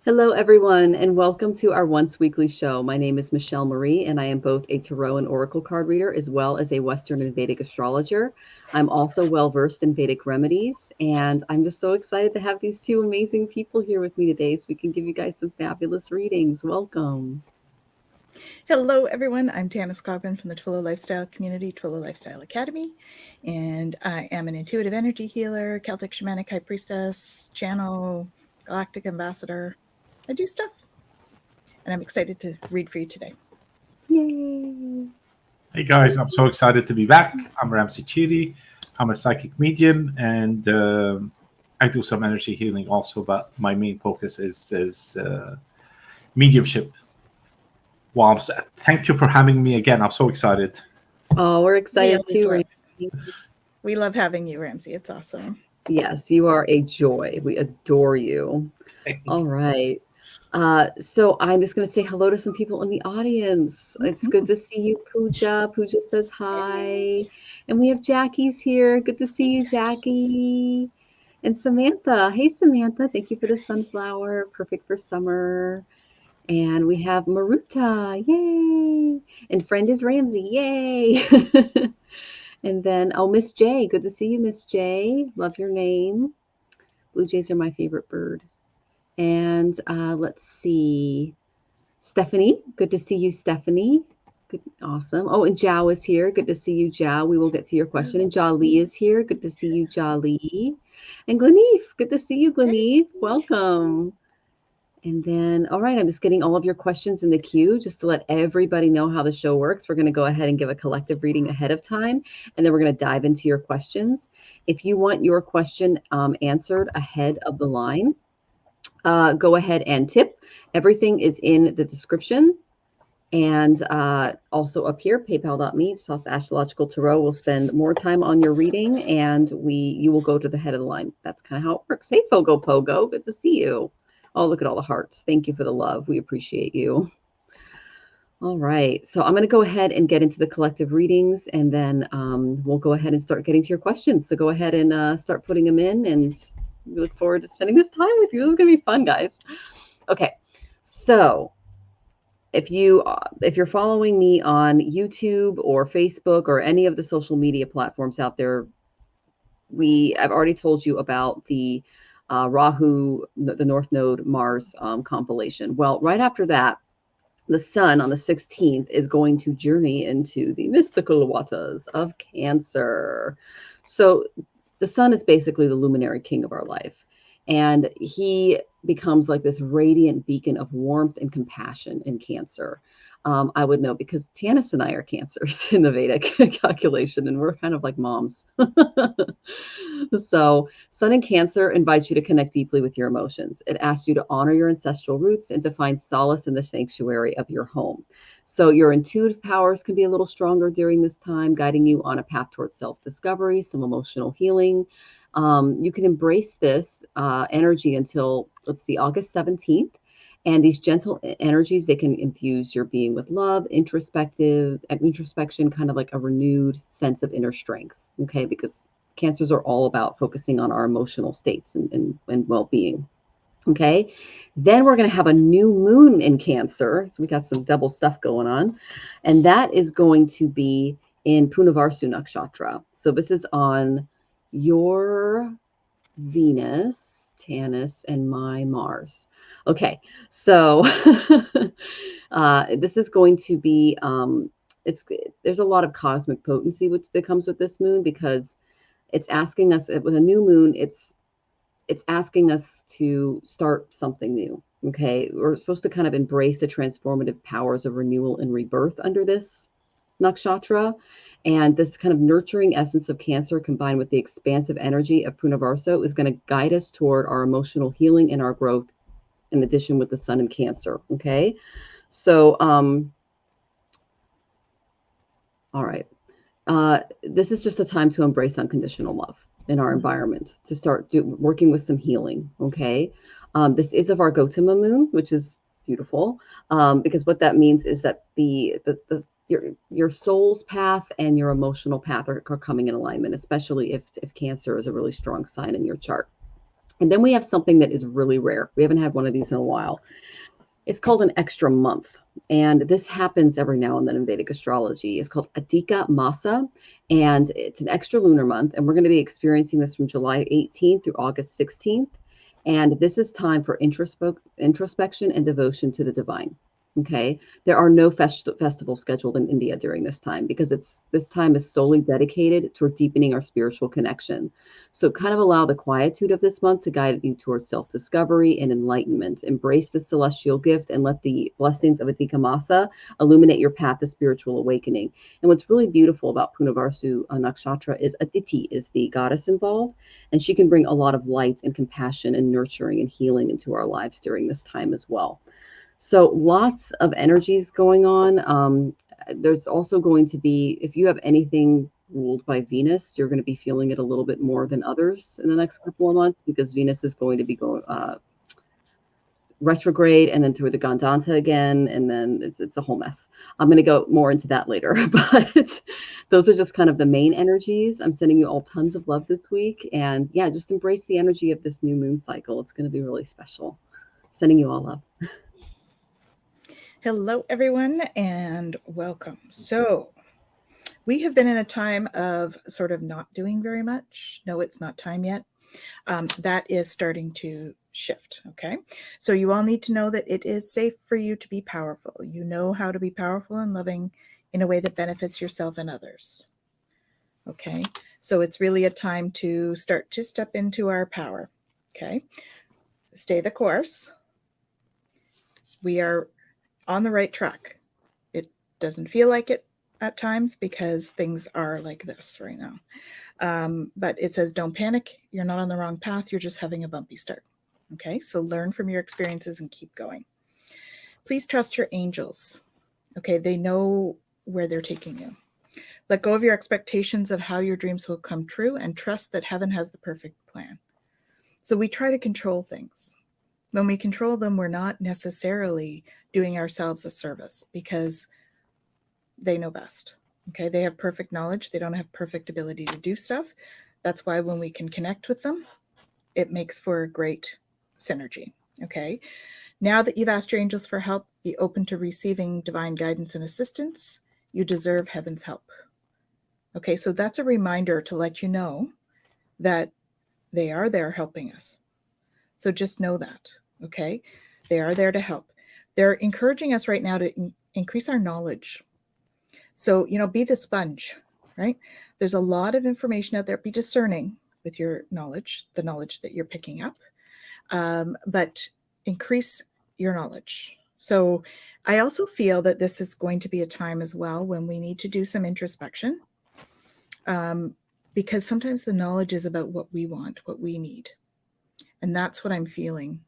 Hello, everyone, and welcome to our once weekly show. My name is Michelle Marie, and I am both a tarot and oracle card reader, as well as a Western and Vedic astrologer. I'm also well versed in Vedic remedies, and I'm just so excited to have these two amazing people here with me today so we can give you guys some fabulous readings. Welcome. Hello, everyone. I'm Tanys Coughlan from the Twillow Lifestyle Community, Twillow Lifestyle Academy, and I am an intuitive energy healer, Celtic Shamanic High Priestess, Channel, Galactic Ambassador. I do stuff, and I'm excited to read for you today. Yay! Hey guys, I'm so excited to be back. I'm Ramsey Chidi. I'm a psychic medium, and I do some energy healing also, but my main focus is mediumship. Wow, thank you for having me again. I'm so excited. Oh, we're excited too, Ramsey. We love having you, Ramsey. It's awesome. Yes, you are a joy. We adore you. All right. So I'm just going to say hello to some people in the audience. It's good to see you, Pooja. Pooja says hi. And we have Jackie's here. Good to see you, Jackie. And Samantha. Hey, Samantha. Thank you for the sunflower. Perfect for summer. And we have Maruta. Yay. And friend is Ramsey. Yay. And then, oh, Miss J. Good to see you, Miss J. Love your name. Blue jays are my favorite bird. And let's see. Stephanie, good to see you, Stephanie. Good, awesome. Oh, and Jao is here. Good to see you, Jao. We will get to your question. And Jali is here. Good to see you, Jali. And Gleneve, good to see you, Gleneve. Welcome. And then, all right, I'm just getting all of your questions in the queue just to let everybody know how the show works. We're going to go ahead and give a collective reading ahead of time, and then we're going to dive into your questions. If you want your question answered ahead of the line, go ahead and tip. Everything is in the description. And also up here, paypal.me/astrological tarot. We'll spend more time on your reading, and you will go to the head of the line. That's kind of how it works. Hey, Fogo Pogo, good to see you. Oh, look at all the hearts. Thank you for the love. We appreciate you. All right. So I'm going to go ahead and get into the collective readings, and then we'll go ahead and start getting to your questions. So go ahead and start putting them in, and we look forward to spending this time with you. This is going to be fun, guys. Okay. So if you're following me on YouTube or Facebook or any of the social media platforms out there, I've already told you about the Rahu, the North Node Mars compilation. Well, right after that, the sun on the 16th is going to journey into the mystical waters of Cancer. So the sun is basically the luminary king of our life. And he becomes like this radiant beacon of warmth and compassion in Cancer. I would know because Tanys and I are Cancers in the Vedic calculation, and we're kind of like moms. So Sun in Cancer invites you to connect deeply with your emotions. It asks you to honor your ancestral roots and to find solace in the sanctuary of your home. So your intuitive powers can be a little stronger during this time, guiding you on a path towards self-discovery, some emotional healing. You can embrace this energy until, let's see, August 17th. And these gentle energies, they can infuse your being with love, introspection, kind of like a renewed sense of inner strength. Okay, because Cancers are all about focusing on our emotional states and well-being. Okay, then we're going to have a new moon in Cancer. So we got some double stuff going on. And that is going to be in Punavarsu Nakshatra. So this is on your Venus, Tanys, and my Mars. Okay, so this is going to be, there's a lot of cosmic potency that comes with this moon, because it's asking us, with a new moon, it's asking us to start something new. Okay, we're supposed to kind of embrace the transformative powers of renewal and rebirth under this nakshatra. And this kind of nurturing essence of Cancer combined with the expansive energy of Punavarsu is going to guide us toward our emotional healing and our growth, in addition with the sun in Cancer. Okay, so all right. This is just a time to embrace unconditional love in our environment, to start working with some healing. Okay, this is of our Gautama moon, which is beautiful, because what that means is that your soul's path and your emotional path are coming in alignment, especially if Cancer is a really strong sign in your chart. And then we have something that is really rare. We haven't had one of these in a while. It's called an extra month. And this happens every now and then in Vedic astrology. It's called Adhika Masa, and it's an extra lunar month. And we're going to be experiencing this from July 18th through August 16th. And this is time for introspection and devotion to the divine. Okay, there are no festivals scheduled in India during this time, because this time is solely dedicated toward deepening our spiritual connection. So kind of allow the quietude of this month to guide you towards self-discovery and enlightenment. Embrace the celestial gift and let the blessings of Adhika Masa illuminate your path to spiritual awakening. And what's really beautiful about Punavarsu Nakshatra is Aditi is the goddess involved, and she can bring a lot of light and compassion and nurturing and healing into our lives during this time as well. So lots of energies going on. There's also going to be, if you have anything ruled by Venus, you're going to be feeling it a little bit more than others in the next couple of months, because Venus is going to be going retrograde and then through the Gandanta again. And then it's a whole mess. I'm going to go more into that later, but those are just kind of the main energies. I'm sending you all tons of love this week. And yeah, just embrace the energy of this new moon cycle. It's going to be really special. Sending you all love. Hello, everyone, and welcome. So we have been in a time of sort of not doing very much. No, it's not time yet. That is starting to shift, okay? So you all need to know that it is safe for you to be powerful. You know how to be powerful and loving in a way that benefits yourself and others, okay? So it's really a time to start to step into our power, okay? Stay the course. We are on the right track. It doesn't feel like it at times because things are like this right now. But it says, don't panic. You're not on the wrong path. You're just having a bumpy start. Okay, so learn from your experiences and keep going. Please trust your angels. Okay, they know where they're taking you. Let go of your expectations of how your dreams will come true and trust that heaven has the perfect plan. So we try to control things. When we control them, we're not necessarily doing ourselves a service, because they know best. Okay, they have perfect knowledge. They don't have perfect ability to do stuff. That's why when we can connect with them, it makes for a great synergy. Okay, now that you've asked your angels for help, be open to receiving divine guidance and assistance. You deserve heaven's help. Okay, so that's a reminder to let you know that they are there helping us. So just know that. Okay, they are there to help. They're encouraging us right now to increase our knowledge. So, be the sponge, right? There's a lot of information out there. Be discerning with your knowledge, the knowledge that you're picking up, but increase your knowledge. So I also feel that this is going to be a time as well when we need to do some introspection, because sometimes the knowledge is about what we want, what we need. And that's what I'm feeling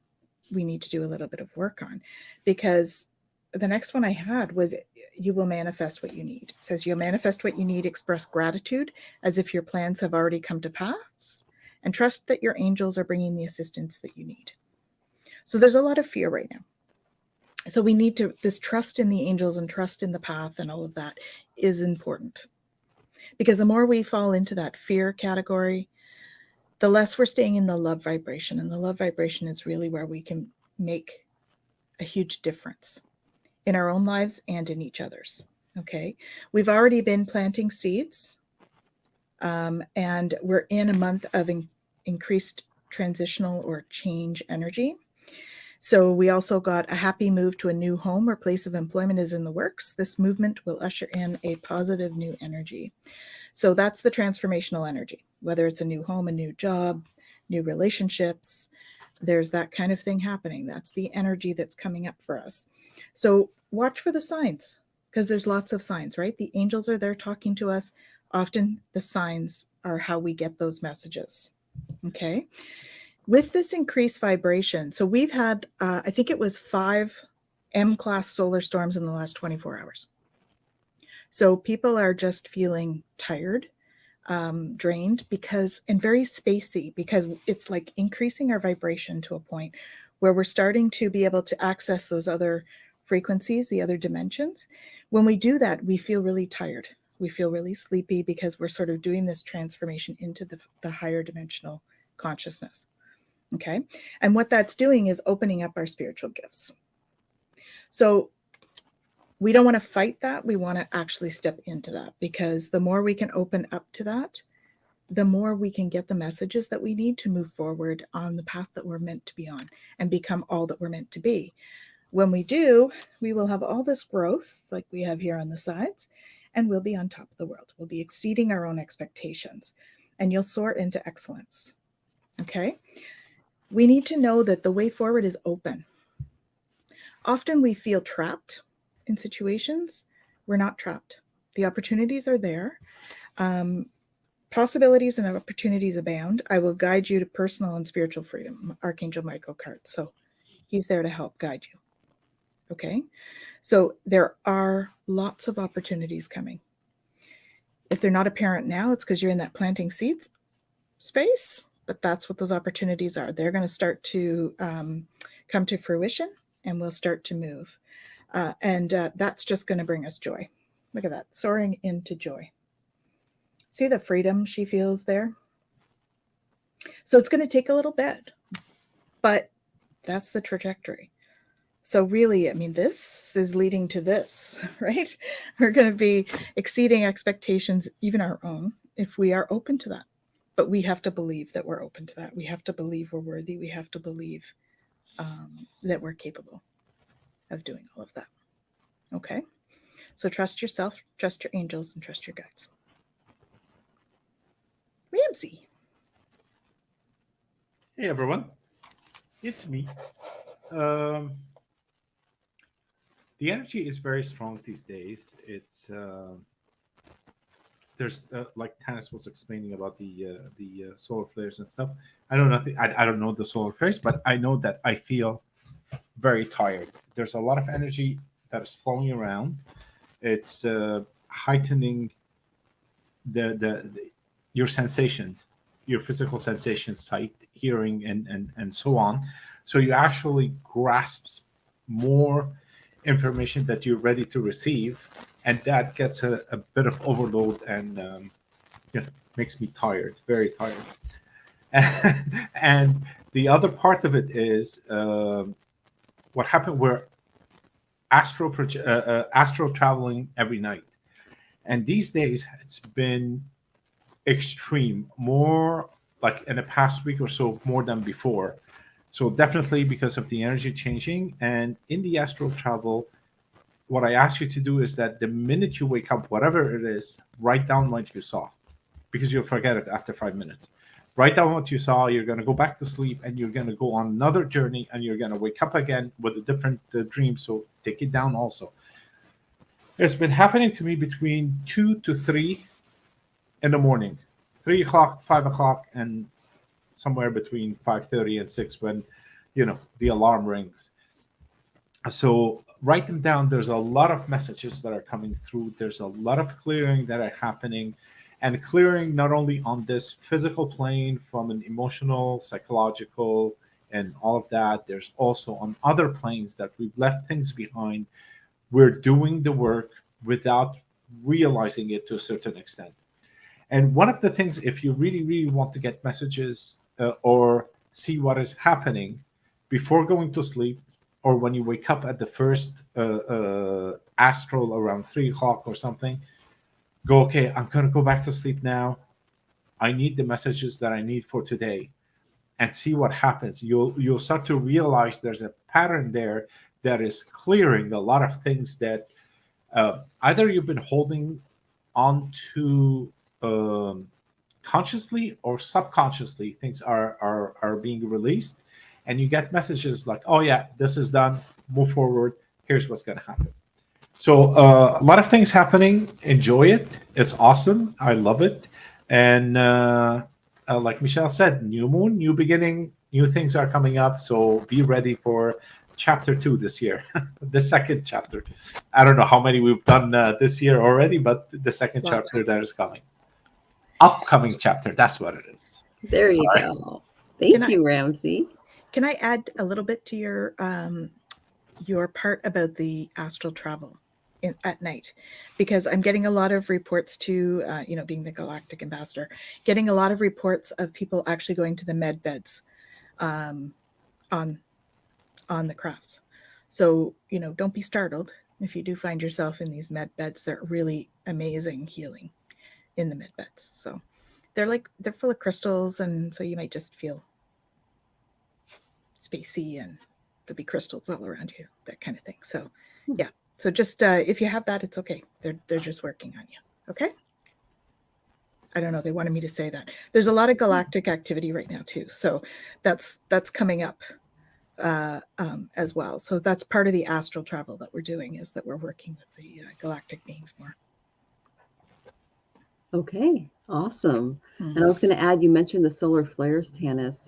we need to do a little bit of work on, because the next one I had was, you will manifest what you need. It says you'll manifest what you need, express gratitude as if your plans have already come to pass, and trust that your angels are bringing the assistance that you need. So there's a lot of fear right now. So we need to, this trust in the angels and trust in the path and all of that is important, because the more we fall into that fear category, the less we're staying in the love vibration. And the love vibration is really where we can make a huge difference in our own lives and in each other's. Okay. We've already been planting seeds, and we're in a month of increased transitional or change energy. So we also got a happy move to a new home or place of employment is in the works. This movement will usher in a positive new energy. So that's the transformational energy, whether it's a new home, a new job, new relationships, there's that kind of thing happening. That's the energy that's coming up for us. So watch for the signs, because there's lots of signs, right? The angels are there talking to us. Often the signs are how we get those messages. Okay. With this increased vibration, so we've had, I think it was 5 M-class solar storms in the last 24 hours. So people are just feeling tired, drained, and very spacey, because it's like increasing our vibration to a point where we're starting to be able to access those other frequencies, the other dimensions. When we do that, we feel really tired. We feel really sleepy, because we're sort of doing this transformation into the higher dimensional consciousness. Okay. And what that's doing is opening up our spiritual gifts. So we don't want to fight that. We want to actually step into that, because the more we can open up to that, the more we can get the messages that we need to move forward on the path that we're meant to be on and become all that we're meant to be. When we do, we will have all this growth like we have here on the sides, and we'll be on top of the world. We'll be exceeding our own expectations, and you'll soar into excellence. Okay? We need to know that the way forward is open. Often we feel trapped in situations. We're not trapped. The opportunities are there. Possibilities and opportunities abound. I will guide you to personal and spiritual freedom, Archangel Michael card. So he's there to help guide you. Okay? So there are lots of opportunities coming. If they're not apparent now, it's because you're in that planting seeds space, but that's what those opportunities are. They're going to start to come to fruition, and we'll start to move. And that's just going to bring us joy. Look at that, soaring into joy. See the freedom she feels there? So it's going to take a little bit, but that's the trajectory. So really, I mean, this is leading to this, right? We're going to be exceeding expectations, even our own, if we are open to that. But we have to believe that we're open to that. We have to believe we're worthy. We have to believe that we're capable of doing all of that. Okay? So trust yourself, trust your angels, and trust your guides. Ramsey. Hey everyone, it's me. The energy is very strong these days. It's there's like Tanys was explaining about the solar flares and stuff. I don't know. I don't know the solar flares, but I know that I feel very tired. There's a lot of energy that is flowing around. It's heightening the your sensation, your physical sensations, sight, hearing, and so on. So you actually grasp more information that you're ready to receive, and that gets a bit of overload and makes me tired, very tired. And the other part of it is what happened. We're astral traveling every night, and these days it's been extreme, more like in the past week or so, more than before. So definitely because of the energy changing. And in the astral travel, what I ask you to do is that the minute you wake up, whatever it is, write down what you saw, because you'll forget it after 5 minutes. Write down what you saw. You're going to go back to sleep, and you're going to go on another journey, and you're going to wake up again with a different dream. So take it down also. It's been happening to me between 2 to 3 in the morning, 3 o'clock, 5 o'clock, and somewhere between 5:30 and 6 when, the alarm rings. So write them down. There's a lot of messages that are coming through. There's a lot of clearing that are happening, and clearing not only on this physical plane from an emotional, psychological, and all of that. There's also on other planes that we've left things behind. We're doing the work without realizing it to a certain extent. And one of the things, if you really, really want to get messages or see what is happening before going to sleep, or when you wake up at the first astral around 3 o'clock or something, go, okay, I'm going to go back to sleep now. I need the messages that I need for today, and see what happens. You'll start to realize there's a pattern there that is clearing a lot of things that either you've been holding on to consciously or subconsciously. Things are being released, and you get messages like, oh yeah, this is done, move forward, here's what's going to happen. So a lot of things happening. Enjoy it. It's awesome. I love it. And like Michelle said, new moon, new beginning, new things are coming up. So be ready for chapter 2 this year, the second chapter. I don't know how many we've done this year already, but the second chapter that is coming. Upcoming chapter, that's what it is. There you go. Thank you, Ramsey. Can I add a little bit to your part about the astral travel at night? Because I'm getting a lot of reports too, being the galactic ambassador, getting a lot of reports of people actually going to the med beds on the crafts. So, don't be startled if you do find yourself in these med beds. They're really amazing healing in the med beds. So they're full of crystals, and so you might just feel spacey, and there'll be crystals all around you, that kind of thing. So yeah. So just if you have that, it's okay. They're just working on you. Okay. I don't know. They wanted me to say that. There's a lot of galactic activity right now too. So that's coming up as well. So that's part of the astral travel that we're doing, is that we're working with the galactic beings more. Okay, awesome. And I was going to add, you mentioned the solar flares, Tanys.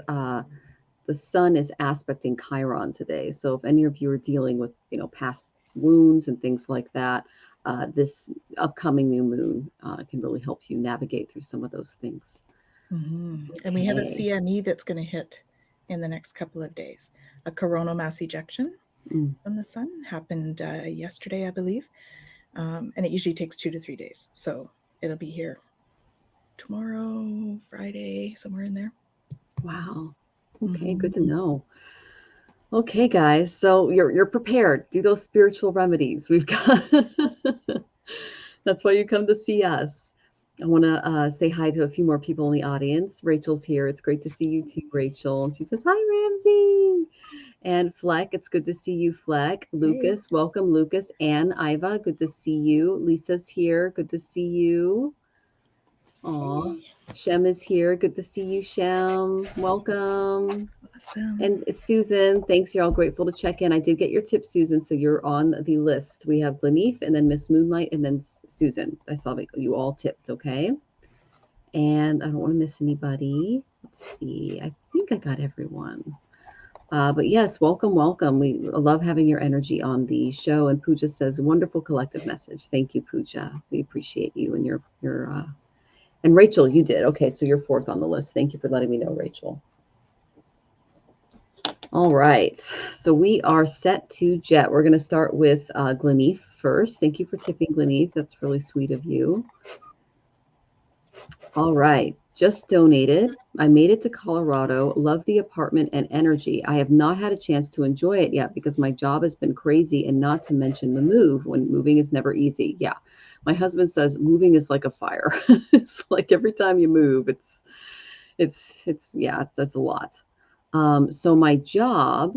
The sun is aspecting Chiron today. So if any of you are dealing with, past wounds and things like that, this upcoming new moon can really help you navigate through some of those things. Mm-hmm. Okay. And we have a CME that's going to hit in the next couple of days. A coronal mass ejection from the sun happened yesterday, I believe. And it usually takes 2 to 3 days. So it'll be here tomorrow, Friday, somewhere in there. Wow. Okay, good to know. Okay, guys, so you're prepared. Do those spiritual remedies. We've got. That's why you come to see us. I want to say hi to a few more people in the audience. Rachel's here. It's great to see you too, Rachel. She says, hi, Ramsey. And Fleck, it's good to see you, Fleck. Lucas, welcome, Lucas. And Iva, good to see you. Lisa's here. Good to see you. Aw. Hey. Shem is here. Good to see you, Shem. Welcome. Awesome. And Susan, thanks. You're all grateful to check in. I did get your tip, Susan, so you're on the list. We have Lenif and then Miss Moonlight and then Susan. I saw that you all tipped, okay? And I don't want to miss anybody. Let's see. I think I got everyone. But yes, welcome. We love having your energy on the show. And Pooja says, wonderful collective message. Thank you, Pooja. We appreciate you and your and Rachel, you did. Okay, so you're 4th on the list. Thank you for letting me know, Rachel. All right, so we are set to jet. We're going to start with Glenif first. Thank you for tipping, Glenif. That's really sweet of you. All right, just donated. I made it to Colorado. Love the apartment and energy. I have not had a chance to enjoy it yet because my job has been crazy, and not to mention the move. When moving is never easy. Yeah, my husband says moving is like a fire. It's like every time you move, it's a lot. So my job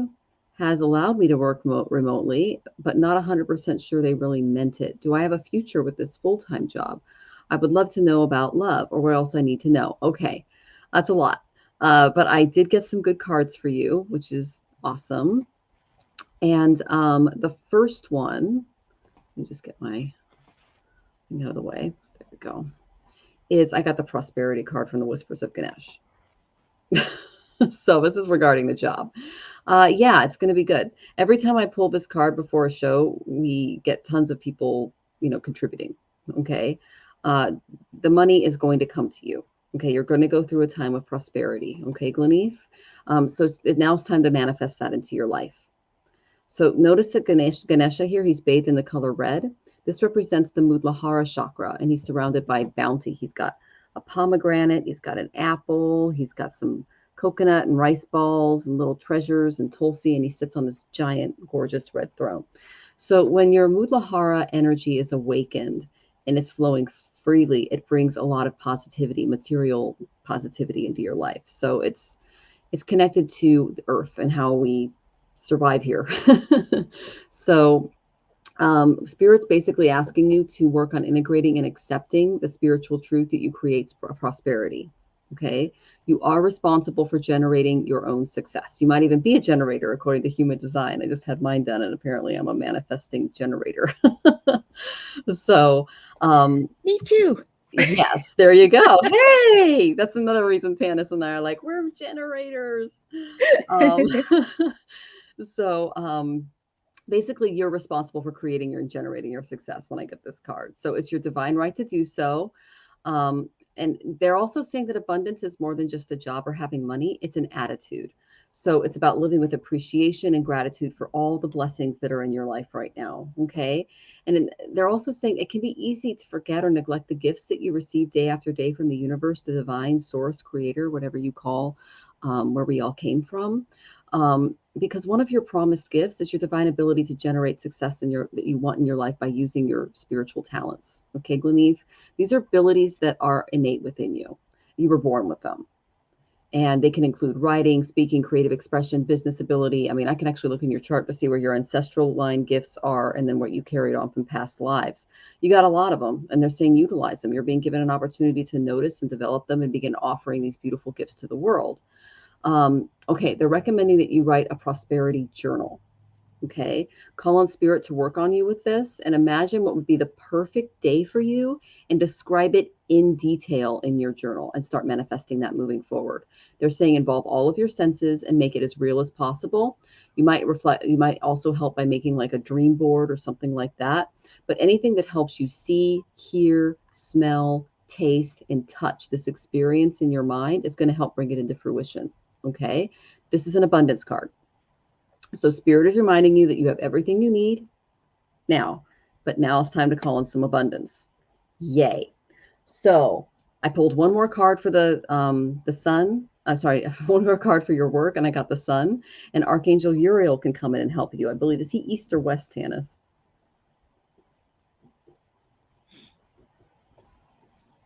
has allowed me to work remotely, but not 100% sure they really meant it. Do I have a future with this full-time job? I would love to know about love, or what else I need to know. Okay, that's a lot. But I did get some good cards for you, which is awesome. And the first one, let me just get my thing out of the way. There we go. Is I got the prosperity card from the Whispers of Ganesh. So this is regarding the job. Yeah, it's going to be good. Every time I pull this card before a show, we get tons of people, contributing. Okay. The money is going to come to you. Okay. You're going to go through a time of prosperity. Okay, Glenif. So now it's time to manifest that into your life. So notice that Ganesha here, he's bathed in the color red. This represents the Muladhara chakra, and he's surrounded by bounty. He's got a pomegranate. He's got an apple. He's got some coconut and rice balls and little treasures and tulsi, and he sits on this giant, gorgeous red throne. So when your Muladhara energy is awakened and it's flowing freely, it brings a lot of positivity, material positivity into your life. So it's connected to the earth and how we survive here. So Spirit's basically asking you to work on integrating and accepting the spiritual truth that you create prosperity. Okay, you are responsible for generating your own success. You might even be a generator according to human design. I just had mine done, and apparently I'm a manifesting generator. So me too. Yes, there you go. Hey, that's another reason Tanys and I are like, we're generators. So basically you're responsible for creating and generating your success when I get this card. So it's your divine right to do so. And they're also saying that abundance is more than just a job or having money. It's an attitude. So it's about living with appreciation and gratitude for all the blessings that are in your life right now. Okay. And they're also saying it can be easy to forget or neglect the gifts that you receive day after day from the universe, the divine source, creator, whatever you call where we all came from. Because one of your promised gifts is your divine ability to generate success that you want in your life by using your spiritual talents. Okay, Gleneve, these are abilities that are innate within you. You were born with them. And they can include writing, speaking, creative expression, business ability. I mean, I can actually look in your chart to see where your ancestral line gifts are and then what you carried on from past lives. You got a lot of them, and they're saying utilize them. You're being given an opportunity to notice and develop them and begin offering these beautiful gifts to the world. Okay, they're recommending that you write a prosperity journal. Okay, call on spirit to work on you with this and imagine what would be the perfect day for you and describe it in detail in your journal and start manifesting that moving forward. They're saying involve all of your senses and make it as real as possible. You might also help by making like a dream board or something like that. But anything that helps you see, hear, smell, taste, and touch this experience in your mind is going to help bring it into fruition. Okay, this is an abundance card. So Spirit is reminding you that you have everything you need now, but now it's time to call in some abundance. Yay. So I pulled one more card for the sun. One more card for your work, and I got the sun. And Archangel Uriel can come in and help you. I believe, is he east or west, Tanys?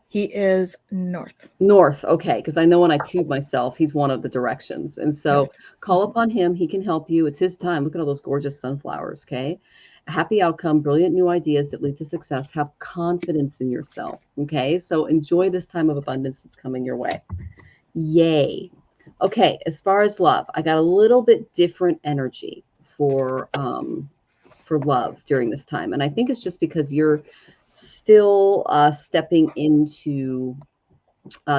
He is north. North, okay, because I know when I tube myself, he's one of the directions. And so call upon him. He can help you. It's his time. Look at all those gorgeous sunflowers, okay? A happy outcome, brilliant new ideas that lead to success. Have confidence in yourself, okay? So enjoy this time of abundance that's coming your way. Yay. Okay, as far as love, I got a little bit different energy for love during this time. And I think it's just because you're still stepping into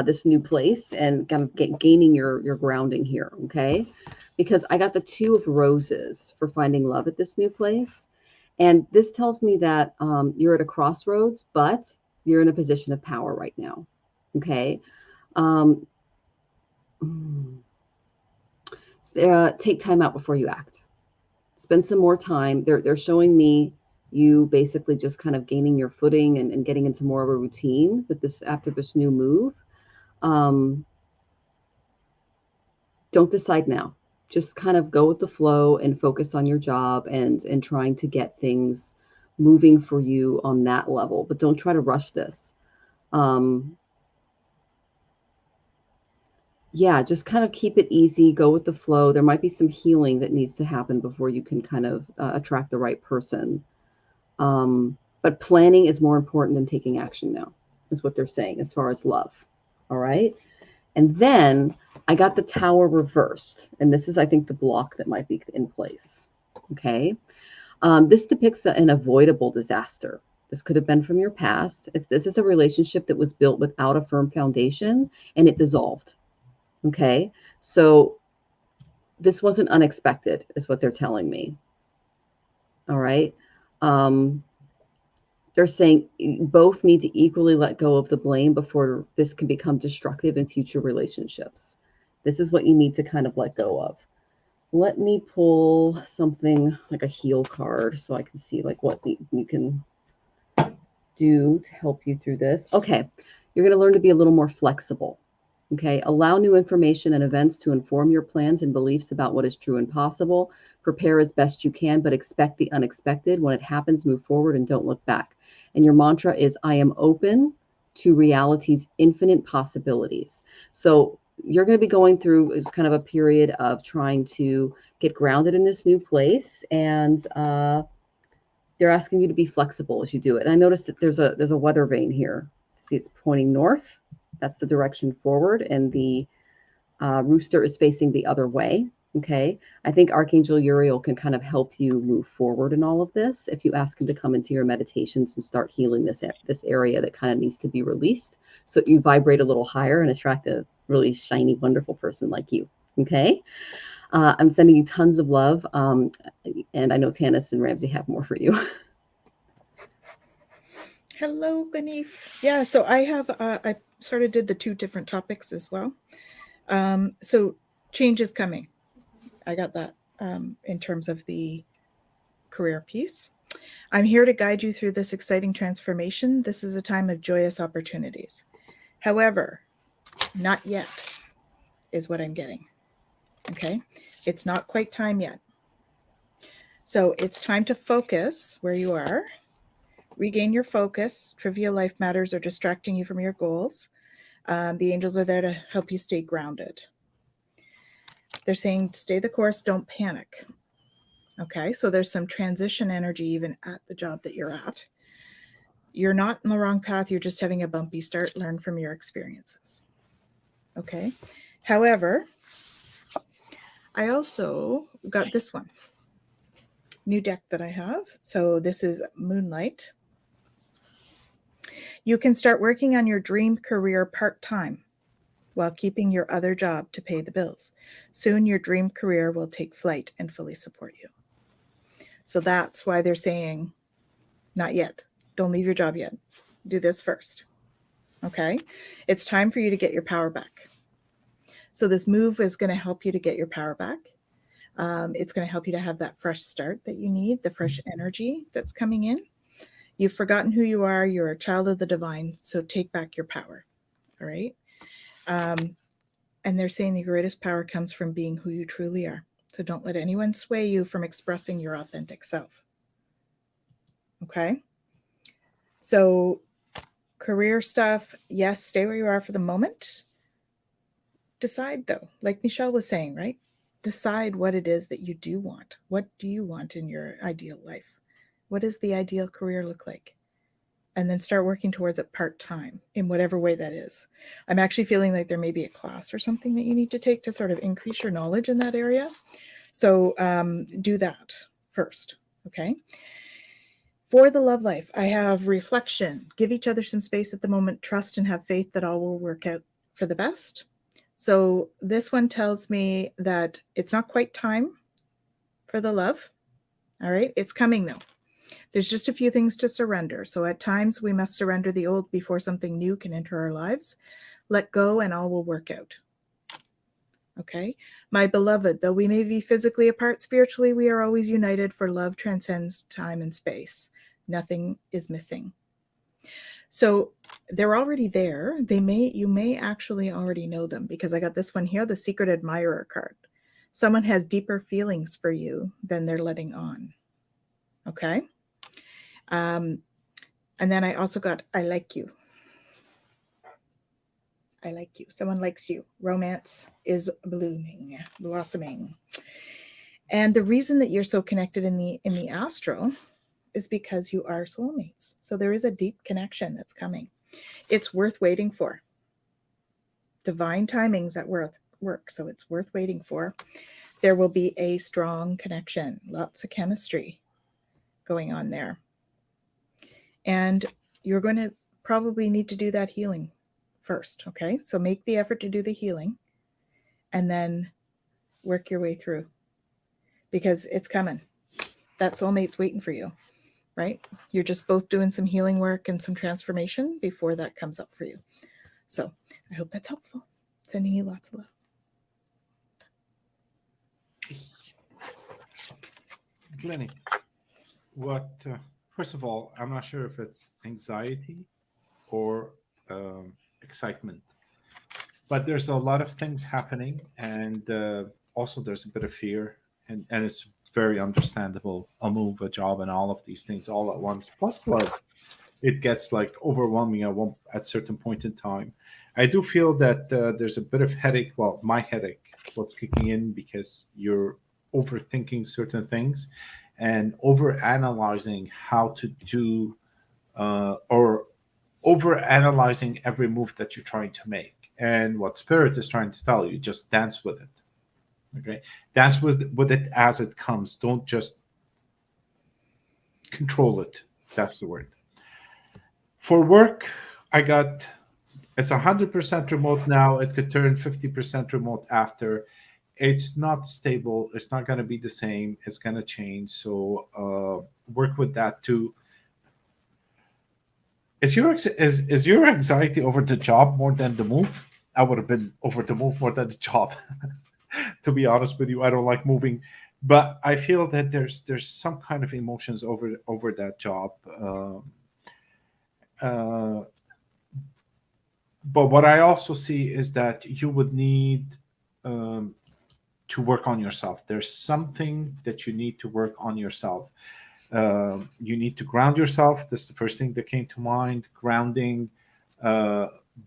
this new place and kind of gaining your grounding here, okay? Because I got the 2 of roses for finding love at this new place. And this tells me that you're at a crossroads, but you're in a position of power right now, okay? Take time out before you act. Spend some more time. They're showing me you basically just kind of gaining your footing and getting into more of a routine with this after this new move. Don't decide now. Just kind of go with the flow and focus on your job and trying to get things moving for you on that level. But don't try to rush this. Yeah, just kind of keep it easy, go with the flow. There might be some healing that needs to happen before you can kind of attract the right person. But planning is more important than taking action now, is what they're saying as far as love. All right. And then I got the Tower reversed. And this is, I think, the block that might be in place. Okay. This depicts an avoidable disaster. This could have been from your past. This is a relationship that was built without a firm foundation and it dissolved. Okay. So this wasn't unexpected, is what they're telling me. All right. They're saying both need to equally let go of the blame before this can become destructive in future relationships. This is what you need to kind of let go of. Let me pull something like a heal card so I can see like what you can do to help you through this. Okay. You're going to learn to be a little more flexible. Okay. Allow new information and events to inform your plans and beliefs about what is true and possible. Prepare as best you can, but expect the unexpected. When it happens, move forward and don't look back. And your mantra is, I am open to reality's infinite possibilities. So you're going to be going through is kind of a period of trying to get grounded in this new place. And they're asking you to be flexible as you do it. And I noticed that there's a weather vane here. See, it's pointing north. That's the direction forward. And the rooster is facing the other way. Okay. I think Archangel Uriel can kind of help you move forward in all of this. If you ask him to come into your meditations and start healing this area that kind of needs to be released. So you vibrate a little higher and attract a really shiny, wonderful person like you. Okay. I'm sending you tons of love. And I know Tanys and Ramsey have more for you. Hello, Beneath. Yeah, so I have, I sort of did the 2 different topics as well. So change is coming. I got that in terms of the career piece. I'm here to guide you through this exciting transformation. This is a time of joyous opportunities. However, not yet. is what I'm getting. Okay. It's not quite time yet. So it's time to focus where you are. Regain your focus. Trivial life matters are distracting you from your goals. The angels are there to help you stay grounded. They're saying stay the course, don't panic. Okay, so there's some transition energy even at the job that you're at. You're not in the wrong path. You're just having a bumpy start. Learn from your experiences. Okay. However, I also got this one. New deck that I have. So this is Moonlight. You can start working on your dream career part-time while keeping your other job to pay the bills. Soon your dream career will take flight and fully support you. So that's why they're saying, not yet. Don't leave your job yet. Do this first. Okay? It's time for you to get your power back. So this move is going to help you to get your power back. It's going to help you to have that fresh start that you need, the fresh energy that's coming in. You've forgotten who you are. You're a child of the divine. So take back your power. All right? And they're saying the greatest power comes from being who you truly are. So don't let anyone sway you from expressing your authentic self. Okay? So career stuff, yes, stay where you are for the moment. Decide though, like Michelle was saying, right? Decide what it is that you do want. What do you want in your ideal life? What does the ideal career look like? And then start working towards it part-time in whatever way that is. I'm actually feeling like there may be a class or something that you need to take to sort of increase your knowledge in that area. So do that first, okay? For the love life, I have reflection. Give each other some space at the moment. Trust and have faith that all will work out for the best. So this one tells me that it's not quite time for the love. All right, it's coming though. There's just a few things to surrender. So at times we must surrender the old before something new can enter our lives. Let go and all will work out. Okay. My beloved, though we may be physically apart, spiritually, we are always united, for love transcends time and space. Nothing is missing. So they're already there. You may actually already know them, because I got this one here, the Secret Admirer card. Someone has deeper feelings for you than they're letting on. Okay. And then I also got, I like you. I like you. Someone likes you. Romance is blossoming. And the reason that you're so connected in the astral is because you are soulmates. So there is a deep connection that's coming. It's worth waiting for. Divine timing's at work, so it's worth waiting for. There will be a strong connection, lots of chemistry going on there. And you're going to probably need to do that healing first, okay? So make the effort to do the healing and then work your way through, because it's coming. That soulmate's waiting for you, right? You're just both doing some healing work and some transformation before that comes up for you. So I hope that's helpful. Sending you lots of love. Glennie, first of all, I'm not sure if it's anxiety or excitement, but there's a lot of things happening, and also there's a bit of fear, and it's very understandable. A move, a job, and all of these things all at once. Plus, love, it gets like overwhelming at certain point in time. I do feel that there's a bit of headache. Well, my headache was kicking in because you're overthinking certain things and overanalyzing how to do or overanalyzing every move that you're trying to make. And what Spirit is trying to tell you, just dance with it. Okay, dance with it as it comes. Don't just control it. That's the word. For work, it's 100% remote now. It could turn 50% remote after. It's not stable. It's not going to be the same. It's going to change. So work with that too. Is your anxiety over the job more than the move? I would have been over the move more than the job. To be honest with you, I don't like moving, but I feel that there's some kind of emotions over that job. But what I also see is that you would need to work on yourself. There's something that you need to work on yourself. You need to ground yourself. That's the first thing that came to mind. Grounding,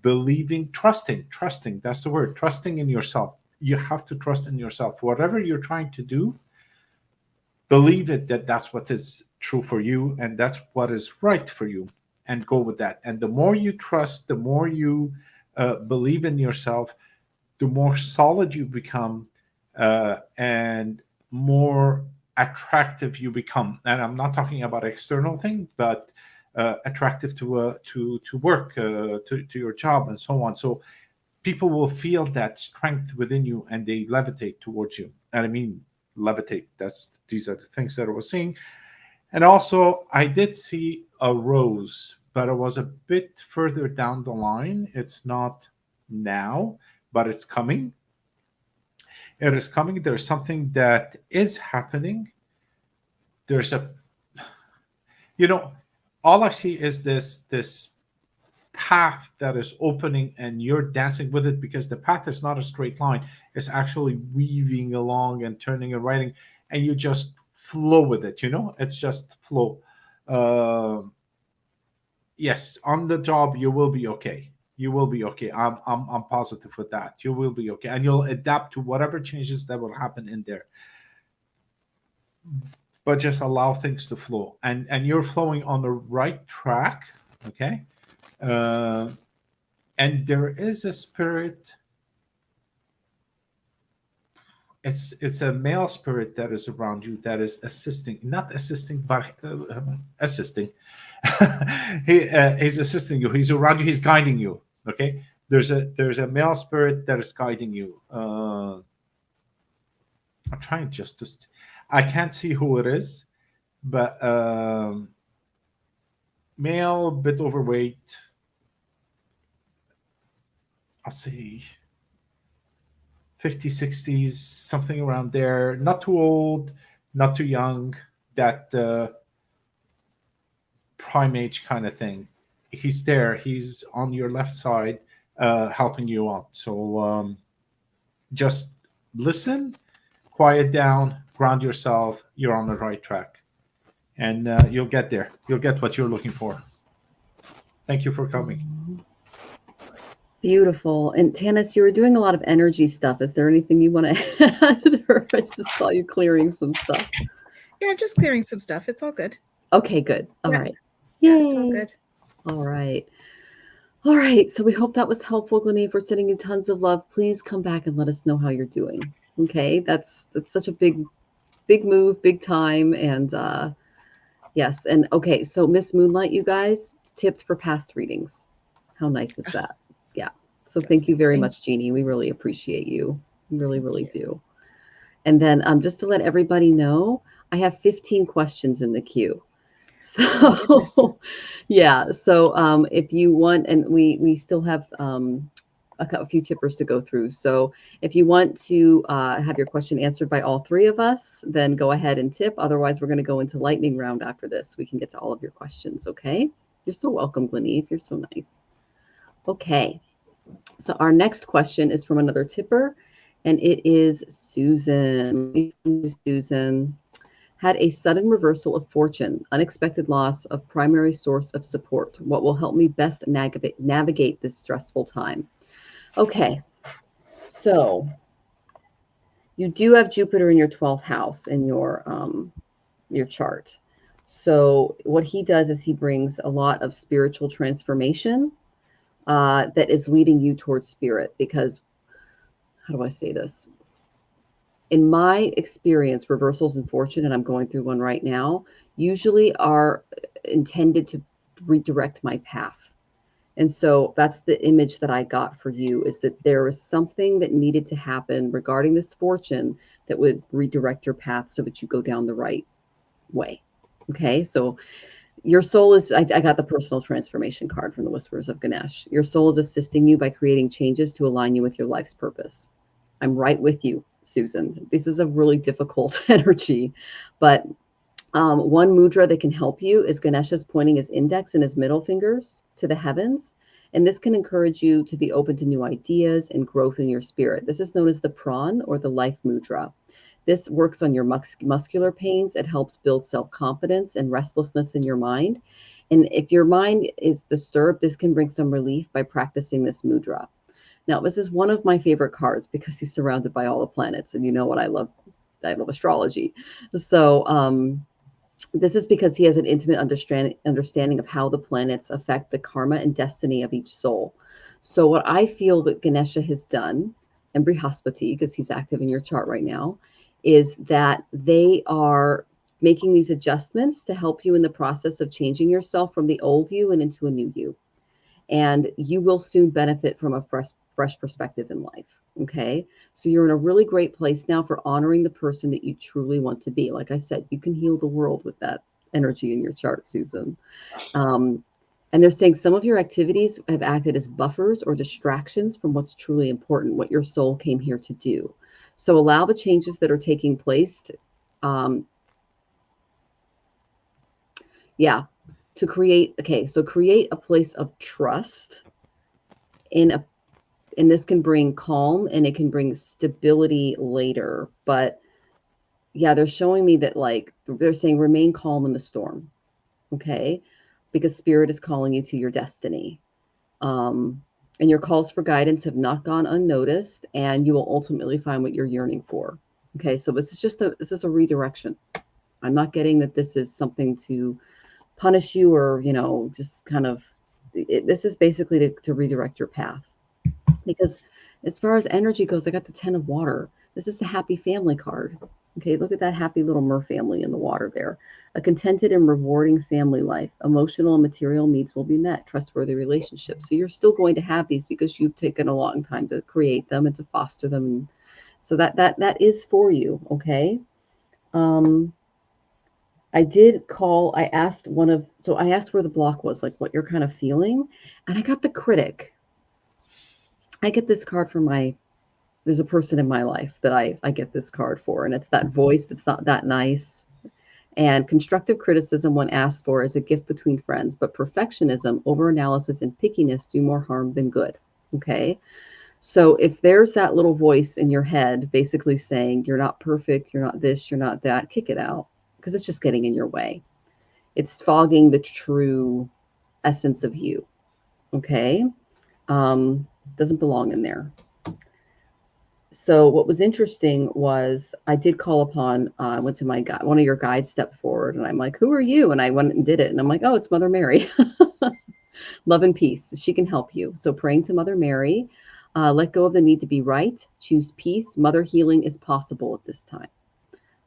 believing, trusting. That's the word. Trusting in yourself. You have to trust in yourself. Whatever you're trying to do, believe it that that's what is true for you and that's what is right for you, and go with that. And the more you trust, the more you believe in yourself, the more solid you become, and more attractive you become. And I'm not talking about external thing, but attractive to work, to your job, and so on. So people will feel that strength within you, and they levitate towards you. And I mean, levitate. These are the things that I was seeing. And also, I did see a rose, but it was a bit further down the line. It's not now, but it's coming. It is coming. There's something that is happening. There's all I see is this path that is opening, and you're dancing with it, because the path is not a straight line. It's actually weaving along and turning and writing, and you just flow with it. It's just flow. Yes, on the job you will be okay. You will be okay. I'm positive with that. You will be okay, and you'll adapt to whatever changes that will happen in there. But just allow things to flow, and you're flowing on the right track. Okay. And there is a spirit. It's a male spirit that is around you, that is assisting, not assisting, but assisting. He's assisting you. He's around you. He's guiding you. Okay. There's a male spirit that is guiding you. I'm trying just to. I can't see who it is, but male, bit overweight. I'll say 50s, 60s, something around there. Not too old, not too young. That prime age kind of thing. He's there. He's on your left side, helping you out. So just listen, quiet down, ground yourself. You're on the right track, and you'll get there. You'll get what you're looking for. Thank you for coming. Beautiful. And Tanys, you were doing a lot of energy stuff. Is there anything you want to add? Or I just saw you clearing some stuff. Yeah, just clearing some stuff. It's all good. Okay, good. All right. Yeah, it's all good. All right. All right. So we hope that was helpful, Gleneve. We're sending you tons of love. Please come back and let us know how you're doing. Okay. That's such a big move, big time. And yes. And okay. So Miss Moonlight, you guys, tipped for past readings. How nice is that? Yeah. So thank you very much, Jeannie. We really appreciate you. We really, really do. And then just to let everybody know, I have 15 questions in the queue. So yeah. So if you want, and we still have a few tippers to go through. So if you want to have your question answered by all three of us, then go ahead and tip. Otherwise, we're going to go into lightning round after this. We can get to all of your questions. Okay. You're so welcome, Gleneve. You're so nice. Okay. So our next question is from another tipper, and it is Susan. Susan had a sudden reversal of fortune, unexpected loss of primary source of support. What will help me best navigate this stressful time? Okay. So you do have Jupiter in your 12th house in your chart. So what he does is he brings a lot of spiritual transformation that is leading you towards spirit, because how do I say this? In my experience, reversals in fortune, and I'm going through one right now, usually are intended to redirect my path. And so that's the image that I got for you, is that there was something that needed to happen regarding this fortune that would redirect your path so that you go down the right way. Okay, so your soul is, I got the personal transformation card from the Whispers of Ganesh. Your soul is assisting you by creating changes to align you with your life's purpose. I'm right with you, Susan. This is a really difficult energy, but one mudra that can help you is Ganesha's pointing his index and his middle fingers to the heavens, And this can encourage you to be open to new ideas and growth in your spirit. This is known as the Pran or the Life Mudra. This works on your muscular pains. It helps build self-confidence and restlessness in your mind. And if your mind is disturbed, this can bring some relief by practicing this mudra. Now, this is one of my favorite cards because he's surrounded by all the planets. And you know what I love? I love astrology. So this is because he has an intimate understanding of how the planets affect the karma and destiny of each soul. So what I feel that Ganesha has done, and Brihaspati, because he's active in your chart right now, is that they are making these adjustments to help you in the process of changing yourself from the old you and into a new you. And you will soon benefit from a fresh perspective in life. Okay. So you're in a really great place now for honoring the person that you truly want to be. Like I said, you can heal the world with that energy in your chart, Susan. And they're saying some of your activities have acted as buffers or distractions from what's truly important, what your soul came here to do. So allow the changes that are taking place to create a place of trust and this can bring calm and it can bring stability later. But yeah, they're showing me that, like, they're saying remain calm in the storm. Okay. Because spirit is calling you to your destiny. And your calls for guidance have not gone unnoticed, and you will ultimately find what you're yearning for. Okay. So this is a redirection. I'm not getting that this is something to punish you or, just kind of, this is basically to redirect your path. Because as far as energy goes, I got the 10 of water. This is the happy family card. Okay, look at that happy little mer family in the water there. A contented and rewarding family life. Emotional and material needs will be met. Trustworthy relationships. So you're still going to have these because you've taken a long time to create them and to foster them. So that is for you. Okay. I asked where the block was, like what you're kind of feeling. And I got the critic. I get this card from there's a person in my life that I get this card for, and it's that voice that's not that nice. And constructive criticism, when asked for, is a gift between friends, but perfectionism, overanalysis, and pickiness do more harm than good. Okay. So if there's that little voice in your head basically saying you're not perfect, you're not this, you're not that, kick it out, because it's just getting in your way. It's fogging the true essence of you. Okay. Doesn't belong in there. So what was interesting was I did call upon, I went to my guide, one of your guides stepped forward, and I'm like, who are you? And I went and did it. And I'm like, oh, it's Mother Mary. Love and peace. She can help you. So praying to Mother Mary, let go of the need to be right, choose peace. Mother healing is possible at this time.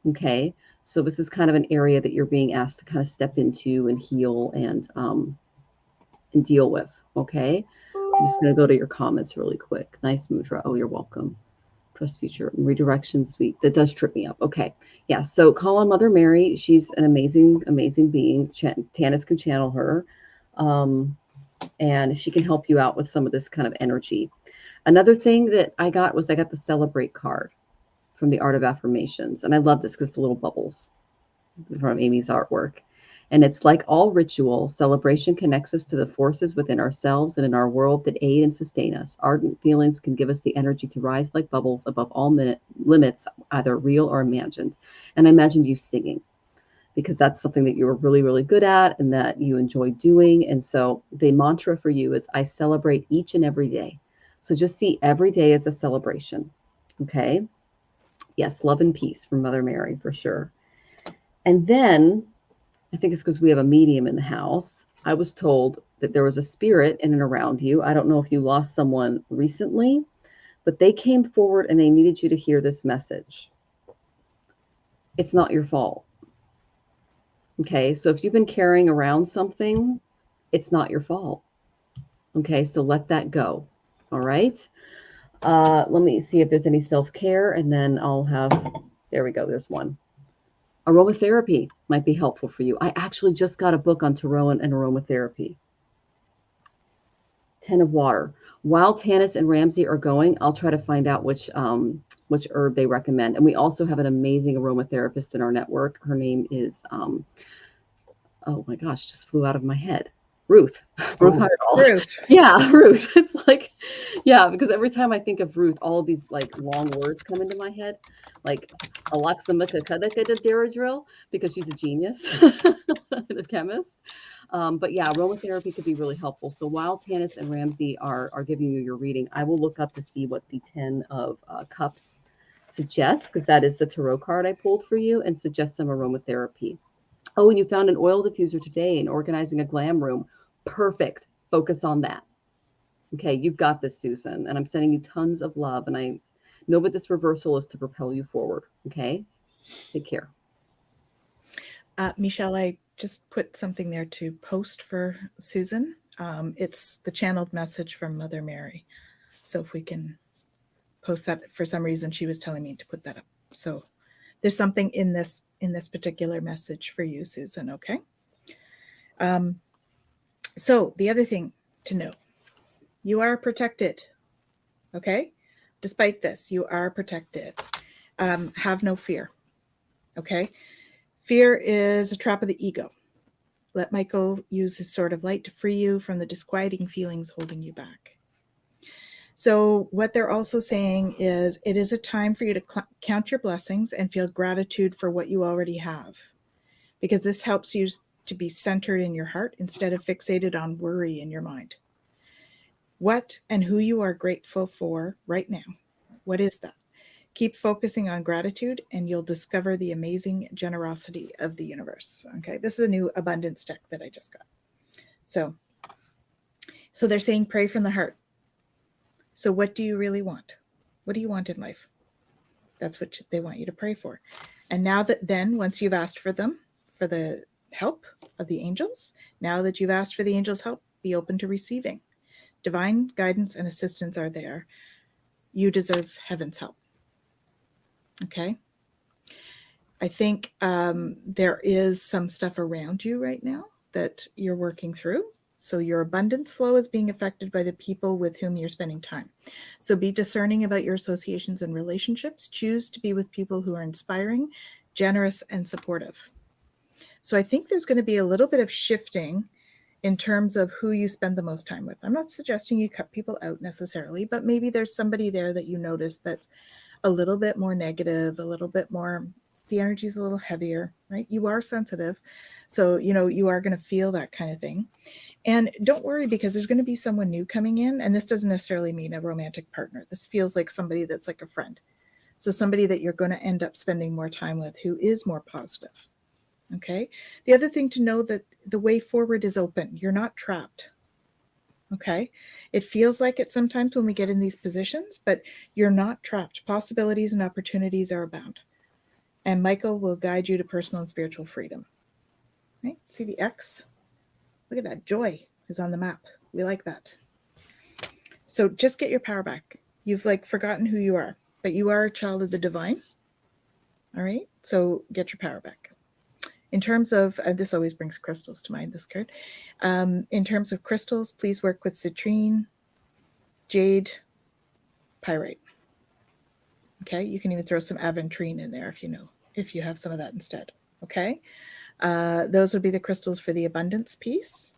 Okay. So this is kind of an area that you're being asked to kind of step into and heal and deal with. Okay. I'm just going to go to your comments really quick. Nice mudra. Oh, you're welcome. Trust future redirection sweet. That does trip me up. Okay. Yeah. So call on Mother Mary. She's an amazing, amazing being. Tanys can channel her. And she can help you out with some of this kind of energy. Another thing that I got the Celebrate card from the Art of Affirmations. And I love this because the little bubbles from Amy's artwork. And it's like all ritual, celebration connects us to the forces within ourselves and in our world that aid and sustain us. Ardent feelings can give us the energy to rise like bubbles above all limits, either real or imagined. And I imagined you singing, because that's something that you were really, really good at and that you enjoy doing. And so the mantra for you is, I celebrate each and every day. So just see every day as a celebration. Okay. Yes. Love and peace from Mother Mary for sure. And then I think it's because we have a medium in the house. I was told that there was a spirit in and around you. I don't know if you lost someone recently, but they came forward and they needed you to hear this message. It's not your fault. Okay. So if you've been carrying around something, it's not your fault. Okay. So let that go. All right. Let me see if there's any self-care, and then I'll have, there we go. There's one. Aromatherapy might be helpful for you. I actually just got a book on tarot and aromatherapy. 10 of water. While Tanys and Ramsey are going, I'll try to find out which herb they recommend. And we also have an amazing aromatherapist in our network. Her name is, oh my gosh, just flew out of my head. Ruth Oh, Heyerdahl. Ruth. Yeah, Ruth. It's like, yeah, because every time I think of Ruth, all these like long words come into my head, like Alexa Drill, because she's a genius, the chemist. But yeah, aromatherapy could be really helpful. So while Tanys and Ramsey are giving you your reading, I will look up to see what the 10 of Cups suggests, because that is the tarot card I pulled for you, and suggest some aromatherapy. Oh, and you found an oil diffuser today and organizing a glam room. Perfect. Focus on that. Okay, you've got this, Susan. And I'm sending you tons of love. And I know what this reversal is to propel you forward. Okay, take care. Michelle, I just put something there to post for Susan. It's the channeled message from Mother Mary. So if we can post that, for some reason she was telling me to put that up. So there's something in this particular message for you, Susan. Okay. So the other thing to know, you are protected. Okay. Despite this, you are protected. Have no fear. Okay. Fear is a trap of the ego. Let Michael use his sword of light to free you from the disquieting feelings holding you back. So what they're also saying is it is a time for you to count your blessings and feel gratitude for what you already have, because this helps you to be centered in your heart instead of fixated on worry in your mind. What and who you are grateful for right now. What is that? Keep focusing on gratitude and you'll discover the amazing generosity of the universe. Okay, this is a new abundance deck that I just got. So they're saying pray from the heart. So what do you really want? What do you want in life? That's what they want you to pray for. And now that then, once you've asked for them, for the help of the angels, now that you've asked for the angels' help, be open to receiving. Divine guidance and assistance are there. You deserve heaven's help. Okay. I think there is some stuff around you right now that you're working through. So your abundance flow is being affected by the people with whom you're spending time. So be discerning about your associations and relationships. Choose to be with people who are inspiring, generous, and supportive. So I think there's going to be a little bit of shifting in terms of who you spend the most time with. I'm not suggesting you cut people out necessarily, but maybe there's somebody there that you notice that's a little bit more negative, a little bit more, the energy is a little heavier, right? You are sensitive. So, you are going to feel that kind of thing. And don't worry, because there's going to be someone new coming in. And this doesn't necessarily mean a romantic partner. This feels like somebody that's like a friend. So somebody that you're going to end up spending more time with who is more positive. Okay. The other thing to know that the way forward is open. You're not trapped. Okay. It feels like it sometimes when we get in these positions, but you're not trapped. Possibilities and opportunities are abound. And Michael will guide you to personal and spiritual freedom. Right? See the X? Look at that. Joy is on the map. We like that. So just get your power back. You've forgotten who you are, but you are a child of the divine. All right. So get your power back. In terms of, this always brings crystals to mind, this card. In terms of crystals, please work with citrine, jade, pyrite. Okay, you can even throw some aventurine in there if you have some of that instead. Okay, those would be the crystals for the abundance piece.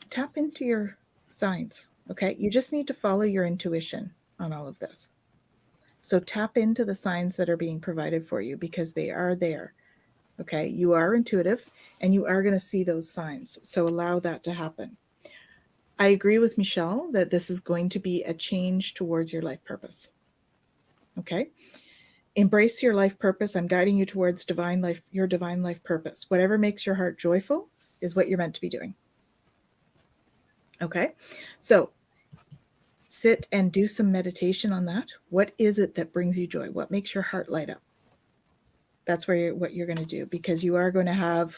Tap into your signs. Okay, you just need to follow your intuition on all of this. So tap into the signs that are being provided for you because they are there. Okay, you are intuitive and you are going to see those signs. So allow that to happen. I agree with Michelle that this is going to be a change towards your life purpose. Okay, embrace your life purpose. I'm guiding you towards your divine life purpose. Whatever makes your heart joyful is what you're meant to be doing. Okay, so sit and do some meditation on that. What is it that brings you joy? What makes your heart light up? That's what you're going to do, because you are going to have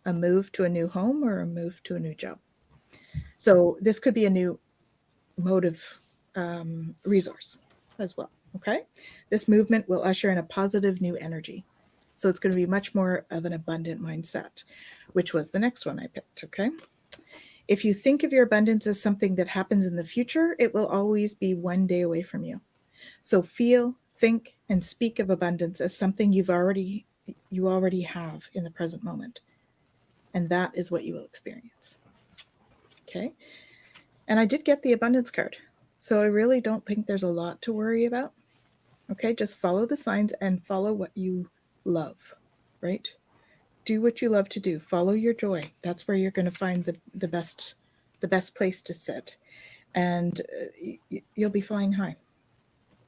a move to a new home or a move to a new job. So this could be a new motive resource as well. Okay. This movement will usher in a positive new energy. So it's going to be much more of an abundant mindset, which was the next one I picked. Okay. If you think of your abundance as something that happens in the future, it will always be one day away from you. So feel, think, and speak of abundance as something you already have in the present moment. And that is what you will experience. Okay. And I did get the abundance card. So I really don't think there's a lot to worry about. Okay. Just follow the signs and follow what you love, right? Do what you love to do. Follow your joy. That's where you're going to find the best place to sit. And you'll be flying high,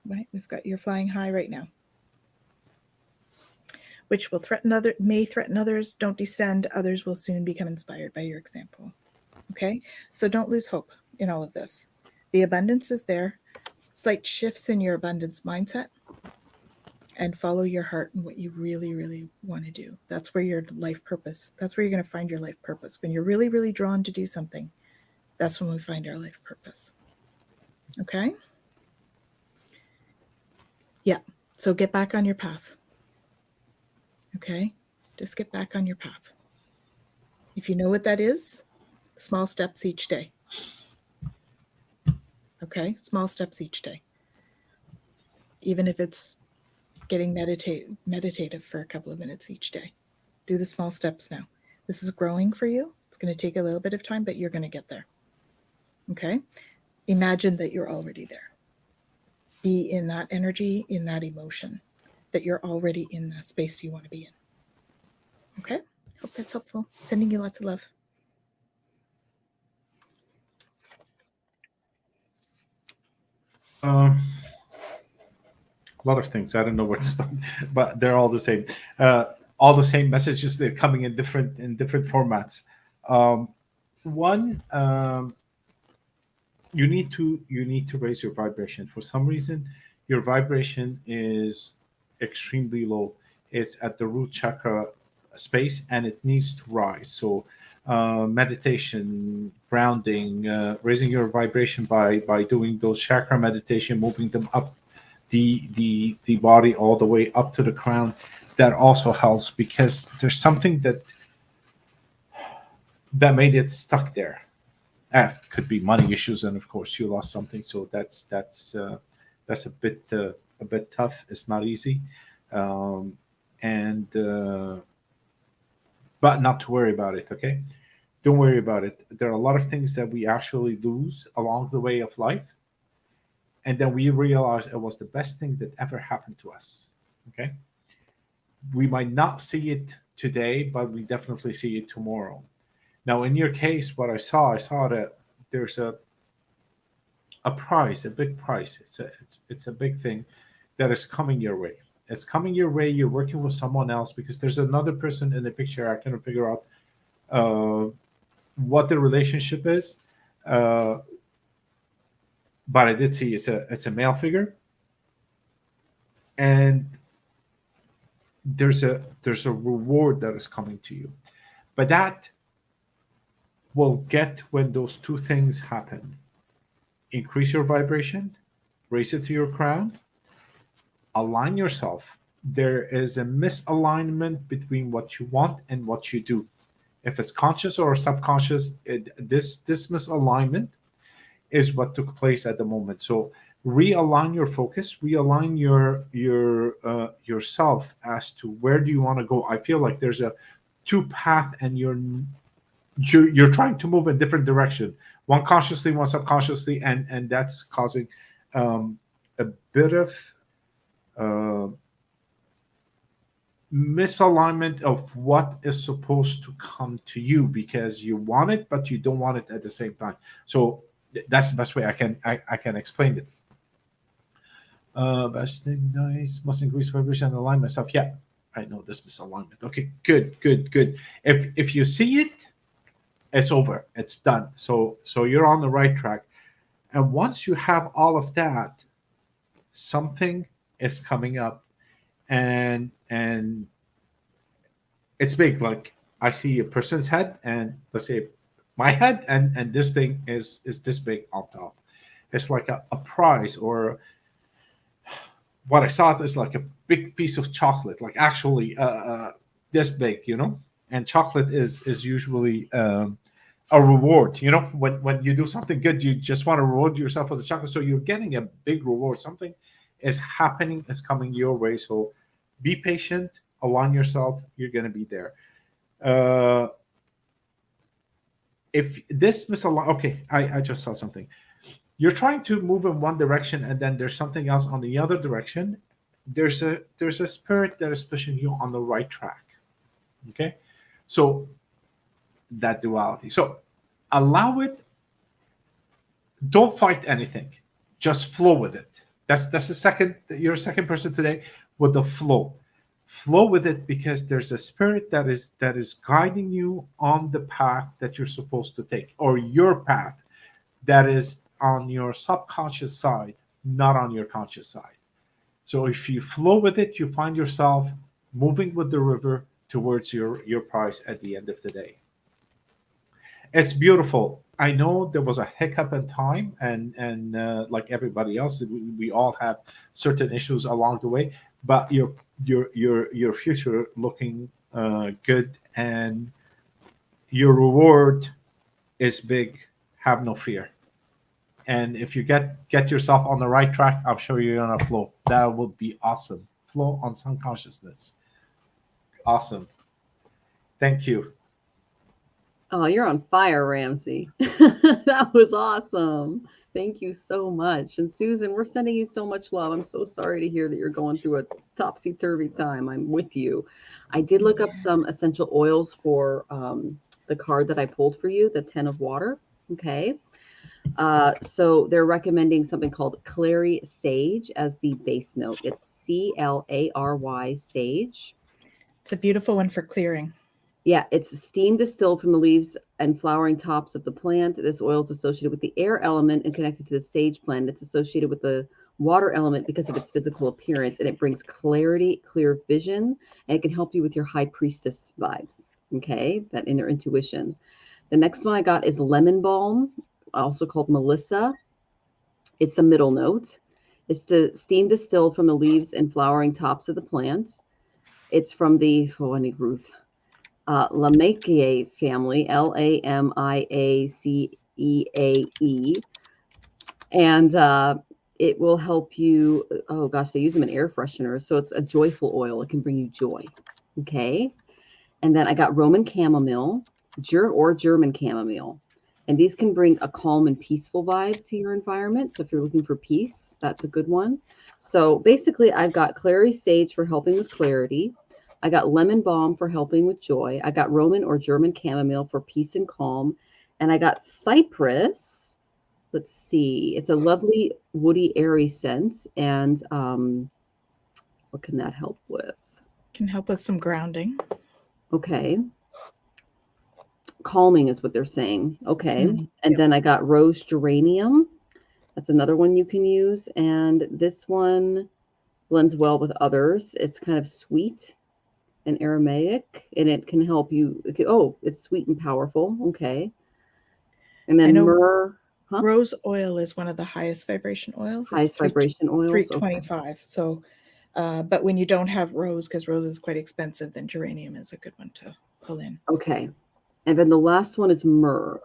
right? You're flying high right now, which will may threaten others. Don't descend. Others will soon become inspired by your example. Okay. So don't lose hope in all of this. The abundance is there. Slight shifts in your abundance mindset, and follow your heart and what you really, really want to do. That's where your life purpose, that's where you're going to find your life purpose. When you're really, really drawn to do something, that's when we find our life purpose. Okay? Yeah. So get back on your path. Okay? Just get back on your path. If you know what that is, small steps each day. Okay? Small steps each day. Even if it's getting meditative for a couple of minutes each day. Do the small steps now. This is growing for you. It's going to take a little bit of time, but you're going to get there. Okay? Imagine that you're already there. Be in that energy, in that emotion, that you're already in that space you want to be in. Okay? Hope that's helpful. Sending you lots of love. A lot of things. I don't know where to start, but they're all the same. All the same messages. They're coming in different formats. One, you need to raise your vibration. For some reason, your vibration is extremely low. It's at the root chakra space, and it needs to rise. So, meditation, grounding, raising your vibration by doing those chakra meditation, moving them up the body all the way up to the crown. That also helps, because there's something that made it stuck there. Could be money issues, and of course you lost something. So that's a bit tough. It's not easy, but not to worry about it. Okay, don't worry about it. There are a lot of things that we actually lose along the way of life, and then we realize it was the best thing that ever happened to us. Okay, we might not see it today, but we definitely see it tomorrow. Now, in your case, what I saw that there's a prize, a big prize. It's a big thing that is coming your way. It's coming your way. You're working with someone else, because there's another person in the picture. I cannot figure out what the relationship is, but I did see it's a male figure, and there's a reward that is coming to you, but that will get when those two things happen. Increase your vibration, raise it to your crown, align yourself. There is a misalignment between what you want and what you do. If it's conscious or subconscious, this misalignment is what took place at the moment. So realign your focus, realign yourself as to where do you want to go. I feel like there's a two path, and you're trying to move in different direction, one consciously, one subconsciously, and that's causing a bit of misalignment of what is supposed to come to you, because you want it but you don't want it at the same time. So that's the best way I can explain it. Best thing, nice. Must increase vibration and align myself. Yeah, I know this misalignment. Okay, good. If you see it, it's over. It's done. So you're on the right track. And once you have all of that, something is coming up, and it's big. Like, I see a person's head, and let's say my head, and this thing is this big on top. It's like a prize, or what I saw is like a big piece of chocolate, like actually this big, And chocolate is usually a reward. When you do something good, you just want to reward yourself with the chocolate. So you're getting a big reward. Something is happening, is coming your way. So be patient, align yourself. You're going to be there. if this misalign, okay, I just saw something. You're trying to move in one direction and then there's something else on the other direction. There's a spirit that is pushing you on the right track. Okay, so that duality. So allow it. Don't fight anything. Just flow with it. That's the second. You're a second person today with the flow. Flow with it because there's a spirit that is guiding you on the path that you're supposed to take, or your path that is on your subconscious side, not on your conscious side. So if you flow with it, you find yourself moving with the river towards your prize at the end of the day. It's beautiful. I know there was a hiccup in time, and like everybody else, we all have certain issues along the way. But your future looking good, and your reward is big. Have no fear. And if you get yourself on the right track, I'm sure you're gonna flow. That would be awesome. Flow on some consciousness. Awesome. Thank you. Oh, you're on fire, Ramsey. That was awesome. Thank you so much. And Susan, we're sending you so much love. I'm so sorry to hear that you're going through a topsy-turvy time. I'm with you. I did look up some essential oils for the card that I pulled for you, the 10 of water. Okay. So they're recommending something called Clary Sage as the base note. It's Clary Sage. It's a beautiful one for clearing. Yeah, it's steam distilled from the leaves and flowering tops of the plant. This oil is associated with the air element and connected to the sage plant. It's associated with the water element because of its physical appearance, and it brings clarity, clear vision, and it can help you with your high priestess vibes, okay? That inner intuition. The next one I got is lemon balm, also called Melissa. It's the middle note. It's the steam distilled from the leaves and flowering tops of the plant. It's from the, I need Ruth. Lamiaceae family, Lamiaceae, and it will help you. Oh gosh, they use them in air fresheners, so it's a joyful oil. It can bring you joy. Okay, and then I got Roman chamomile, or German chamomile, and these can bring a calm and peaceful vibe to your environment. So if you're looking for peace, that's a good one. So basically, I've got Clary Sage for helping with clarity. I got lemon balm for helping with joy. I got Roman or German chamomile for peace and calm. And I got cypress. Let's see. It's a lovely woody, airy scent. And what can that help with? Can help with some grounding. Okay. Calming is what they're saying. Okay. And then I got rose geranium. That's another one you can use. And this one blends well with others. It's kind of sweet and aromatic, and it can help you. Oh, it's sweet and powerful. Okay. And then myrrh. Rose oil is one of the highest vibration oils. Highest vibration oils. 325. Okay. So, but when you don't have rose, because rose is quite expensive, then geranium is a good one to pull in. Okay. And then the last one is myrrh,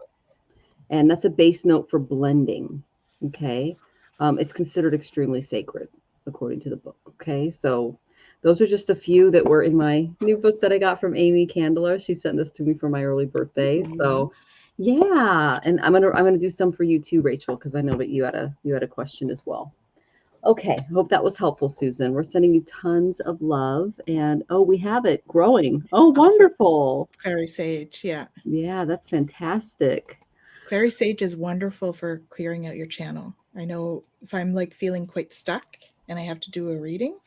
and that's a base note for blending. Okay. It's considered extremely sacred according to the book. Okay. So those are just a few that were in my new book that I got from Amy Candler. She sent this to me for my early birthday. So yeah, and I'm gonna do some for you too, Rachel, because I know that you had a question as well. Okay, hope that was helpful, Susan. We're sending you tons of love, and we have it growing. Oh, wonderful. Clary Sage, yeah. Yeah, that's fantastic. Clary Sage is wonderful for clearing out your channel. I know if I'm like feeling quite stuck and I have to do a reading,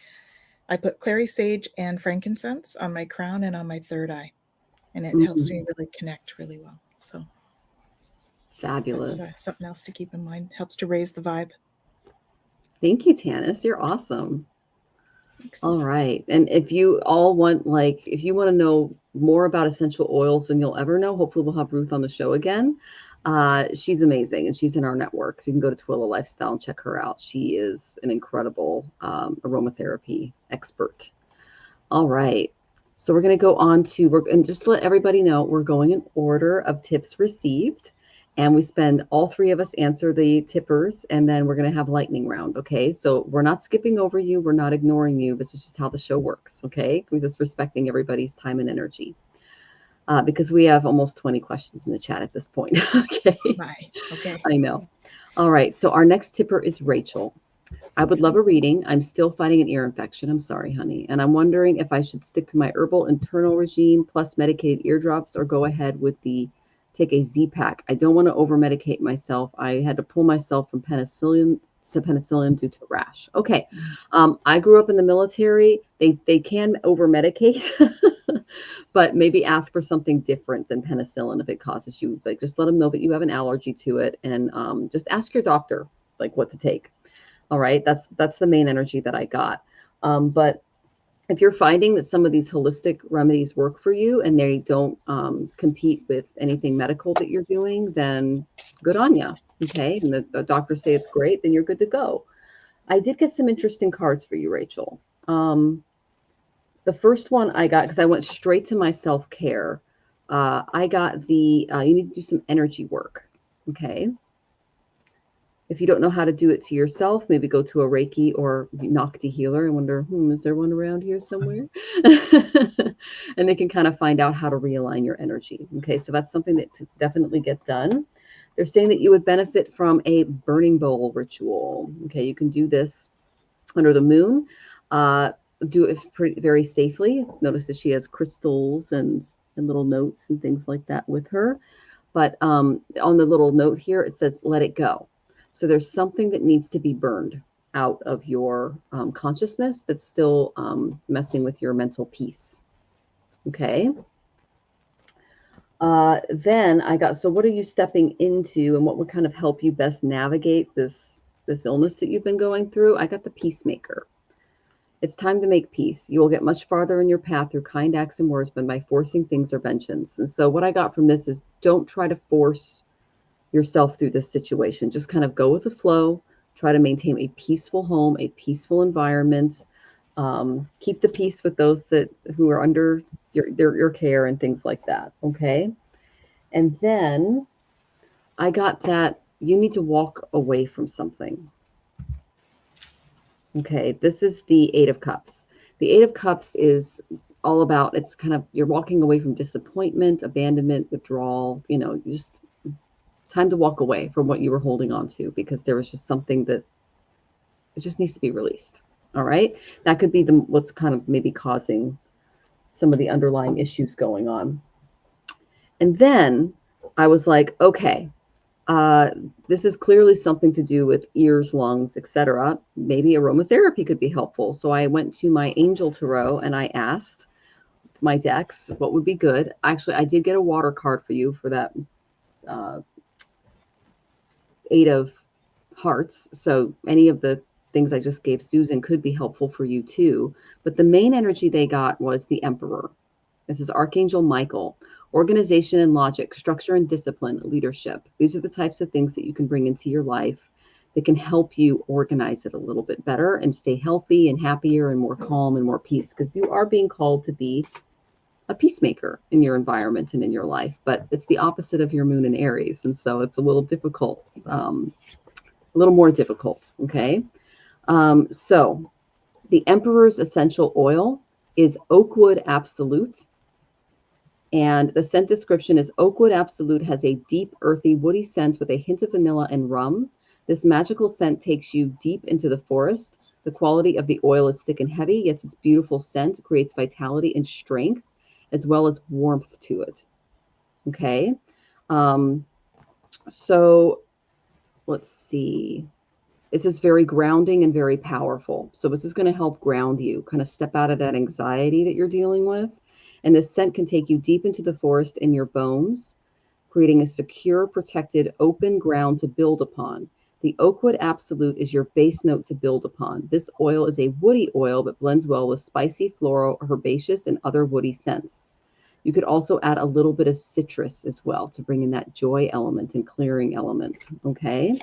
I put Clary Sage and frankincense on my crown and on my third eye, and it helps me really connect really well. So fabulous. That's, something else to keep in mind. Helps to raise the vibe. Thank you, Tanys. You're awesome. Thanks. All right. And if you all want, if you want to know more about essential oils than you'll ever know, hopefully we'll have Ruth on the show again. She's amazing, and she's in our network. So you can go to Twillow Lifestyle and check her out. She is an incredible aromatherapy expert. All right. So we're going to go on to, and just to let everybody know, we're going in order of tips received. And we spend, all three of us answer the tippers, and then we're going to have lightning round. Okay. So we're not skipping over you. We're not ignoring you. This is just how the show works. Okay. We're just respecting everybody's time and energy. because we have almost 20 questions in the chat at this point. Okay. Bye. Okay. I know. All right. So our next tipper is Rachel. I would love a reading. I'm still fighting an ear infection. I'm sorry, honey. And I'm wondering if I should stick to my herbal internal regime plus medicated eardrops or go ahead with take a Z-Pack. I don't want to over-medicate myself. I had to pull myself from penicillin due to rash. Okay. I grew up in the military. They can over-medicate, but maybe ask for something different than penicillin if it causes you, like, just let them know that you have an allergy to it, and just ask your doctor, like, what to take. All right. That's the main energy that I got. But if you're finding that some of these holistic remedies work for you and they don't compete with anything medical that you're doing, then good on you. Okay. And the doctors say it's great, then you're good to go. I did get some interesting cards for you, Rachel. The first one I got, because I went straight to my self-care, I got you need to do some energy work. Okay. If you don't know how to do it to yourself, maybe go to a Reiki or Nocti healer and wonder, is there one around here somewhere? And they can kind of find out how to realign your energy. Okay, so that's something that to definitely get done. They're saying that you would benefit from a burning bowl ritual. Okay, you can do this under the moon. Do it very safely. Notice that she has crystals and little notes and things like that with her. But on the little note here, it says, let it go. So there's something that needs to be burned out of your consciousness that's still messing with your mental peace. Okay. Then I got, so what are you stepping into and what would kind of help you best navigate this illness that you've been going through? I got the peacemaker. It's time to make peace. You will get much farther in your path through kind acts and words than by forcing things or vengeance. And so what I got from this is, don't try to force yourself through this situation. Just kind of go with the flow. Try to maintain a peaceful home, a peaceful environment. Keep the peace with those who are under your care and things like that. Okay. And then I got that you need to walk away from something. Okay. This is the 8 of Cups. The 8 of Cups is all about, it's kind of, you're walking away from disappointment, abandonment, withdrawal, just time to walk away from what you were holding on to, because there was just something that it just needs to be released. All right. That could be what's kind of maybe causing some of the underlying issues going on. And then I was like, okay, this is clearly something to do with ears, lungs, etc. Maybe aromatherapy could be helpful. So I went to my angel tarot and I asked my decks what would be good. Actually, I did get a water card for you for that 8 of Hearts. So any of the things I just gave Susan could be helpful for you too. But the main energy they got was the Emperor. This is Archangel Michael. Organization and logic, structure and discipline, leadership. These are the types of things that you can bring into your life that can help you organize it a little bit better and stay healthy and happier and more calm and more peace, because you are being called to be a peacemaker in your environment and in your life, but it's the opposite of your moon in Aries. And so it's a little difficult, a little more difficult. Okay. So the Emperor's essential oil is Oakwood Absolute. And the scent description is Oakwood Absolute has a deep, earthy, woody scent with a hint of vanilla and rum. This magical scent takes you deep into the forest. The quality of the oil is thick and heavy, yet its beautiful scent creates vitality and strength, as well as warmth to it. Okay. So let's see. This is very grounding and very powerful. So this is going to help ground you, kind of step out of that anxiety that you're dealing with. And this scent can take you deep into the forest in your bones, creating a secure, protected, open ground to build upon. The Oakwood Absolute is your base note to build upon. This oil is a woody oil that blends well with spicy, floral, herbaceous, and other woody scents. You could also add a little bit of citrus as well to bring in that joy element and clearing element. Okay.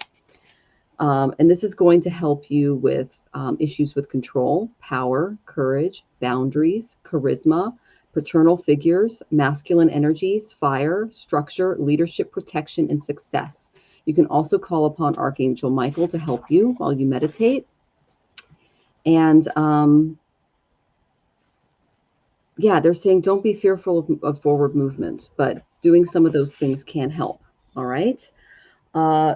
And this is going to help you with issues with control, power, courage, boundaries, charisma, paternal figures, masculine energies, fire, structure, leadership, protection, and success. You can also call upon Archangel Michael to help you while you meditate. And yeah, they're saying don't be fearful of forward movement, but doing some of those things can help. All right. Uh,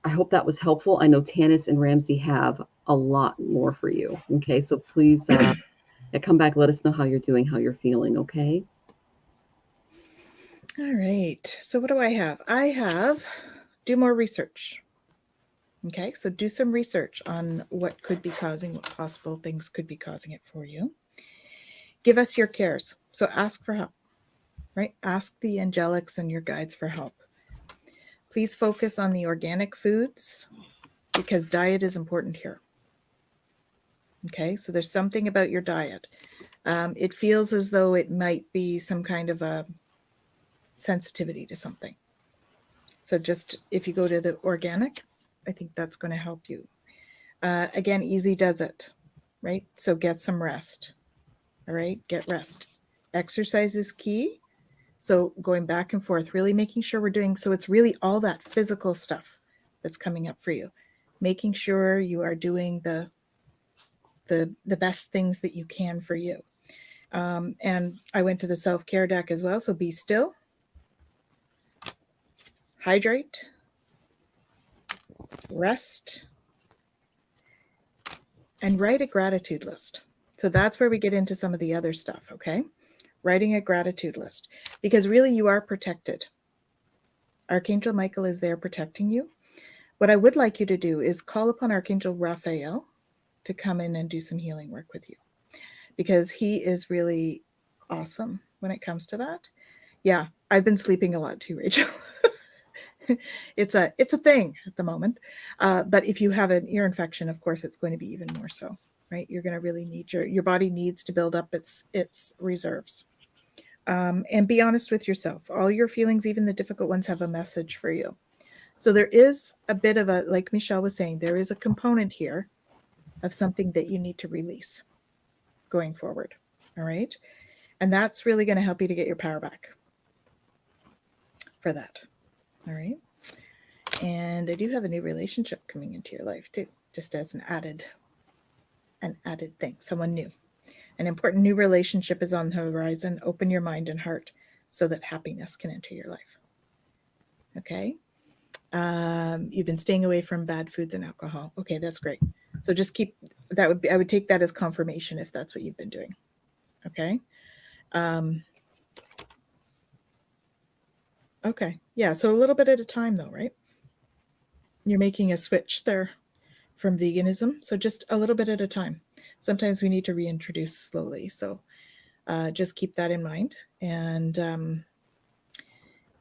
I hope that was helpful. I know Tanys and Ramsey have a lot more for you. Okay, so please come back. Let us know how you're doing, how you're feeling. Okay. All right. So what do I have? I have do more research. Okay, so do some research on what could be causing, what possible things could be causing it for you. Give us your cares. So ask for help, right? Ask the angelics and your guides for help. Please focus on the organic foods because diet is important here. Okay, so there's something about your diet. It feels as though it might be some kind of a sensitivity to something. So just if you go to the organic, I think that's going to help you. Again, easy does it, right? So get some rest. All right, get rest. Exercise is key. So going back and forth, really making sure we're doing, so it's really all that physical stuff that's coming up for you. Making sure you are doing the best things that you can for you. And I went to the self-care deck as well. So be still, hydrate, rest, and write a gratitude list. So that's where we get into some of the other stuff, okay? Writing a gratitude list, because really you are protected. Archangel Michael is there protecting you. What I would like you to do is call upon Archangel Raphael to come in and do some healing work with you, because he is really awesome when it comes to that. Yeah, I've been sleeping a lot too, Rachel. It's a thing at the moment. But if you have an ear infection, of course, it's going to be even more so, right? You're going to really need your body needs to build up its reserves. And be honest with yourself. All your feelings, even the difficult ones, have a message for you. So there is a bit of a, like Michelle was saying, there is a component here of something that you need to release going forward. All right. And that's really going to help you to get your power back for that. All right. And I do have a new relationship coming into your life too, just as an added thing, someone new. An important new relationship is on the horizon. Open your mind and heart so that happiness can enter your life. Okay. You've been staying away from bad foods and alcohol. Okay, that's great. So just keep that. I would take that as confirmation if that's what you've been doing. Okay. Okay. Yeah. So a little bit at a time though, right? You're making a switch there from veganism. So just a little bit at a time. Sometimes we need to reintroduce slowly. So just keep that in mind. And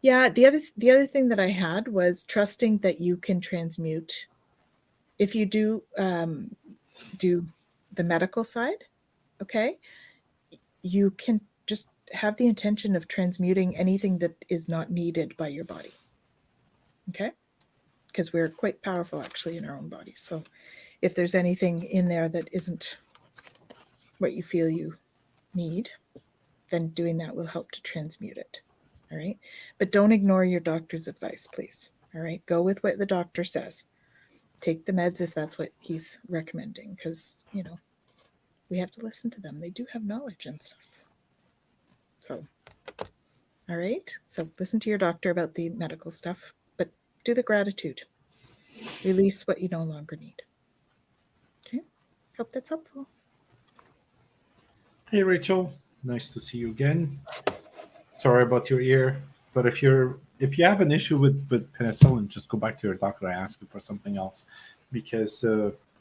yeah, the other thing that I had was trusting that you can transmute. If you do the medical side, okay, you can just have the intention of transmuting anything that is not needed by your body. Okay, because we're quite powerful actually in our own bodies. So if there's anything in there that isn't what you feel you need, then doing that will help to transmute it. All right. But don't ignore your doctor's advice, please. All right. Go with what the doctor says. Take the meds if that's what he's recommending, because, you know, we have to listen to them. They do have knowledge and stuff. So, all right. So listen to your doctor about the medical stuff, but do the gratitude. Release what you no longer need. Okay. Hope that's helpful. Hey, Rachel. Nice to see you again. Sorry about your ear, but if you have an issue with penicillin, just go back to your doctor and ask him for something else, because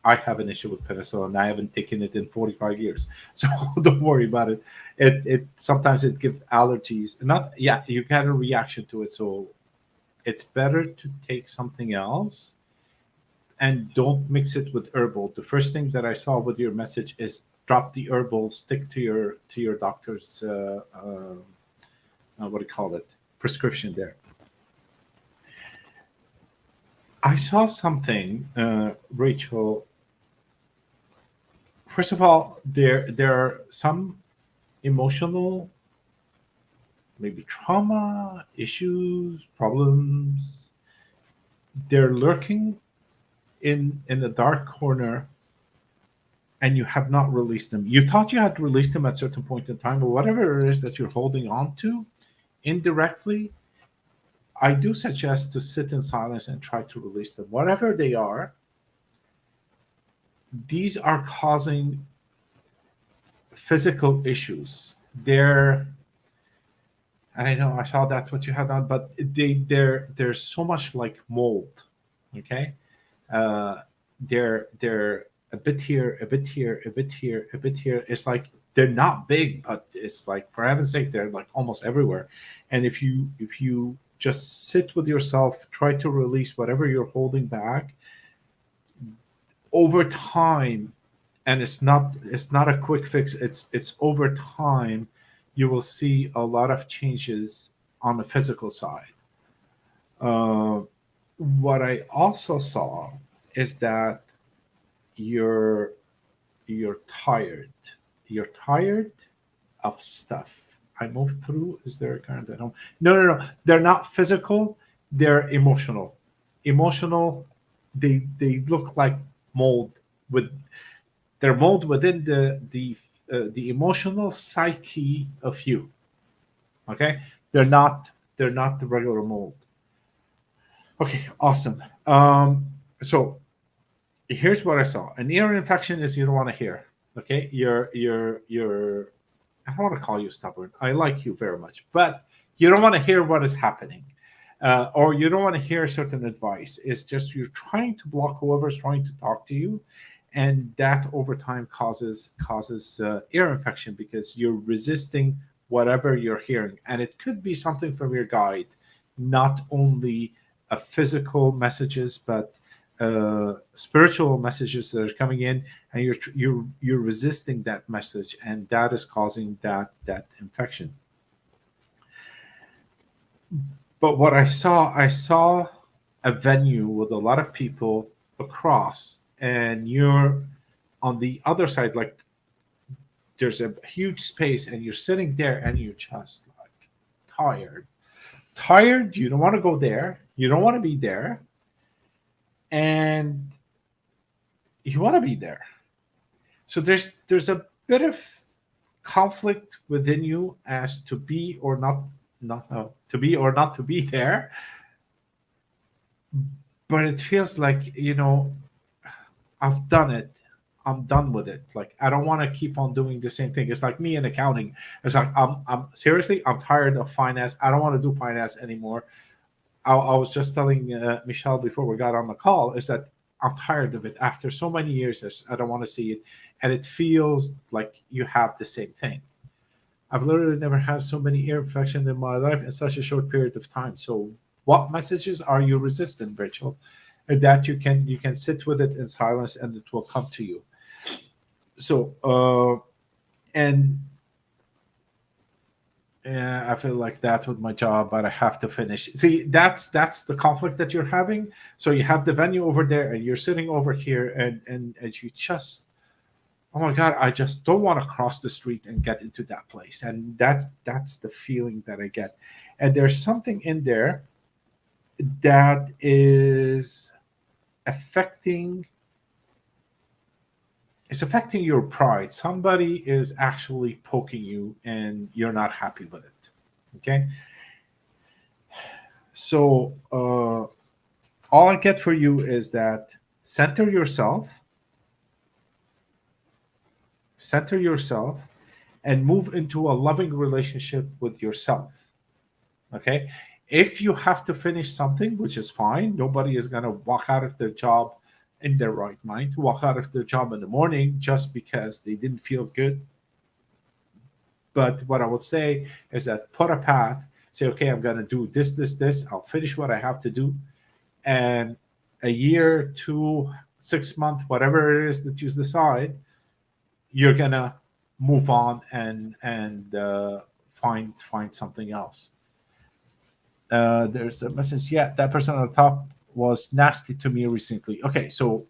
I have an issue with penicillin. I haven't taken it in 45 years, so don't worry about it. It sometimes it gives allergies. You get a reaction to it, so it's better to take something else. And don't mix it with herbal. The first thing that I saw with your message is drop the herbal, stick to your doctor's what do you call it, prescription there. I saw something, Rachel. First of all, there are some emotional, maybe trauma, issues, problems. They're lurking in the dark corner, and you have not released them. You thought you had released them at a certain point in time, but whatever it is that you're holding on to indirectly, I do suggest to sit in silence and try to release them. Whatever they are, these are causing physical issues. And I know I saw that what you had on, but they're so much like mold. Okay, they're a bit here, a bit here, a bit here, a bit here. It's like they're not big, but it's like, for heaven's sake, they're like almost everywhere. And if you just sit with yourself, try to release whatever you're holding back over time, and it's not a quick fix. It's over time, you will see a lot of changes on the physical side. What I also saw is that you're tired. You're tired of stuff. I moved through. Is there a current? I don't. No. They're not physical. They're emotional. Emotional. They look like mold. They're mold within the emotional psyche of you. Okay. They're not the regular mold. Okay. Awesome. So here's what I saw. An ear infection is you don't want to hear. Okay, you're. I don't want to call you stubborn. I like you very much, but you don't want to hear what is happening, or you don't want to hear certain advice. It's just you're trying to block whoever's trying to talk to you, and that over time causes ear infection because you're resisting whatever you're hearing, and it could be something from your guide, not only physical messages, but spiritual messages that are coming in, and you're resisting that message, and that is causing that infection. But what I saw a venue with a lot of people across, and you're on the other side, like there's a huge space, and you're sitting there, and you're just like tired. You don't want to go there. You don't want to be there. And you want to be there. So there's a bit of conflict within you as to be or not to be or not to be there. But it feels like, I've done it. I'm done with it. Like, I don't want to keep on doing the same thing. It's like me in accounting. It's like I'm seriously, I'm tired of finance. I don't want to do finance anymore. I was just telling Michelle before we got on the call is that I'm tired of it. After so many years, I don't want to see it. And it feels like you have the same thing. I've literally never had so many ear infections in my life in such a short period of time. So what messages are you resisting, Rachel? And that you can sit with it in silence, and it will come to you. So, I feel like that with my job, but I have to finish. See, that's the conflict that you're having. So you have the venue over there, and you're sitting over here, and you just, oh my God, I just don't want to cross the street and get into that place. And that's the feeling that I get. And there's something in there that is affecting your pride. Somebody is actually poking you, and you're not happy with it. Okay. So all I get for you is that center yourself, and move into a loving relationship with yourself. Okay. If you have to finish something, which is fine, nobody is going to walk out of their job in their right mind, to walk out of their job in the morning just because they didn't feel good. But what I would say is that put a path, say, okay, I'm going to do this. I'll finish what I have to do. And a year, 2, 6 months, whatever it is that you decide, you're going to move on and find something else. There's a message. Yeah, that person on the top was nasty to me recently. Okay, so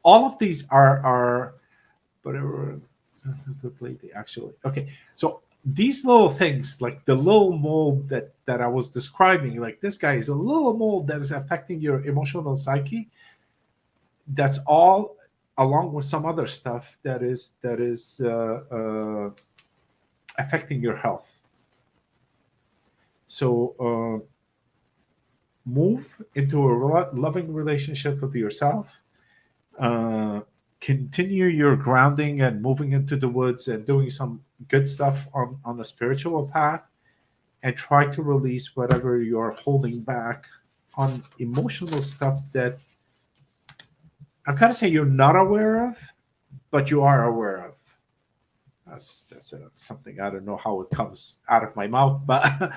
all of these are whatever. That's a good lady, actually. Okay, so these little things, like the little mold that I was describing, like this guy is a little mold that is affecting your emotional psyche. That's all along with some other stuff that is affecting your health. So move into a loving relationship with yourself. Continue your grounding and moving into the woods and doing some good stuff on the spiritual path, and try to release whatever you're holding back on emotional stuff that I'm going to say you're not aware of, but you are aware of. That's something, I don't know how it comes out of my mouth, but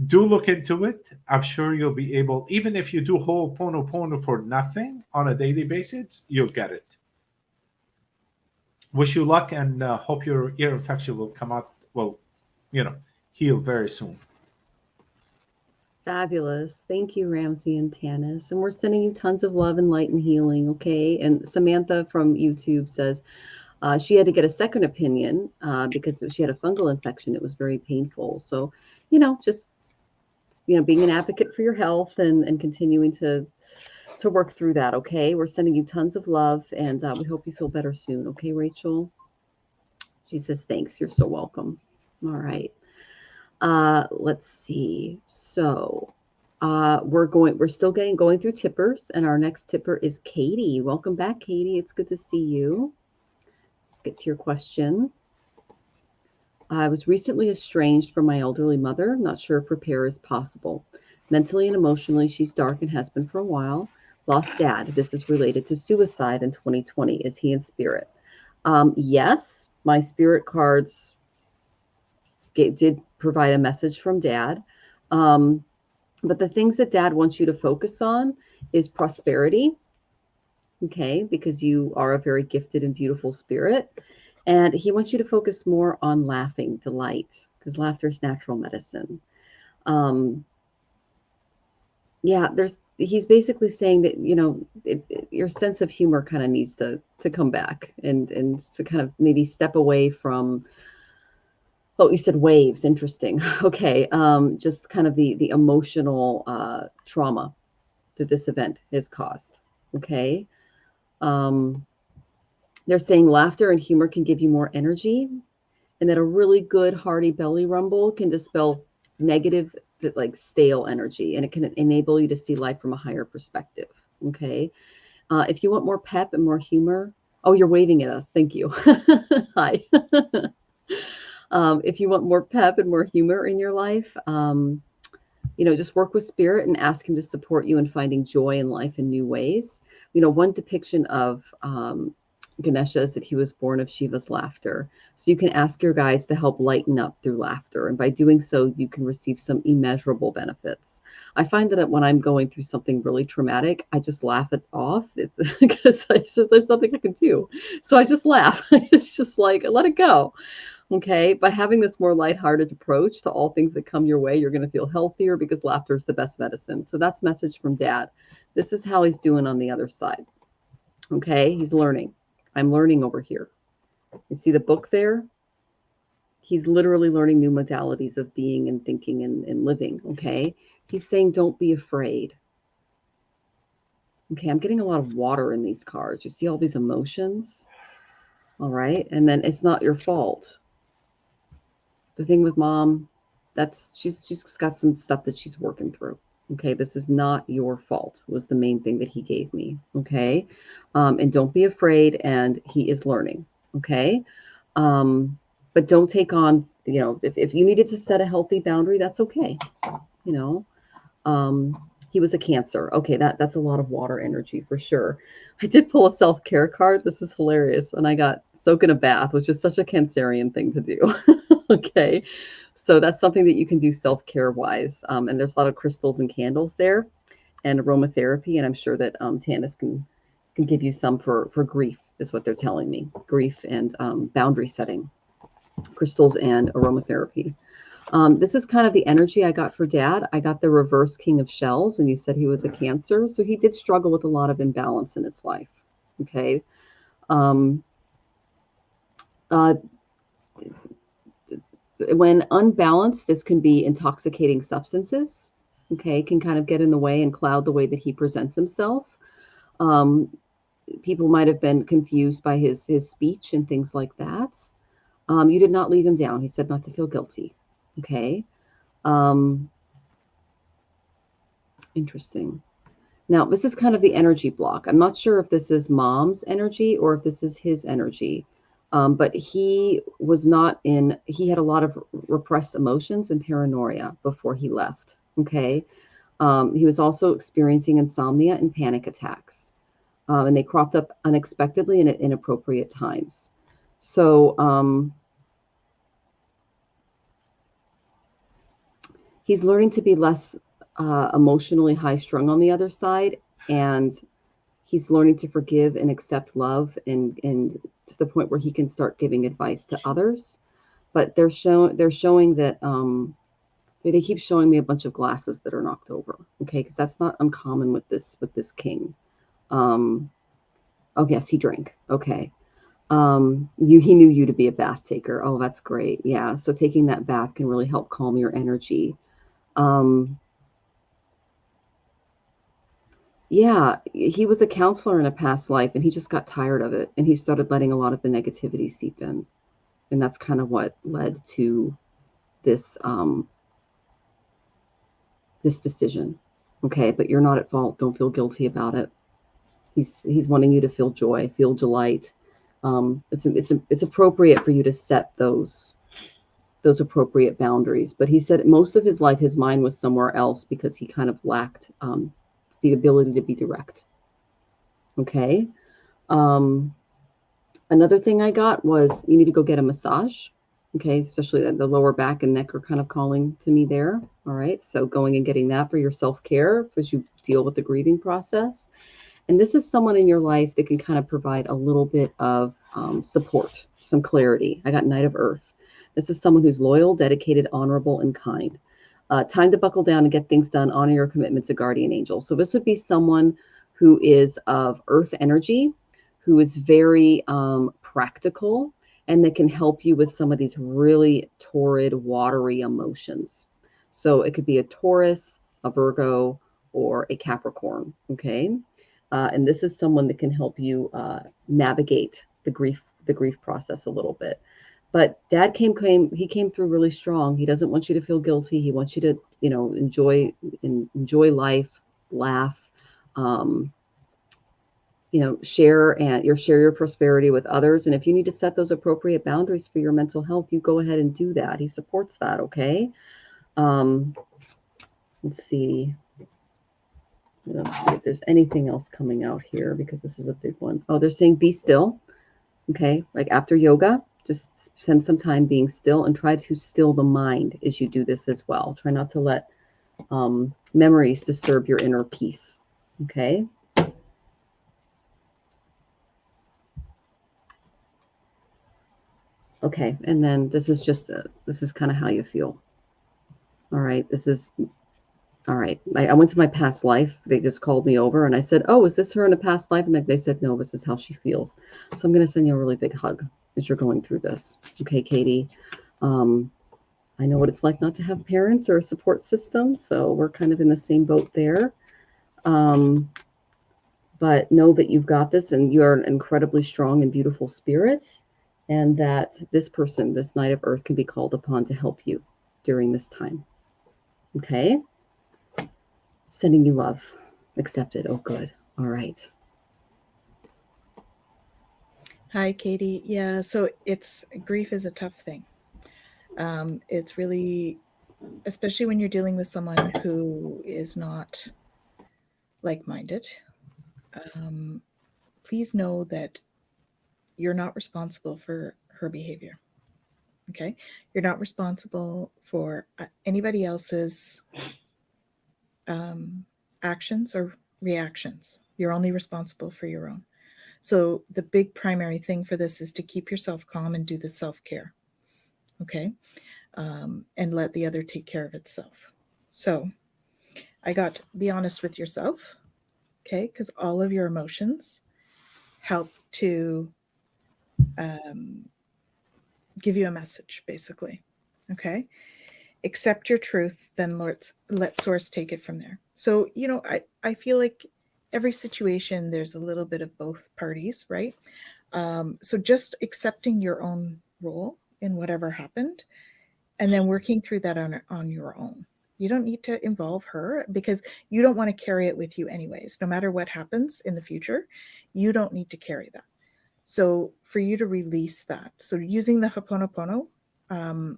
do look into it. I'm sure you'll be able, even if you do Ho'oponopono for nothing on a daily basis, you'll get it. Wish you luck, and hope your ear infection will come out, heal very soon. Fabulous. Thank you, Ramsey and Tanys. And we're sending you tons of love and light and healing, okay? And Samantha from YouTube says she had to get a second opinion because she had a fungal infection. It was very painful. So, just, being an advocate for your health and continuing to work through that, okay? We're sending you tons of love, and we hope you feel better soon, okay, Rachel? She says, thanks. You're so welcome. All right. Let's see. So we're still going through tippers, and our next tipper is Katie. Welcome back, Katie. It's good to see you. Let's get to your question. I was recently estranged from my elderly mother. Not sure if repair is possible. Mentally and emotionally, she's dark and has been for a while. Lost dad. This is related to suicide in 2020. Is he in spirit? Yes, my spirit cards did provide a message from dad. But the things that dad wants you to focus on is prosperity. Okay, because you are a very gifted and beautiful spirit. And he wants you to focus more on laughing, delight, because laughter is natural medicine. He's basically saying that, your sense of humor kind of needs to come back and to kind of maybe step away from, oh, you said waves. Interesting. Okay. Just kind of the emotional trauma that this event has caused. Okay. They're saying laughter and humor can give you more energy, and that a really good hearty belly rumble can dispel negative, like stale energy, and it can enable you to see life from a higher perspective. Okay. If you want more pep and more humor, oh, you're waving at us. Thank you. Hi. If you want more pep and more humor in your life, just work with spirit and ask him to support you in finding joy in life in new ways. One depiction of Ganesha is that he was born of Shiva's laughter. So you can ask your guides to help lighten up through laughter. And by doing so, you can receive some immeasurable benefits. I find that when I'm going through something really traumatic, I just laugh it off because there's something I can do. So I just laugh. It's just like, let it go. Okay. By having this more lighthearted approach to all things that come your way, you're going to feel healthier because laughter is the best medicine. So that's message from dad. This is how he's doing on the other side. Okay. He's learning. I'm learning over here. You see the book there? He's literally learning new modalities of being and thinking and living. Okay. He's saying, don't be afraid. Okay. I'm getting a lot of water in these cards. You see all these emotions. All right. And then it's not your fault. The thing with mom, she's got some stuff that she's working through. Okay, this is not your fault, was the main thing that he gave me. Okay, and don't be afraid, and he is learning. Okay, but don't take on, if you needed to set a healthy boundary, that's okay. He was a Cancer. Okay, that's a lot of water energy for sure. I did pull a self-care card. This is hilarious. And I got soak in a bath, which is such a Cancerian thing to do. Okay, so that's something that you can do self-care wise. And there's a lot of crystals and candles there and aromatherapy. And I'm sure that Tanys can give you some for grief, is what they're telling me. Grief and boundary setting, crystals and aromatherapy. This is kind of the energy I got for dad. I got the reverse King of Shells, and you said he was a Cancer. So he did struggle with a lot of imbalance in his life. Okay. When unbalanced, this can be intoxicating substances. Okay. Can kind of get in the way and cloud the way that he presents himself. people might have been confused by his speech and things like that. You did not leave him down. He said not to feel guilty. Okay. Interesting. Now, this is kind of the energy block. I'm not sure if this is mom's energy or if this is his energy. But he was not he had a lot of repressed emotions and paranoia before he left. Okay. He was also experiencing insomnia and panic attacks. And they cropped up unexpectedly and at inappropriate times. So he's learning to be less emotionally high strung on the other side, and he's learning to forgive and accept love, and to the point where he can start giving advice to others. But they're showing that they keep showing me a bunch of glasses that are knocked over. Okay, because that's not uncommon with this king. Oh yes, he drank. Okay. He knew you to be a bath taker. Oh, that's great. Yeah. So taking that bath can really help calm your energy. Yeah, he was a counselor in a past life, and he just got tired of it, and he started letting a lot of the negativity seep in. And that's kind of what led to this this decision. Okay, but you're not at fault. Don't feel guilty about it. He's wanting you to feel joy, feel delight. It's appropriate for you to set those appropriate boundaries. But he said most of his life, his mind was somewhere else because he kind of lacked the ability to be direct. Okay. Another thing I got was you need to go get a massage. Okay. Especially the lower back and neck are kind of calling to me there. All right. So going and getting that for your self-care as you deal with the grieving process. And this is someone in your life that can kind of provide a little bit of support, some clarity. I got Knight of Earth. This is someone who's loyal, dedicated, honorable, and kind. Time to buckle down and get things done. Honor your commitments, a guardian angel. So this would be someone who is of Earth energy, who is very practical, and that can help you with some of these really torrid, watery emotions. So it could be a Taurus, a Virgo, or a Capricorn. Okay. And this is someone that can help you navigate the grief process a little bit. But Dad came through really strong. He doesn't want you to feel guilty. He wants you to, enjoy life, laugh, share your prosperity with others. And if you need to set those appropriate boundaries for your mental health, you go ahead and do that. He supports that. Okay. Let's see. Let's see if there's anything else coming out here, because this is a big one. Oh, they're saying be still. Okay. Like after yoga, just spend some time being still and try to still the mind as you do this as well. Try not to let memories disturb your inner peace. Okay. Okay. And then this is kind of how you feel. All right. All right. I went to my past life. They just called me over and I said, oh, is this her in a past life? And they said, no, this is how she feels. So I'm going to send you a really big hug as you're going through this. Okay, Katie. I know what it's like not to have parents or a support system. So we're kind of in the same boat there. But know that you've got this, and you are an incredibly strong and beautiful spirit. And that this person, this Knight of Earth, can be called upon to help you during this time. Okay. Sending you love. Accepted. Oh, good. All right. Hi, Katie. Yeah, so grief is a tough thing. It's really, especially when you're dealing with someone who is not like-minded. Please know that you're not responsible for her behavior. Okay? You're not responsible for anybody else's actions or reactions. You're only responsible for your own. So the big primary thing for this is to keep yourself calm and do the self-care. Okay. And let the other take care of itself. So I got be honest with yourself. Okay. Because all of your emotions help to give you a message, basically. Okay. Accept your truth, then let source take it from there. So, I feel like every situation, there's a little bit of both parties, right? So just accepting your own role in whatever happened, and then working through that on your own. You don't need to involve her because you don't want to carry it with you anyways. No matter what happens in the future, you don't need to carry that. So for you to release that, so using the Ho'oponopono,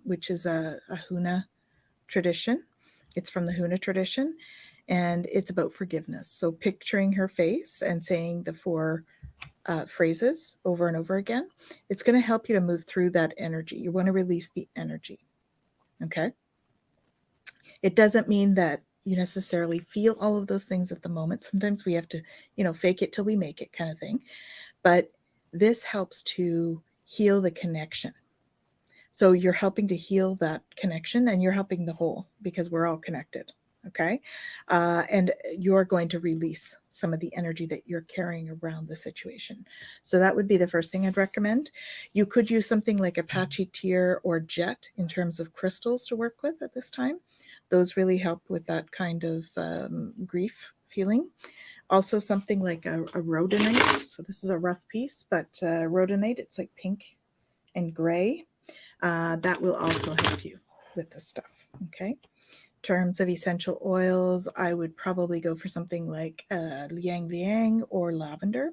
which is a Huna tradition, it's from the Huna tradition, and it's about forgiveness. So picturing her face and saying the 4 phrases over and over again, it's going to help you to move through that energy. You want to release the energy. Okay. It doesn't mean that you necessarily feel all of those things at the moment. Sometimes we have to, fake it till we make it kind of thing. But this helps to heal the connection. So you're helping to heal that connection, and you're helping the whole, because we're all connected. Okay. And you're going to release some of the energy that you're carrying around the situation. So that would be the first thing I'd recommend. You could use something like Apache tear or jet in terms of crystals to work with at this time. Those really help with that kind of grief feeling. Also something like a rhodonite. So this is a rough piece, but rhodonite, it's like pink and gray. That will also help you with this stuff. Okay. Terms of essential oils, I would probably go for something like liang liang or lavender.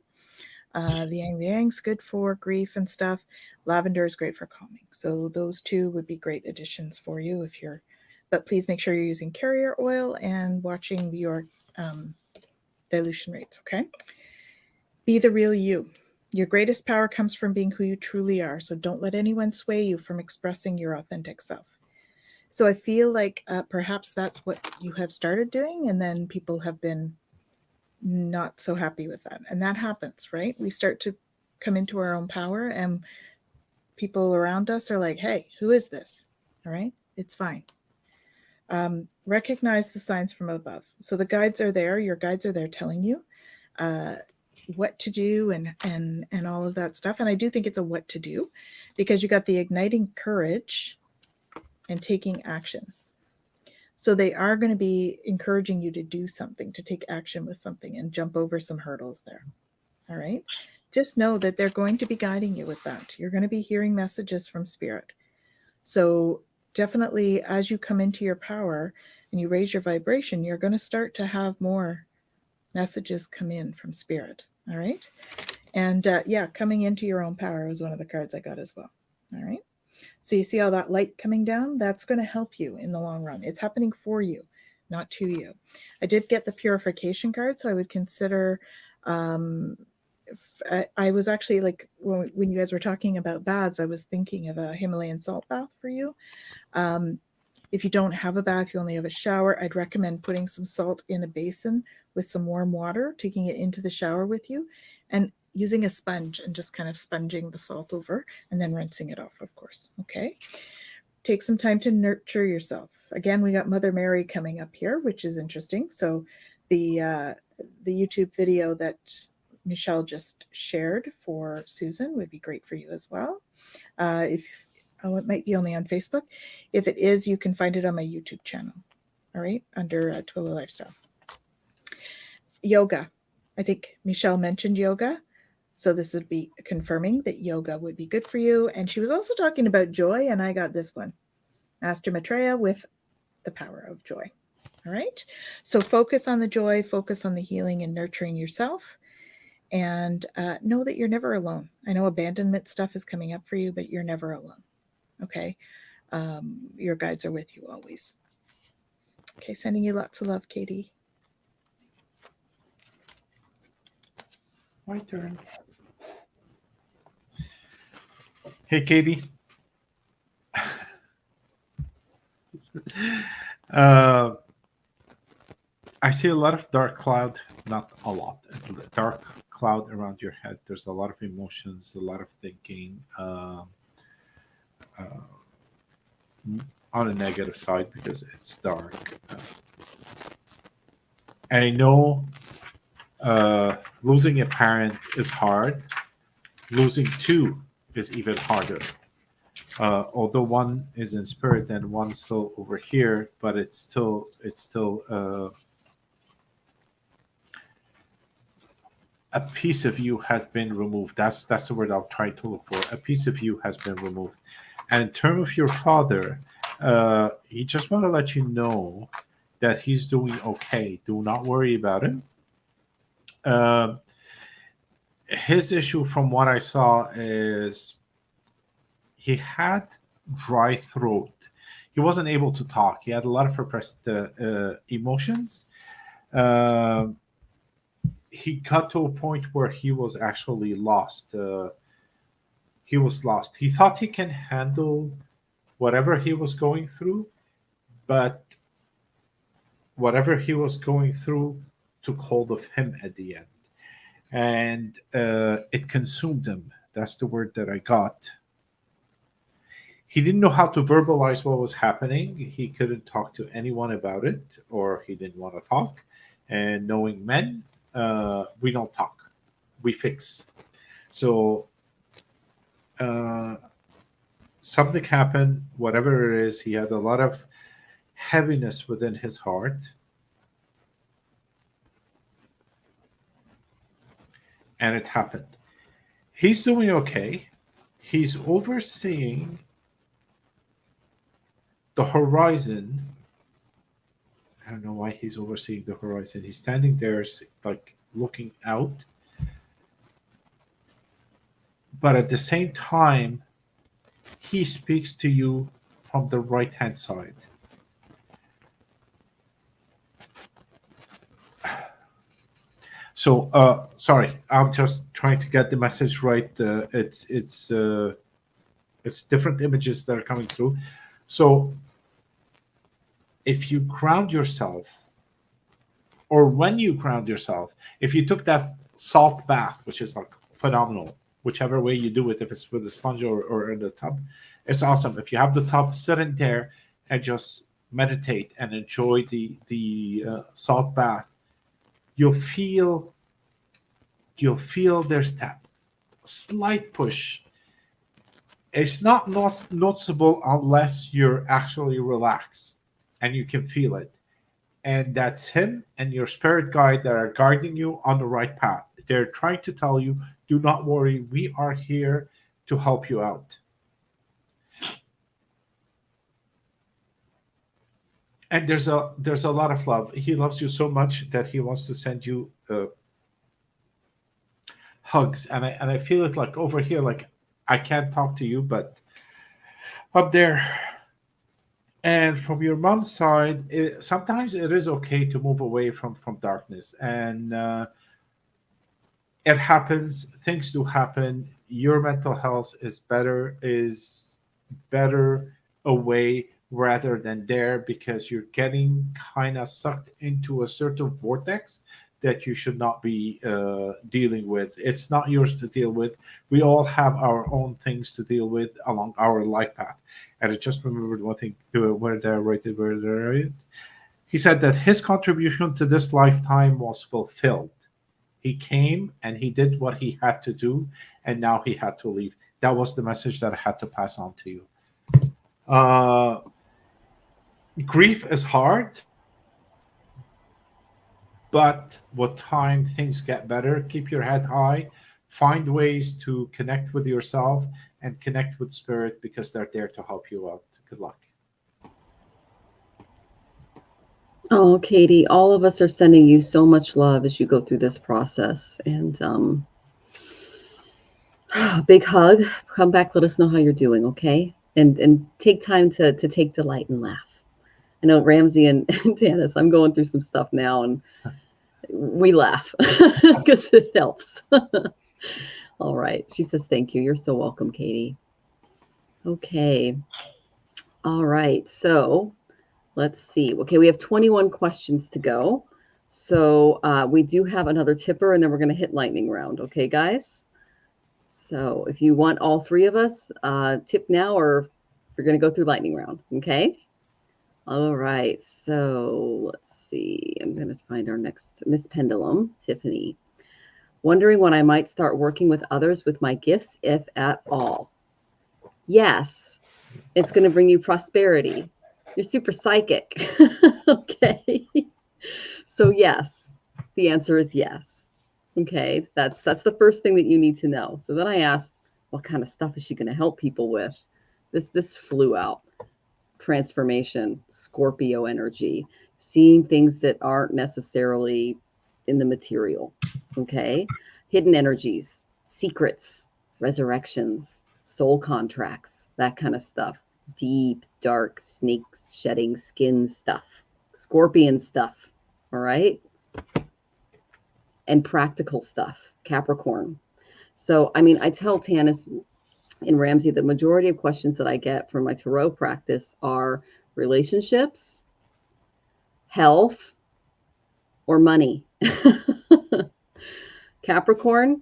Liang liang's good for grief and stuff. Lavender is great for calming. So those 2 would be great additions for you but please make sure you're using carrier oil and watching your dilution rates. Okay. Be the real you. Your greatest power comes from being who you truly are. So don't let anyone sway you from expressing your authentic self. So I feel like perhaps that's what you have started doing, and then people have been not so happy with that. And that happens, right? We start to come into our own power, and people around us are like, hey, who is this? All right, it's fine. Recognize the signs from above. So the guides are there. Your guides are there telling you what to do and all of that stuff. And I do think it's a what to do, because you got the igniting courage and taking action. So they are going to be encouraging you to do something, to take action with something and jump over some hurdles there. All right. Just know that they're going to be guiding you with that. You're going to be hearing messages from spirit. So definitely, as you come into your power and you raise your vibration, you're going to start to have more messages come in from spirit. All right. And coming into your own power was one of the cards I got as well. All right. So you see all that light coming down? That's going to help you in the long run. It's happening for you, not to you. I did get the purification card, so I would consider, I was actually like, when you guys were talking about baths, I was thinking of a Himalayan salt bath for you. If you don't have a bath, you only have a shower, I'd recommend putting some salt in a basin with some warm water, taking it into the shower with you, and using a sponge and just kind of sponging the salt over and then rinsing it off, of course. Okay. Take some time to nurture yourself. Again, we got Mother Mary coming up here, which is interesting. So the YouTube video that Michelle just shared for Susan would be great for you as well. It might be only on Facebook. If it is, you can find it on my YouTube channel. All right. Under Twillow Lifestyle. Yoga. I think Michelle mentioned yoga. So this would be confirming that yoga would be good for you. And she was also talking about joy, and I got this one. Master Maitreya with the power of joy. All right. So focus on the joy, focus on the healing and nurturing yourself, and know that you're never alone. I know abandonment stuff is coming up for you, but you're never alone. Okay. Your guides are with you always. Okay. Sending you lots of love, Katie. My turn. Hey, Katie. I see a lot of dark cloud, not a lot, dark cloud around your head. There's a lot of emotions, a lot of thinking on a negative side because it's dark. And I know losing a parent is hard. Losing 2 is even harder. Although one is in spirit and one's still over here, but it's still a piece of you has been removed. That's the word I'll try to look for. A piece of you has been removed. And in terms of your father, he just want to let you know that he's doing okay. Do not worry about it. His issue, from what I saw, is he had dry throat. He wasn't able to talk. He had a lot of repressed emotions. He got to a point where he was actually lost. He was lost. He thought he can handle whatever he was going through, but whatever he was going through took hold of him at the end. And it consumed him. That's the word that I got. He didn't know how to verbalize what was happening. He couldn't talk to anyone about it, or he didn't want to talk. And knowing men, we don't talk. We fix. So something happened, whatever it is. He had a lot of heaviness within his heart. And it happened. He's doing okay. He's overseeing the horizon. I don't know why he's overseeing the horizon. He's standing there, like looking out. But at the same time, he speaks to you from the right-hand side. So, sorry, I'm just trying to get the message right. It's different images that are coming through. So, if you ground yourself, or when you ground yourself, if you took that salt bath, which is like phenomenal, whichever way you do it, if it's with a sponge or in the tub, it's awesome. If you have the tub, sit in there and just meditate and enjoy the salt bath. You'll feel there's that slight push. It's not noticeable unless you're actually relaxed and you can feel it. And that's him and your spirit guide that are guiding you on the right path. They're trying to tell you, do not worry, we are here to help you out. And there's a lot of love. He loves you so much that he wants to send you hugs. And I feel it like over here, like I can't talk to you, but up there. And from your mom's side, sometimes it is okay to move away from darkness. And it happens. Things do happen. Your mental health is better away rather than there, because you're getting kind of sucked into a certain vortex that you should not be dealing with. It's not yours to deal with. We all have our own things to deal with along our life path. And I just remembered one thing. Where did I write it? He said that his contribution to this lifetime was fulfilled. He came and he did what he had to do, and now he had to leave. That was the message that I had to pass on to you. Grief is hard, but with time, things get better. Keep your head high. Find ways to connect with yourself and connect with spirit, because they're there to help you out. Good luck. Oh, Katie, all of us are sending you so much love as you go through this process. And big hug. Come back. Let us know how you're doing, okay? And take time to take delight and laugh. I know Ramsey and Tanys, I'm going through some stuff now, and we laugh because it helps. All right. She says, thank you. You're so welcome, Katie. Okay. All right. So let's see. Okay. We have 21 questions to go. So we do have another tipper, and then we're going to hit lightning round. Okay, guys? So if you want all three of us, tip now, or we're going to go through lightning round. Okay. All right. So let's see. I'm going to find our next Miss Pendulum, Tiffany. Wondering when I might start working with others with my gifts, if at all. Yes, it's going to bring you prosperity. You're super psychic. Okay. So yes, the answer is yes. Okay, that's the first thing that you need to know. So then I asked, what kind of stuff is she going to help people with? This flew out. Transformation, Scorpio energy, seeing things that aren't necessarily in the material. Okay, hidden energies, secrets, resurrections, soul contracts, that kind of stuff. Deep, dark, snakes shedding skin stuff, scorpion stuff. All right. And practical stuff, Capricorn. So, I mean, I tell Tanys and Ramsey, the majority of questions that I get from my tarot practice are relationships, health, or money. Capricorn,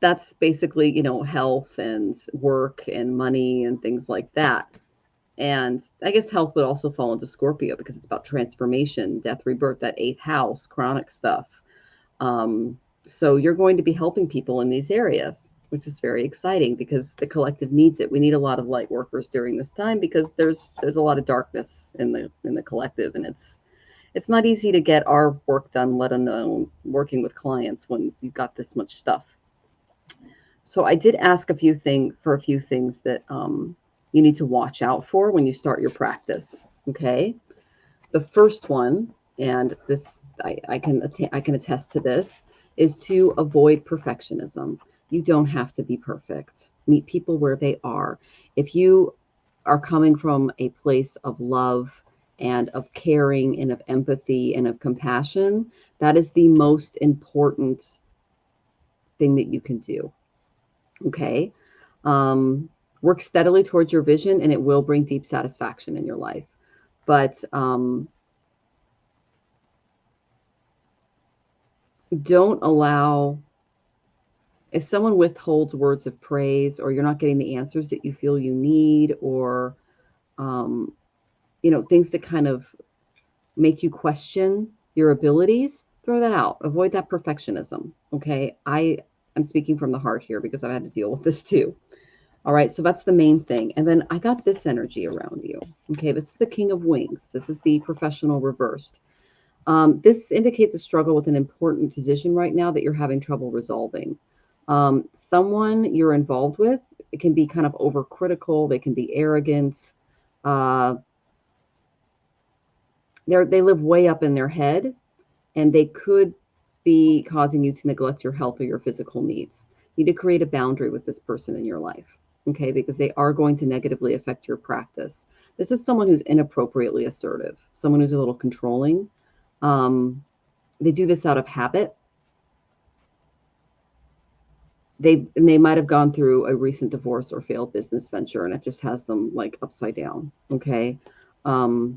that's basically, you know, health and work and money and things like that. And I guess health would also fall into Scorpio because it's about transformation, death, rebirth, that 8th house, chronic stuff. So you're going to be helping people in these areas, which is very exciting because the collective needs it. We need a lot of light workers during this time because there's a lot of darkness in the collective, and it's not easy to get our work done, let alone working with clients when you've got this much stuff. So I did ask a few things that you need to watch out for when you start your practice. Okay, the first one, and this I can attest to this, is to avoid perfectionism. You don't have to be perfect. Meet people where they are. If you are coming from a place of love and of caring and of empathy and of compassion, that is the most important thing that you can do. Okay. Work steadily towards your vision and it will bring deep satisfaction in your life. But don't allow, if someone withholds words of praise or you're not getting the answers that you feel you need, or, you know, things that kind of make you question your abilities, throw that out. Avoid that perfectionism. Okay. I'm speaking from the heart here because I've had to deal with this too. All right. So that's the main thing. And then I got this energy around you. Okay. This is the King of Wings. This is the professional reversed. This indicates a struggle with an important decision right now that you're having trouble resolving. Someone you're involved with, it can be kind of overcritical. They can be arrogant. They live way up in their head, and they could be causing you to neglect your health or your physical needs. You need to create a boundary with this person in your life, okay? Because they are going to negatively affect your practice. This is someone who's inappropriately assertive, someone who's a little controlling. They do this out of habit. They might have gone through a recent divorce or failed business venture, and it just has them like upside down, okay? They're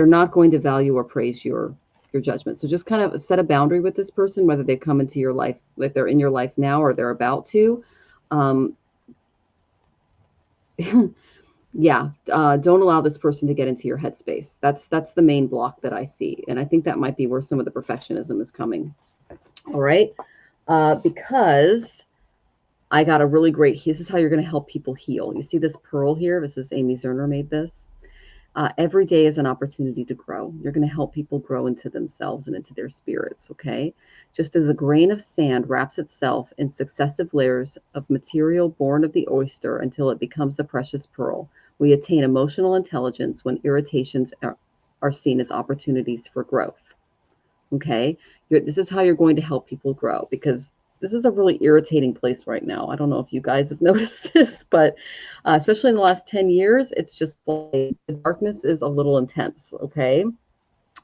not going to value or praise your judgment. So just kind of set a boundary with this person, whether they come into your life, like they're in your life now or they're about to. Yeah, don't allow this person to get into your headspace. That's the main block that I see. And I think that might be where some of the perfectionism is coming. All right. Because I got a really great, this is how you're going to help people heal. You see this pearl here? This is Amy Zerner made this. Every day is an opportunity to grow. You're going to help people grow into themselves and into their spirits, okay? Just as a grain of sand wraps itself in successive layers of material born of the oyster until it becomes the precious pearl, we attain emotional intelligence when irritations are seen as opportunities for growth, okay? This is how you're going to help people grow, because this is a really irritating place right now. I don't know if you guys have noticed this, but especially in the last 10 years, it's just like the darkness is a little intense, okay?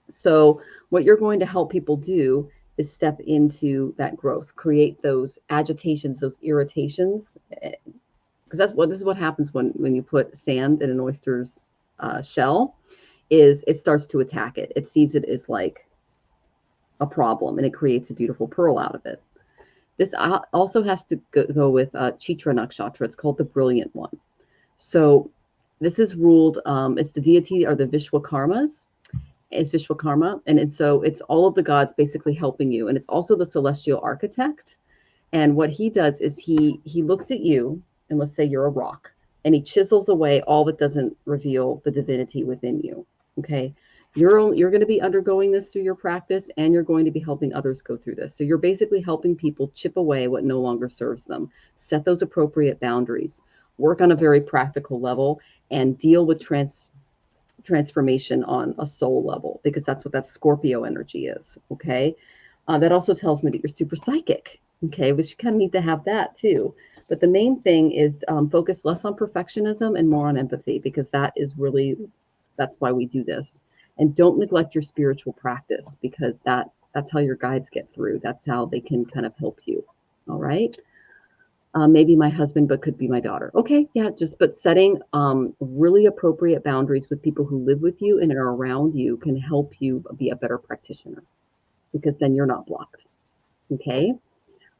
So what you're going to help people do is step into that growth, create those agitations, those irritations, because this is what happens when you put sand in an oyster's shell, is it starts to attack it. It sees it as like a problem, and it creates a beautiful pearl out of it. This also has to go with Chitra Nakshatra. It's called the brilliant one. So this is ruled, it's the deity or the Vishwakarmas. It's Vishwakarma. And it's all of the gods basically helping you. And it's also the celestial architect. And what he does is he looks at you, and let's say you're a rock, and he chisels away all that doesn't reveal the divinity within you. Okay. You're going to be undergoing this through your practice, and you're going to be helping others go through this. So you're basically helping people chip away what no longer serves them, set those appropriate boundaries, work on a very practical level, and deal with transformation on a soul level, because that's what that Scorpio energy is. Okay. That also tells me that you're super psychic. Okay. Which you kind of need to have that too. But the main thing is focus less on perfectionism and more on empathy, because that's why we do this. And don't neglect your spiritual practice, because that's how your guides get through. That's how they can kind of help you. All right. Maybe my husband, but could be my daughter. Okay, yeah, but setting really appropriate boundaries with people who live with you and are around you can help you be a better practitioner, because then you're not blocked. Okay.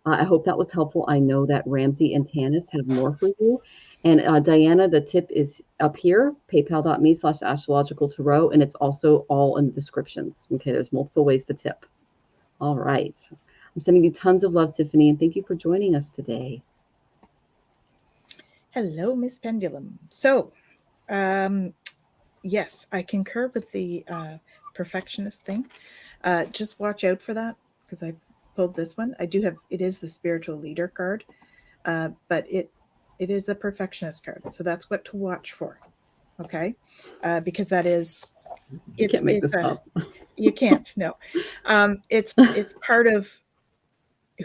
I hope that was helpful. I know that Ramsey and Tanys have more for you. And Diana, the tip is up here, paypal.me/astrological tarot, and it's also all in the descriptions. Okay, there's multiple ways to tip. All right. I'm sending you tons of love, Tiffany, and thank you for joining us today. Hello, Miss Pendulum. So, yes, I concur with the perfectionist thing. Just watch out for that, because I pulled this one. It is the spiritual leader card, but it is a perfectionist card. So that's what to watch for. Okay. Because that is, you can't make this up. You can't, no. It's part of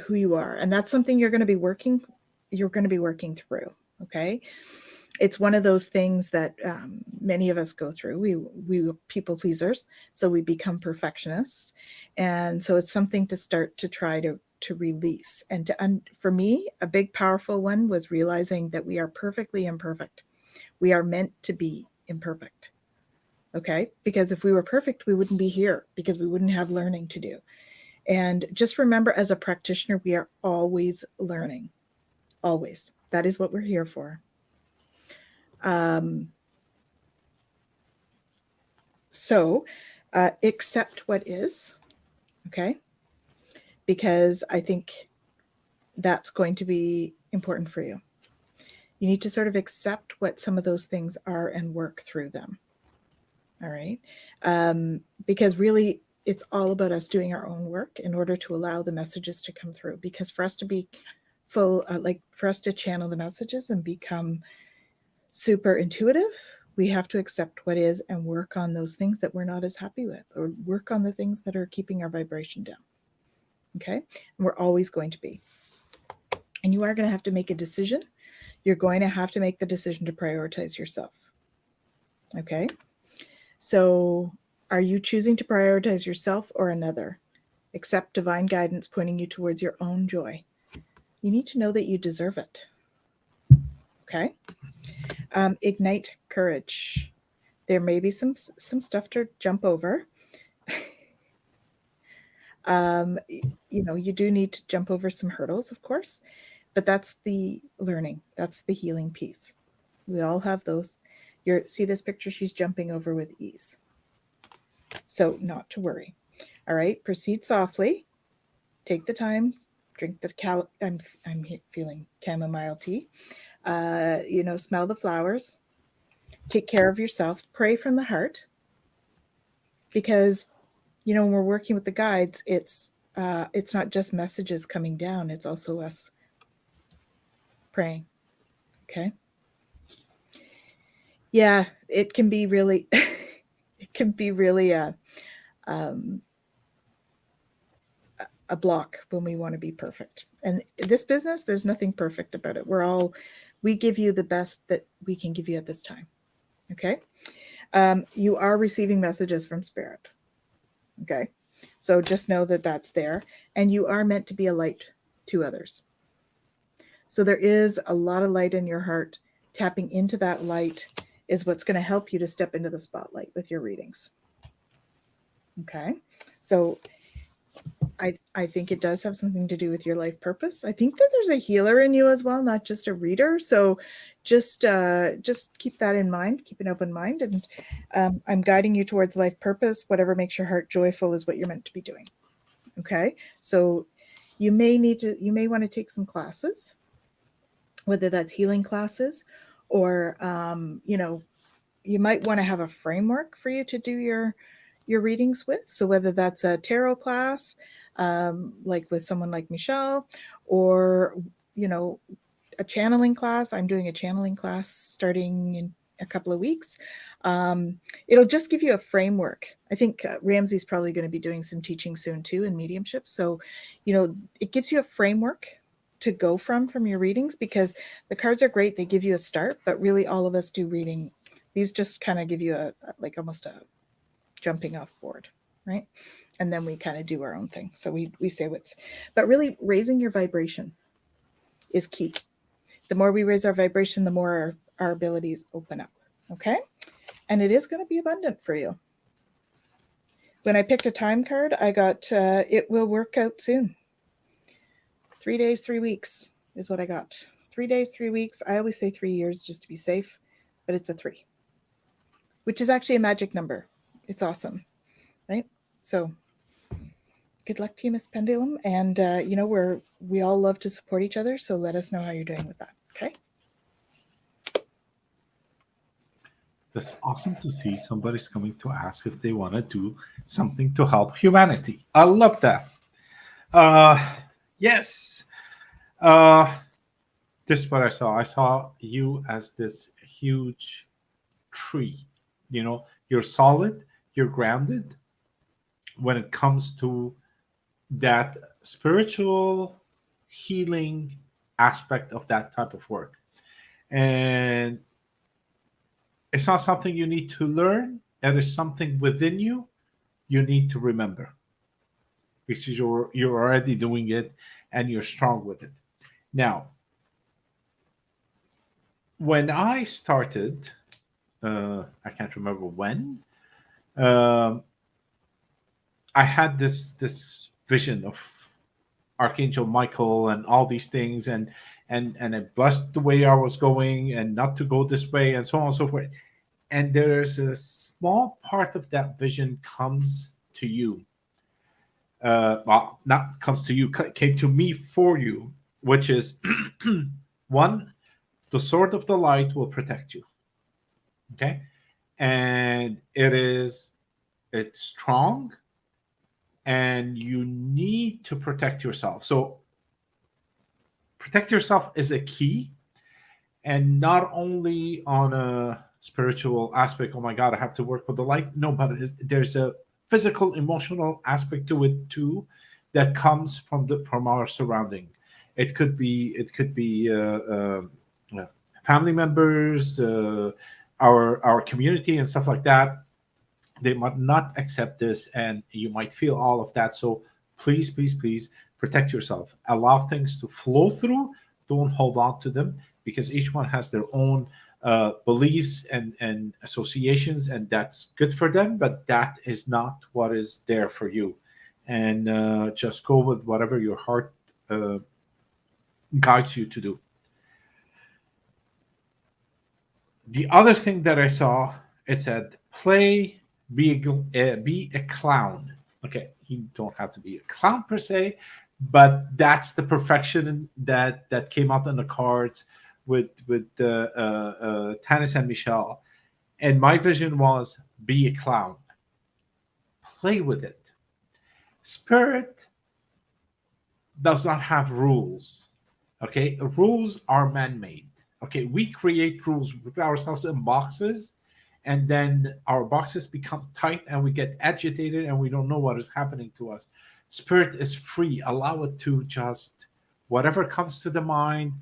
who you are. And that's something you're going to be working through. Okay. It's one of those things that many of us go through. We people pleasers, so we become perfectionists. And so it's something to start to try to release. And for me, a big, powerful one was realizing that we are perfectly imperfect. We are meant to be imperfect. Okay. Because if we were perfect, we wouldn't be here, because we wouldn't have learning to do. And just remember, as a practitioner, we are always learning. Always. That is what we're here for. So accept what is, okay? Because I think that's going to be important for you. You need to sort of accept what some of those things are and work through them. All right. Because really, it's all about us doing our own work in order to allow the messages to come through. Because for us to be full, for us to channel the messages and become super intuitive, we have to accept what is and work on those things that we're not as happy with, or work on the things that are keeping our vibration down. Okay. And we're always going to be. And you are going to have to make a decision. You're going to have to make the decision to prioritize yourself. Okay. So are you choosing to prioritize yourself or another? Accept divine guidance pointing you towards your own joy. You need to know that you deserve it. Okay. Ignite courage. There may be some stuff to jump over. You do need to jump over some hurdles, of course, but that's the learning. That's the healing piece. We all have those. See this picture? She's jumping over with ease. So not to worry. All right. Proceed softly. Take the time. Drink the I'm feeling chamomile tea. Smell the flowers. Take care of yourself. Pray from the heart. Because, when we're working with the guides, it's not just messages coming down. It's also us praying. Okay. Yeah, it can be really, a block when we want to be perfect. And this business, there's nothing perfect about it. We give you the best that we can give you at this time. Okay. You are receiving messages from Spirit. Okay. So just know that that's there, and you are meant to be a light to others. So there is a lot of light in your heart. Tapping into that light is what's going to help you to step into the spotlight with your readings. Okay. So I think it does have something to do with your life purpose. I think that there's a healer in you as well, not just a reader. So just keep that in mind, keep an open mind. And I'm guiding you towards life purpose. Whatever makes your heart joyful is what you're meant to be doing. Okay. So you may want to take some classes, whether that's healing classes or, you might want to have a framework for you to do your readings with. So whether that's a tarot class, like with someone like Michelle, or, you know, a channeling class. I'm doing a channeling class starting in a couple of weeks. It'll just give you a framework. I think Ramsey's probably going to be doing some teaching soon too in mediumship. So, you know, it gives you a framework to go from your readings, because the cards are great. They give you a start, but really all of us do reading. These just kind of give you a like almost a jumping off board, right? And then we kind of do our own thing. So we say but really raising your vibration is key. The more we raise our vibration, the more our abilities open up. Okay. And it is going to be abundant for you. When I picked a time card, I got, it will work out soon. 3 days, 3 weeks is what I got. 3 days, 3 weeks. I always say 3 years just to be safe, but it's a 3, which is actually a magic number. It's awesome, right? So good luck to you, Miss Pendulum. And, you know, we all love to support each other. So let us know how you're doing with that. Okay. That's awesome to see somebody's coming to ask if they want to do something to help humanity. I love that. Yes. This is what I saw. I saw you as this huge tree. You know, you're solid, you're grounded when it comes to that spiritual healing aspect of that type of work. And it's not something you need to learn. It is something within you need to remember, because you're already doing it and you're strong with it. Now, when I started, I can't remember when, I had this vision of Archangel Michael and all these things, and I blessed the way I was going and not to go this way and so on and so forth. And there's a small part of that vision comes to you. Well, not comes to you, came to me for you, which is one, the sword of the light will protect you. Okay. And it's strong, and you need to protect yourself. So protect yourself is a key, and not only on a spiritual aspect. Oh my God, I have to work with the light. No, but there's a physical, emotional aspect to it too, that comes from our surrounding. It could be family members, our community, and stuff like that. They might not accept this, and you might feel all of that. So please, please, please protect yourself. Allow things to flow through. Don't hold on to them, because each one has their own beliefs and associations, and that's good for them, but that is not what is there for you. And just go with whatever your heart guides you to do. The other thing that I saw, it said, be a clown. Okay, you don't have to be a clown per se, but that's the perfection that came out on the cards with Tanys and Michelle. And my vision was, be a clown. Play with it. Spirit does not have rules. Okay, rules are man-made. Okay, we create rules with ourselves in boxes, and then our boxes become tight and we get agitated and we don't know what is happening to us. Spirit is free. Allow it to just, whatever comes to the mind,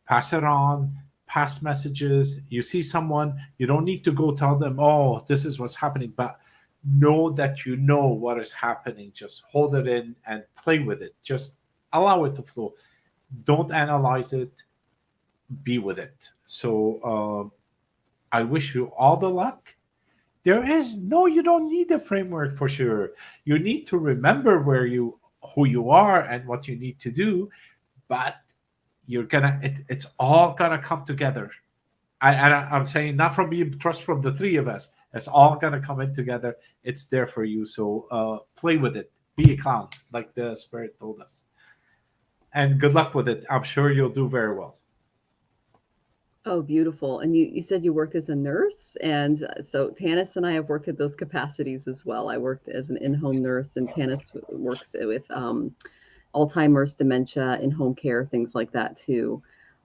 pass it on, pass messages. You see someone, you don't need to go tell them, oh, this is what's happening, but know that you know what is happening. Just hold it in and play with it. Just allow it to flow. Don't analyze it. Be with it. So I wish you all the luck. You don't need a framework for sure. You need to remember who you are and what you need to do, but it's all gonna come together. I'm saying not from me, trust from the three of us. It's all gonna come in together. It's there for you. So play with it. Be a clown, like the spirit told us. And good luck with it. I'm sure you'll do very well. Oh, beautiful. And you said you worked as a nurse. And so Tanys and I have worked at those capacities as well. I worked as an in-home nurse, and Tanys works with Alzheimer's, dementia, in-home care, things like that too.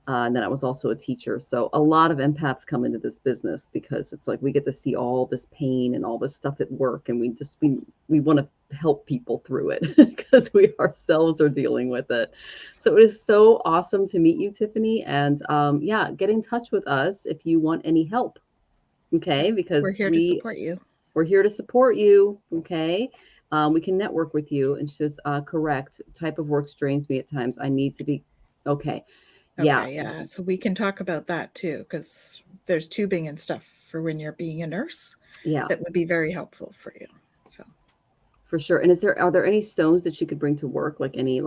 And then I was also a teacher. So a lot of empaths come into this business because it's like we get to see all this pain and all this stuff at work, and we want to help people through it because we ourselves are dealing with it. So it is so awesome to meet you, Tiffany. And yeah, get in touch with us if you want any help. Okay, because We're here to support you. We're here to support you. Okay. We can network with you. And she says, correct. Type of work strains me at times. I need to be okay. Yeah. Okay, yeah. So we can talk about that too, because there's tubing and stuff for when you're being a nurse. Yeah. That would be very helpful for you. So for sure. And are there any stones that you could bring to work, like any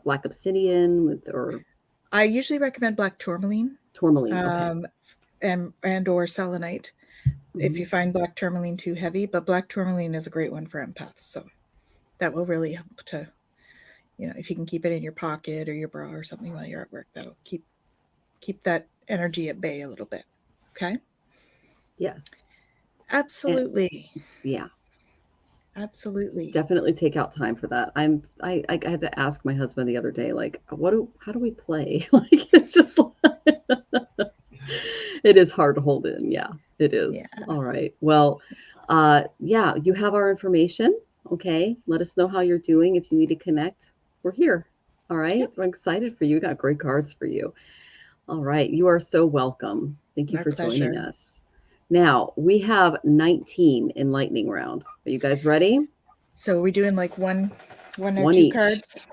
black obsidian or? I usually recommend black tourmaline. Tourmaline. Okay. And or selenite. If you find black tourmaline too heavy, but black tourmaline is a great one for empaths. So that will really help to, if you can keep it in your pocket or your bra or something while you're at work, that'll keep that energy at bay a little bit. Okay. Yes. Absolutely. Yeah. Absolutely. Definitely take out time for that. I had to ask my husband the other day, like, how do we play? Like, it's just it is hard to hold in. Yeah, it is. Yeah. All right. Well, yeah, you have our information. Okay. Let us know how you're doing. If you need to connect, we're here. All right. Yep. I'm excited for you. We got great cards for you. All right. You are so welcome. Thank you for joining us. Now we have 19 in lightning round. Are you guys ready? So are we doing like one or two each. Cards?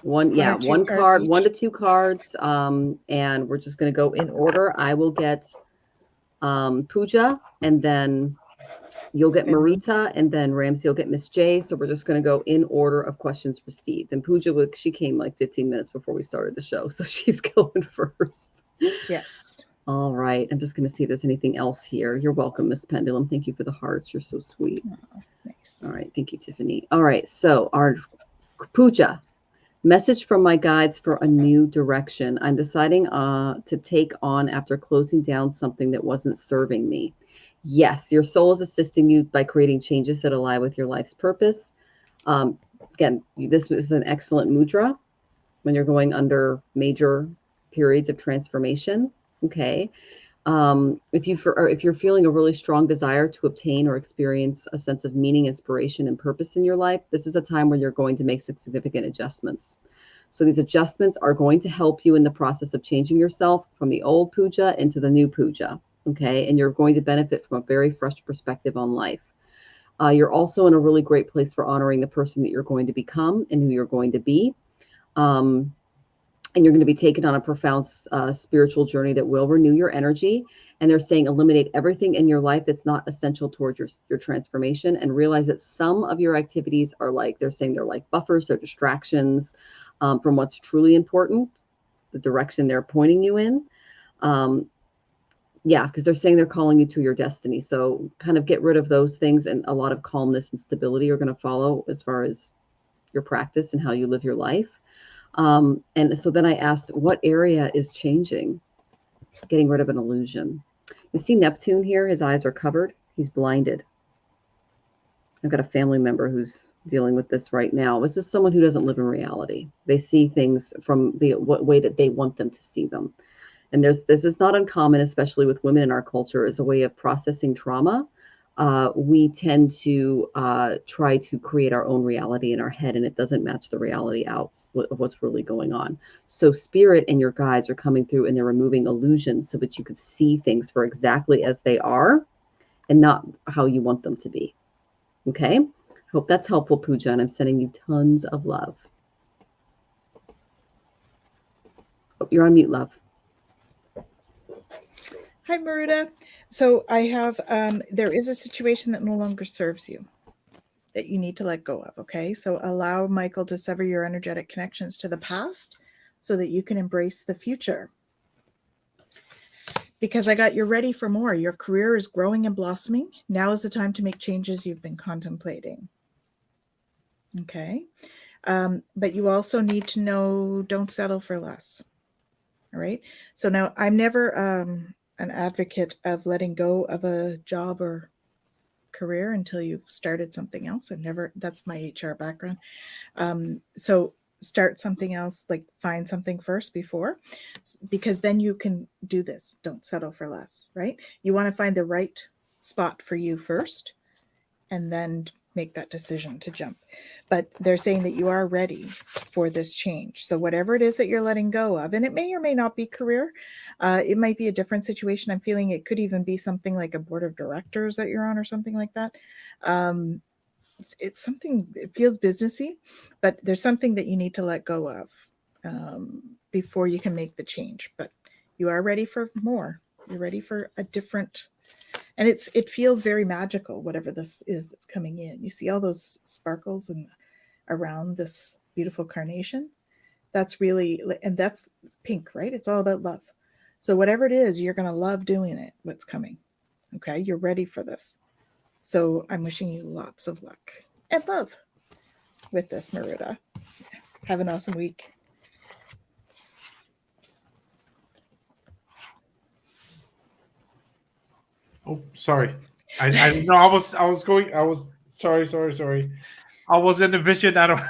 One card, 1 to 2 cards. And we're just going to go in order. I will get Pooja, and then you'll get Marita, and then Ramsey will get Miss J. So we're just going to go in order of questions received. And Pooja, she came like 15 minutes before we started the show, so she's going first. Yes. All right. I'm just going to see if there's anything else here. You're welcome, Miss Pendulum. Thank you for the hearts. You're so sweet. Oh, nice. All right. Thank you, Tiffany. All right. So our Pooja, message from my guides for a new direction. I'm deciding to take on after closing down something that wasn't serving me. Yes, your soul is assisting you by creating changes that align with your life's purpose. Again, this is an excellent mudra when you're going under major periods of transformation. Okay. If you're feeling a really strong desire to obtain or experience a sense of meaning, inspiration, and purpose in your life, this is a time where you're going to make some significant adjustments. So these adjustments are going to help you in the process of changing yourself from the old Pooja into the new Pooja. Okay. And you're going to benefit from a very fresh perspective on life. You're also in a really great place for honoring the person that you're going to become and who you're going to be. And you're going to be taken on a profound spiritual journey that will renew your energy. And they're saying eliminate everything in your life that's not essential towards your transformation, and realize that some of your activities are they're saying they're like buffers, they're distractions from what's truly important, the direction they're pointing you in. Yeah, because they're saying they're calling you to your destiny. So kind of get rid of those things, and a lot of calmness and stability are going to follow as far as your practice and how you live your life. And so then I asked, what area is changing? Getting rid of an illusion. You see Neptune here? His eyes are covered. He's blinded. I've got a family member who's dealing with this right now. This is someone who doesn't live in reality. They see things from what way that they want them to see them. And this is not uncommon, especially with women in our culture, as a way of processing trauma. We tend to try to create our own reality in our head, and it doesn't match the reality out of what's really going on. So spirit and your guides are coming through, and they're removing illusions so that you could see things for exactly as they are and not how you want them to be. Okay. Hope that's helpful, Pooja, and I'm sending you tons of love. Oh, you're on mute, love. Hi, Marita. So I have, there is a situation that no longer serves you that you need to let go of. Okay. So allow Michael to sever your energetic connections to the past so that you can embrace the future. Because I got you're ready for more. Your career is growing and blossoming. Now is the time to make changes you've been contemplating. Okay. But you also need to know, don't settle for less. All right. So now I'm never, an advocate of letting go of a job or career until you've started something else. That's my HR background. So start something else, like find something first because then you can do this. Don't settle for less, right? You want to find the right spot for you first and then make that decision to jump. But they're saying that you are ready for this change. So whatever it is that you're letting go of, and it may or may not be career, it might be a different situation. I'm feeling it could even be something like a board of directors that you're on or something like that. It's something, it feels businessy, but there's something that you need to let go of before you can make the change. But you are ready for more. You're ready for a different, and it feels very magical, whatever this is that's coming in. You see all those sparkles around this beautiful carnation. That's really, and that's pink, right? It's all about love. So whatever it is, you're going to love doing it, what's coming. Okay, you're ready for this. So I'm wishing you lots of luck and love with this, Maruta. Have an awesome week. Oh, sorry. I know I was sorry. I was in a vision and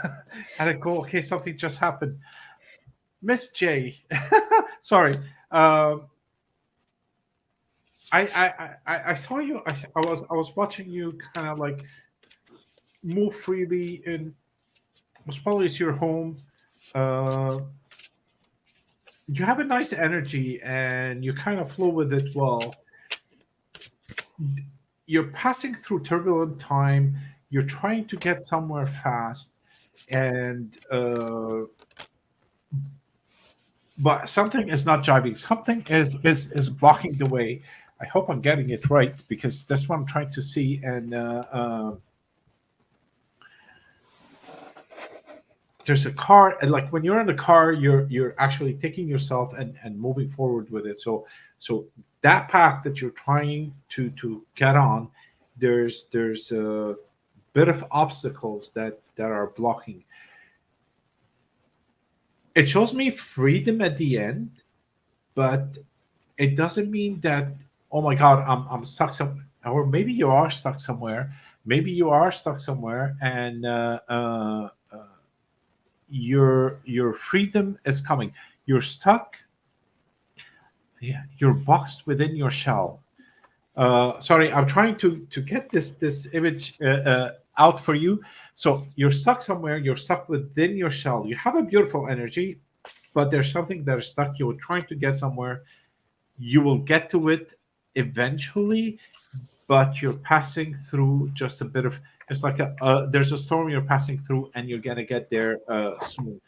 I go, okay, something just happened. Miss J. Sorry. I saw you. I was watching you kind of like move freely in most probably it's your home. You have a nice energy and you kind of flow with it well. You're passing through turbulent time. You're trying to get somewhere fast, and but something is not jiving. Something is blocking the way. I hope I'm getting it right because that's what I'm trying to see. And there's a car, and like when you're in the car, you're actually taking yourself and moving forward with it. So that path that you're trying to get on, there's a bit of obstacles that are blocking. It shows me freedom at the end, but it doesn't mean that, oh my God, I'm stuck somewhere. Or maybe you are stuck somewhere. Maybe you are stuck somewhere, and your freedom is coming. You're stuck. Yeah, you're boxed within your shell. Sorry, I'm trying to get this image out for you. So you're stuck somewhere. You're stuck within your shell. You have a beautiful energy, but there's something that is stuck. You're trying to get somewhere. You will get to it eventually, but you're passing through just a bit of. It's like there's a storm you're passing through, and you're gonna get there soon.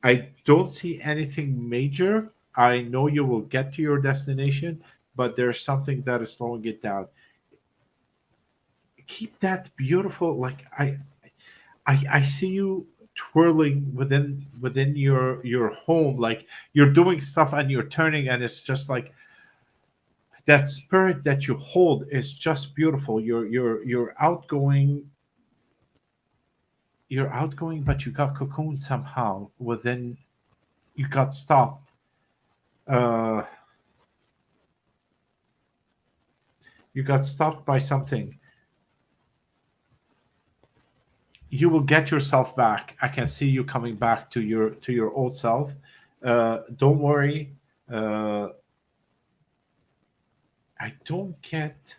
I don't see anything major. I know you will get to your destination, but there's something that is slowing it down. Keep that beautiful. Like I see you twirling within your home, like you're doing stuff and you're turning, and it's just like that spirit that you hold is just beautiful. You're outgoing. You're outgoing, but you got cocooned somehow within. You got stopped. You got stopped by something. You will get yourself back. I can see you coming back to your old self. Don't worry. I don't get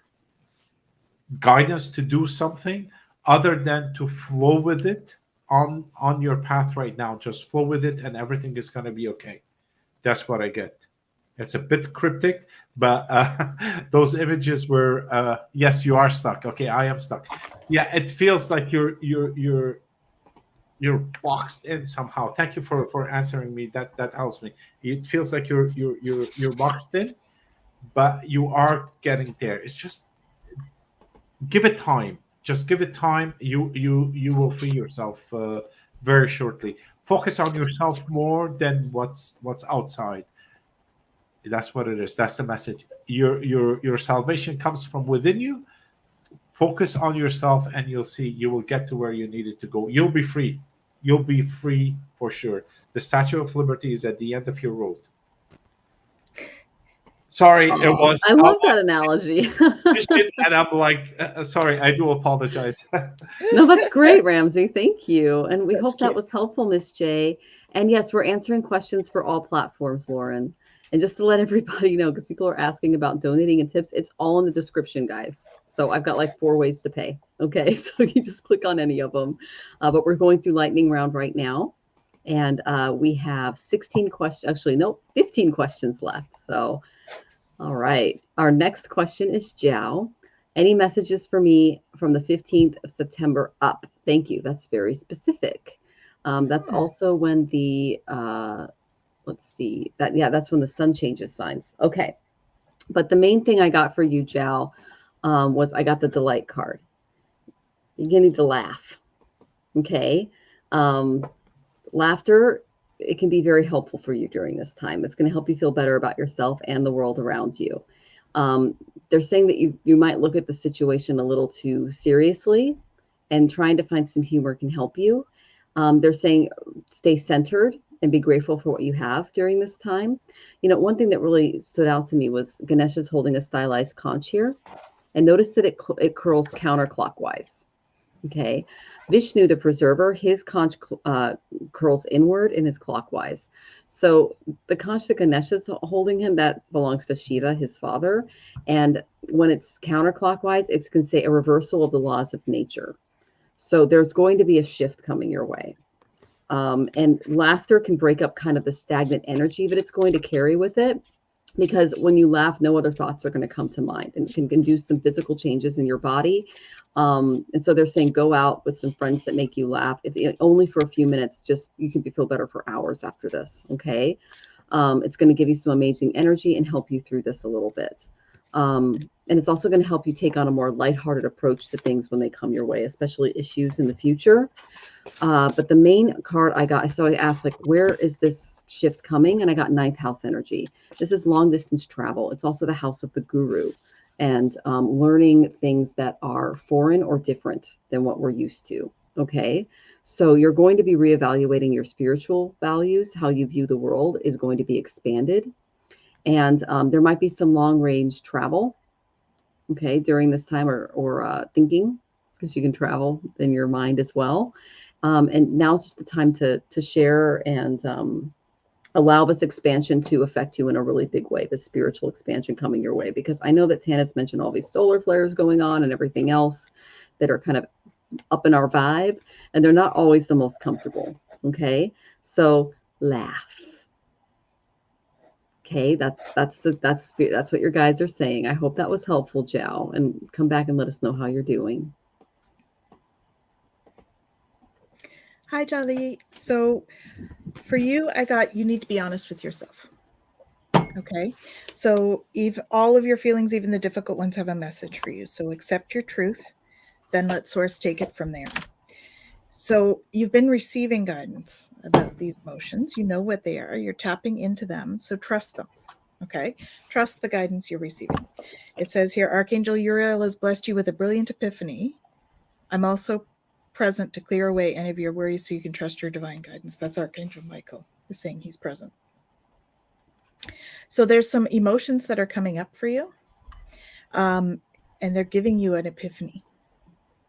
guidance to do something other than to flow with it on your path right now. Just flow with it, and everything is going to be okay. That's what I get. It's a bit cryptic, but those images were yes, you are stuck. Okay, I am stuck. Yeah, it feels like you're boxed in somehow. Thank you for answering me. That helps me. It feels like you're boxed in, but you are getting there. It's just give it time. Just give it time. You will free yourself very shortly. Focus on yourself more than what's outside. That's what it is. That's the message. Your salvation comes from within you. Focus on yourself, and you'll see you will get to where you needed to go. You'll be free. You'll be free for sure. The Statue of Liberty is at the end of your road. Sorry, it Oh, was I love that analogy. and I'm like, sorry, I do apologize. No, that's great, Ramsey. Thank you. And we That's hope that cute. was helpful, Miss J. And yes, we're answering questions for all platforms, Lauren. And just to let everybody know, because people are asking about donating and tips, it's all in the description, guys. So I've got like 4 ways to pay. Okay, so you just click on any of them. But we're going through lightning round right now. And we have 16 questions, actually, nope, 15 questions left. So, all right. Our next question is Jiao. Any messages for me from the 15th of September up? Thank you. That's very specific. That's also when the, let's see, that's when the sun changes signs. Okay. But the main thing I got for you, Jiao, was I got the delight card. You're going to need to laugh. Okay. Laughter, it can be very helpful for you during this time. It's going to help you feel better about yourself and the world around you. They're saying that you might look at the situation a little too seriously, and trying to find some humor can help you. They're saying stay centered and be grateful for what you have during this time. You know, one thing that really stood out to me was Ganesha's holding a stylized conch here, and notice that it curls counterclockwise. Okay. Vishnu, the preserver, his conch curls inward and is clockwise. So the conch that Ganesha's holding him, that belongs to Shiva, his father. And when it's counterclockwise, it's going to say a reversal of the laws of nature. So there's going to be a shift coming your way. And laughter can break up kind of the stagnant energy that it's going to carry with it. Because when you laugh, no other thoughts are going to come to mind, and it can induce some physical changes in your body. And so they're saying go out with some friends that make you laugh, if only for a few minutes. Just you can feel better for hours after this. Okay, it's going to give you some amazing energy and help you through this a little bit. And it's also going to help you take on a more lighthearted approach to things when they come your way, especially issues in the future. But the main card I got, so I asked, like, where is this shift coming? And I got 9th house energy. This is long distance travel. It's also the house of the guru, and learning things that are foreign or different than what we're used to. Okay. So you're going to be reevaluating your spiritual values. How you view the world is going to be expanded. And there might be some long range travel. Okay. During this time, or thinking, because you can travel in your mind as well. And now's just the time to share and allow this expansion to affect you in a really big way, the spiritual expansion coming your way. Because I know that Tanys mentioned all these solar flares going on and everything else that are kind of up in our vibe, and they're not always the most comfortable. Okay, so laugh. Okay, that's what your guides are saying. I hope that was helpful, Jiao, and come back and let us know how you're doing. Hi, Jolly. So for you, I got you need to be honest with yourself. Okay. So all of your feelings, even the difficult ones, have a message for you. So accept your truth, then let source take it from there. So you've been receiving guidance about these emotions. You know what they are. You're tapping into them. So trust them. Okay. Trust the guidance you're receiving. It says here, Archangel Uriel has blessed you with a brilliant epiphany. I'm also present to clear away any of your worries so you can trust your divine guidance. That's Archangel Michael is saying he's present. So there's some emotions that are coming up for you, and they're giving you an epiphany.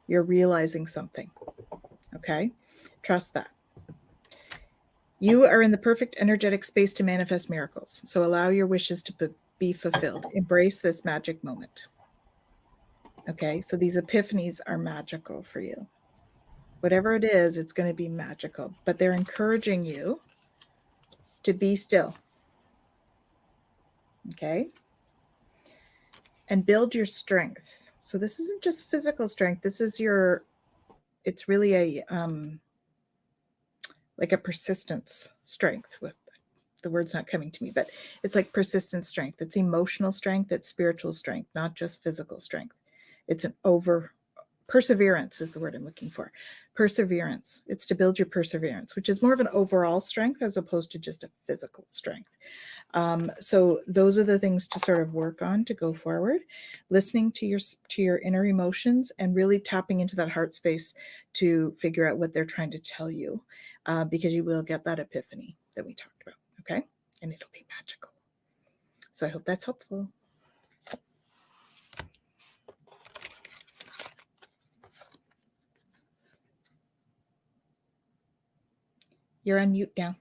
You're realizing something. Okay? Trust that. You are in the perfect energetic space to manifest miracles. So allow your wishes to be fulfilled. Embrace this magic moment. Okay? So these epiphanies are magical for you. Whatever it is, it's going to be magical. But they're encouraging you to be still. Okay? And build your strength. So this isn't just physical strength. This is it's really a like a persistence strength. With the word's not coming to me, but it's like persistent strength. It's emotional strength. It's spiritual strength, not just physical strength. It's perseverance is the word I'm looking for. Perseverance. It's to build your perseverance, which is more of an overall strength as opposed to just a physical strength. So those are the things to sort of work on to go forward, listening to your inner emotions and really tapping into that heart space to figure out what they're trying to tell you, because you will get that epiphany that we talked about. Okay. And it'll be magical. So I hope that's helpful. You're on mute now.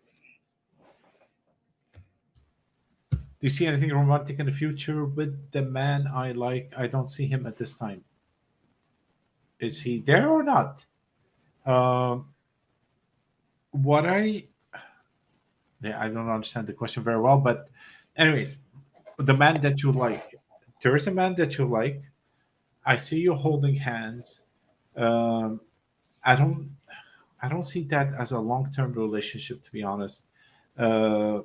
Do you see anything romantic in the future with the man I like? I don't see him at this time. Is he there or not? Um, what yeah, I don't understand the question very well, but anyways, the man that you like, there is a man that you like. I see you holding hands. Um, I don't see that as a long-term relationship, to be honest. Uh,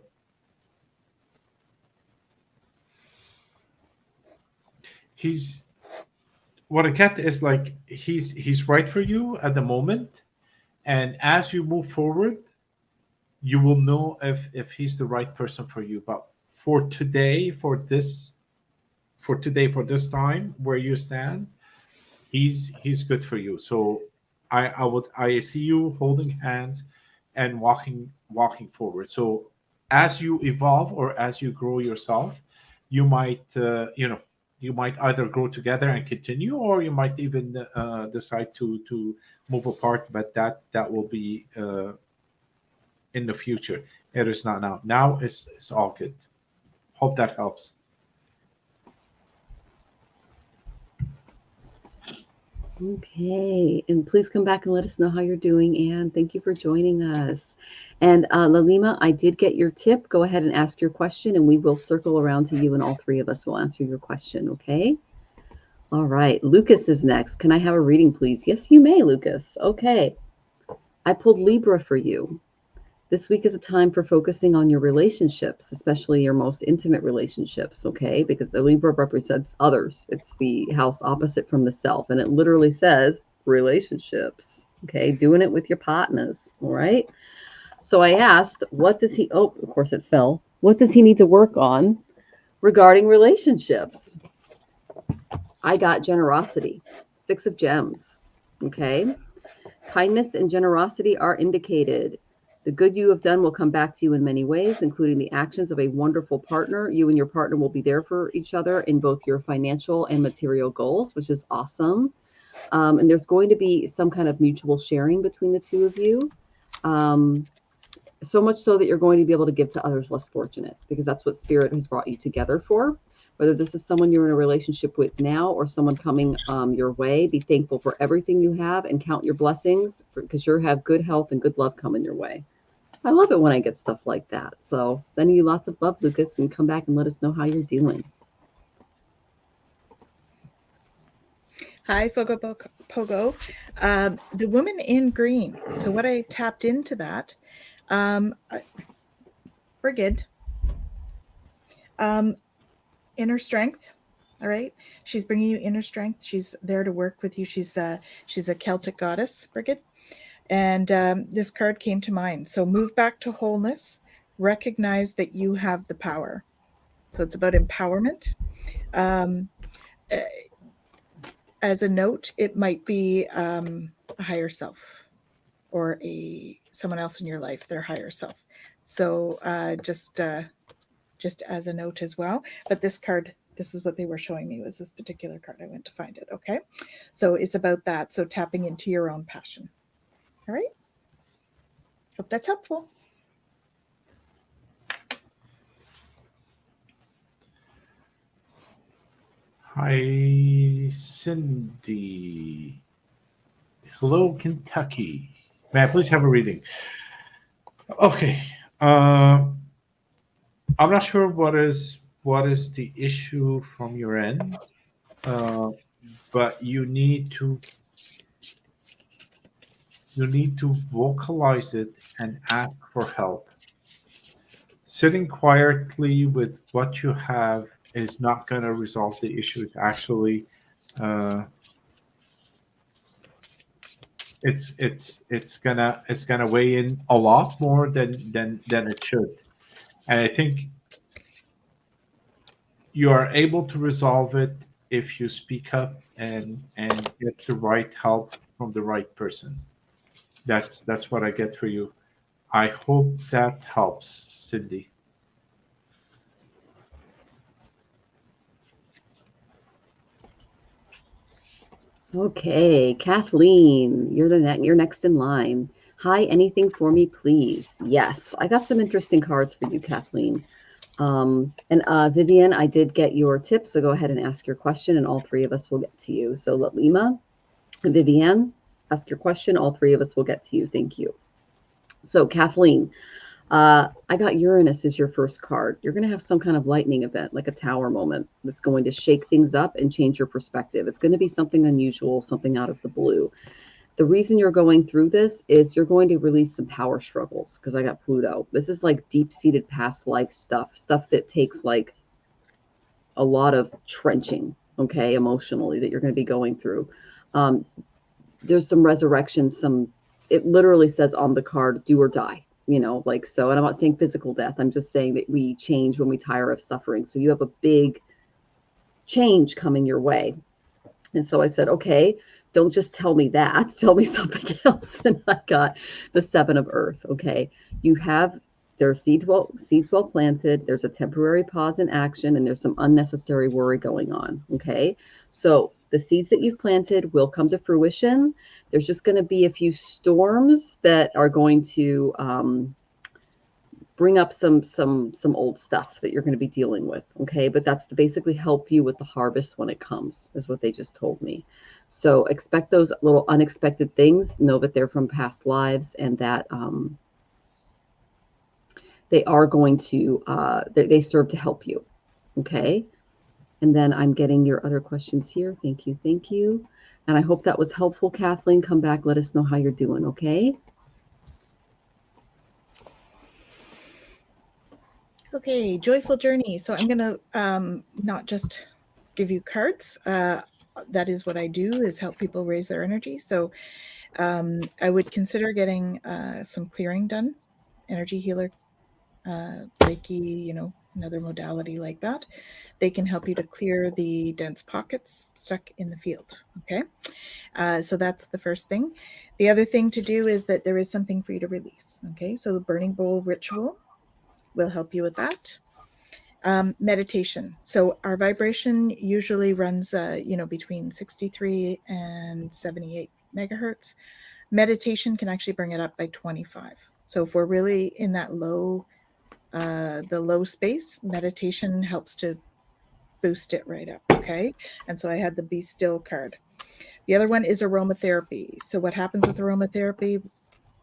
he's what I get is like he's right for you at the moment, and as you move forward, you will know if he's the right person for you. But for today, for this time where you stand, he's good for you. So I see you holding hands and walking forward. So as you evolve or as you grow yourself, you might you might either grow together and continue, or you might even decide to move apart. But that will be in the future. It is not now. Now it's all good. Hope that helps. Okay, and please come back and let us know how you're doing, Anne. Thank you for joining us. And Lalima, I did get your tip. Go ahead and ask your question, and we will circle around to you, and all three of us will answer your question, okay? All right, Lucas is next. Can I have a reading, please? Yes, you may, Lucas. Okay. I pulled Libra for you. This week is a time for focusing on your relationships, especially your most intimate relationships, okay? Because the Libra represents others. It's the house opposite from the self. And it literally says relationships, okay? Doing it with your partners, all right? So I asked, what does he, oh, of course it fell. What does he need to work on regarding relationships? I got generosity, 6 of gems, okay? Kindness and generosity are indicated. The good you have done will come back to you in many ways, including the actions of a wonderful partner. You and your partner will be there for each other in both your financial and material goals, which is awesome. And there's going to be some kind of mutual sharing between the two of you. So much so that you're going to be able to give to others less fortunate, because that's what Spirit has brought you together for. Whether this is someone you're in a relationship with now or someone coming your way, be thankful for everything you have and count your blessings, because you have good health and good love coming your way. I love it when I get stuff like that. So sending you lots of love, Lucas, and come back and let us know how you're doing. Hi, Pogo. The woman in green. So what I tapped into that, Brigid, inner strength. All right. She's bringing you inner strength. She's there to work with you. She's a Celtic goddess, Brigid. And this card came to mind. So move back to wholeness. Recognize that you have the power. So it's about empowerment. As a note, it might be a higher self or someone else in your life, their higher self. So just as a note as well. But this card, this is what they were showing me, was this particular card. I went to find it. Okay. So it's about that. So tapping into your own passion. All right. Hope that's helpful. Hi, Cindy. Hello, Kentucky. May I please have a reading? Okay. I'm not sure what is the issue from your end, but you need to vocalize it and ask for help. Sitting quietly with what you have is not going to resolve the issue. It's actually it's gonna weigh in a lot more than it should. And I think you are able to resolve it if you speak up and get the right help from the right person. That's what I get for you. I hope that helps, Cindy. Okay, Kathleen, you're next in line. Hi, anything for me, please? Yes, I got some interesting cards for you, Kathleen. And Vivian, I did get your tip, so go ahead and ask your question, and all three of us will get to you. So Lima and Vivian, ask your question. All three of us will get to you. Thank you. So Kathleen, I got Uranus as your first card. You're going to have some kind of lightning event, like a tower moment, that's going to shake things up and change your perspective. It's going to be something unusual, something out of the blue. The reason you're going through this is you're going to release some power struggles, because I got Pluto. This is like deep-seated past life stuff that takes like a lot of trenching, okay, emotionally, that you're going to be going through. There's some resurrection, it literally says on the card, do or die, like so. And I'm not saying physical death. I'm just saying that we change when we tire of suffering. So you have a big change coming your way. And so I said, okay, don't just tell me that, tell me something else. And I got the Seven of Earth. Okay. There's seeds well planted. There's a temporary pause in action, and there's some unnecessary worry going on. Okay. So the seeds that you've planted will come to fruition. There's just going to be a few storms that are going to bring up some old stuff that you're going to be dealing with. Okay. But that's to basically help you with the harvest when it comes, is what they just told me. So expect those little unexpected things. Know that they're from past lives, and that they are going to, they serve to help you. Okay. And then I'm getting your other questions here. Thank you. Thank you. And I hope that was helpful, Kathleen. Come back. Let us know how you're doing. Okay. Okay, joyful journey. So I'm going to not just give you cards. That is what I do, is help people raise their energy. So I would consider getting some clearing done, energy healer, Reiki, another modality like that. They can help you to clear the dense pockets stuck in the field. Okay. So that's the first thing. The other thing to do is that there is something for you to release. Okay. So the burning bowl ritual will help you with that. Meditation. So our vibration usually runs, between 63 and 78 megahertz. Meditation can actually bring it up by 25. So if we're really in that the low space, meditation helps to boost it right up. Okay. And so I had the Be Still card. The other one is aromatherapy. So what happens with aromatherapy?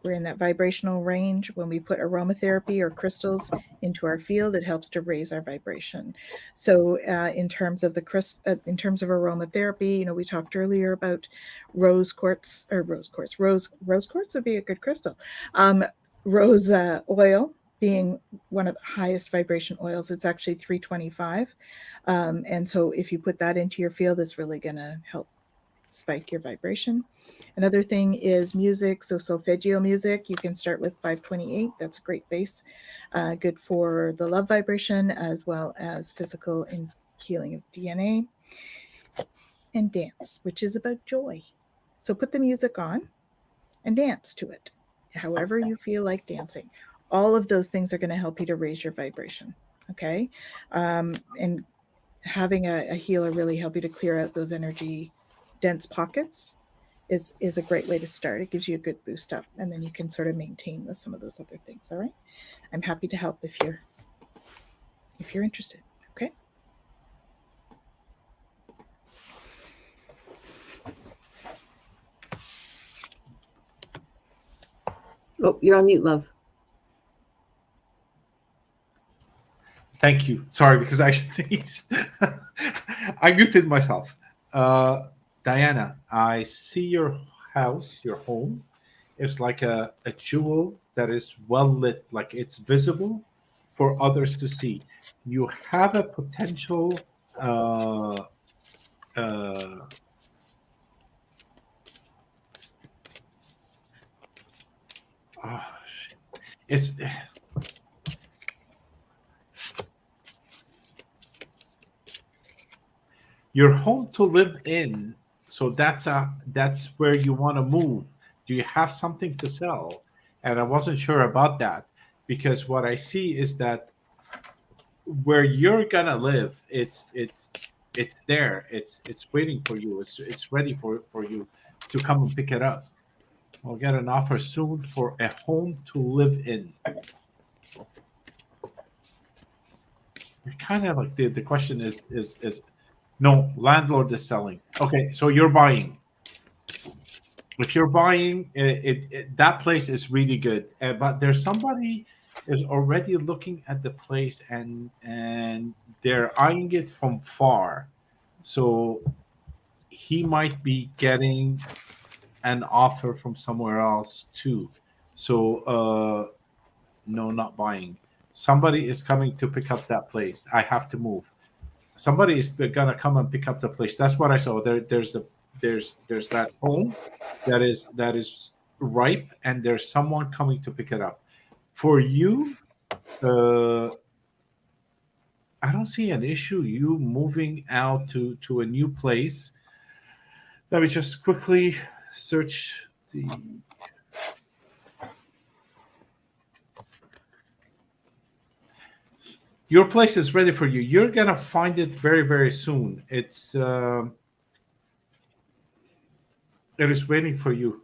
We're in that vibrational range. When we put aromatherapy or crystals into our field, it helps to raise our vibration. So in terms of aromatherapy, we talked earlier about rose quartz would be a good crystal. Rose oil being one of the highest vibration oils. It's actually 325. And so if you put that into your field, it's really going to help spike your vibration. Another thing is music. So solfeggio music, you can start with 528. That's a great base, good for the love vibration as well as physical and healing of DNA. And dance, which is about joy. So put the music on and dance to it, however you feel like dancing. All of those things are going to help you to raise your vibration. Okay. And having a healer really help you to clear out those energy dense pockets is a great way to start. It gives you a good boost up, and then you can sort of maintain with some of those other things. All right. I'm happy to help if you're interested. Okay. Oh, you're on mute, love. Thank you. Sorry, because I I muted myself. Diana, I see your house, your home, is like a jewel that is well lit, like it's visible for others to see. You have a potential it's your home to live in, so that's where you want to move. Do you have something to sell? And I wasn't sure about that, because what I see is that where you're gonna live, it's it's there. It's waiting for you. It's ready for you to come and pick it up. We'll get an offer soon for a home to live in. You're kind of like the question is no, landlord is selling. Okay, so you're buying. If you're buying, that place is really good. But there's somebody is already looking at the place and they're eyeing it from far. So he might be getting an offer from somewhere else too. So no, not buying. Somebody is coming to pick up that place. I have to move. Somebody is gonna come and pick up the place. That's what I saw. There's that home that is ripe, and there's someone coming to pick it up. For you, I don't see an issue. You moving out to a new place. Let me just quickly search the. Your place is ready for you. You're gonna find it very, very soon. It is waiting for you.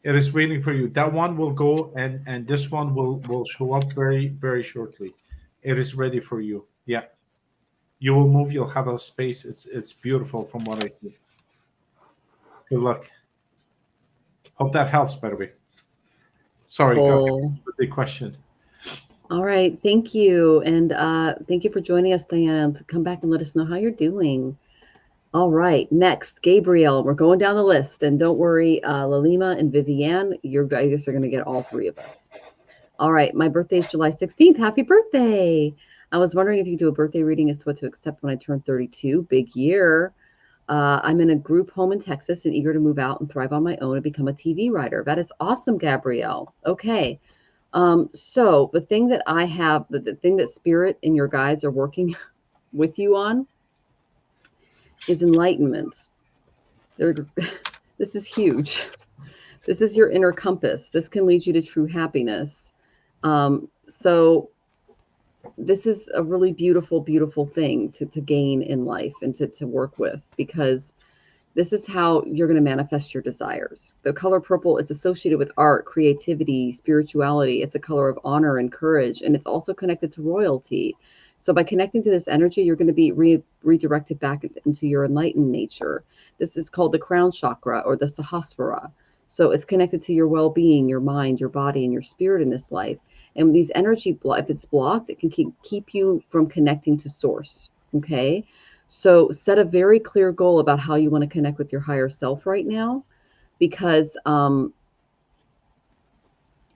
It is waiting for you. That one will go, and this one will show up very, very shortly. It is ready for you. Yeah, you will move. You'll have a space. It's beautiful from what I see. Good luck. Hope that helps, by the way. Sorry, Cool. the question. All right, thank you. And thank you for joining us, Diana. Come back and let us know how you're doing. All right, next, Gabriel. We're going down the list. And don't worry, Lalima and Viviane, you guys are going to get all three of us. All right, my birthday is July 16th. Happy birthday. I was wondering if you could do a birthday reading as to what to accept when I turn 32. Big year. I'm in a group home in Texas and eager to move out and thrive on my own and become a TV writer. That is awesome, Gabrielle. Okay. So the thing that I have, the thing that Spirit and your guides are working with you on is enlightenment. This is huge. This is your inner compass. This can lead you to true happiness. So this is a really beautiful, beautiful thing to gain in life and to work with, because this is how you're going to manifest your desires. The color purple, it's associated with art, creativity, spirituality. It's a color of honor and courage, and it's also connected to royalty. So by connecting to this energy, you're going to be redirected back into your enlightened nature. This is called the crown chakra, or the Sahasrara. So it's connected to your well-being, your mind, your body, and your spirit in this life. And these energy, if it's blocked, it can keep you from connecting to source. Okay. So set a very clear goal about how you want to connect with your higher self right now, because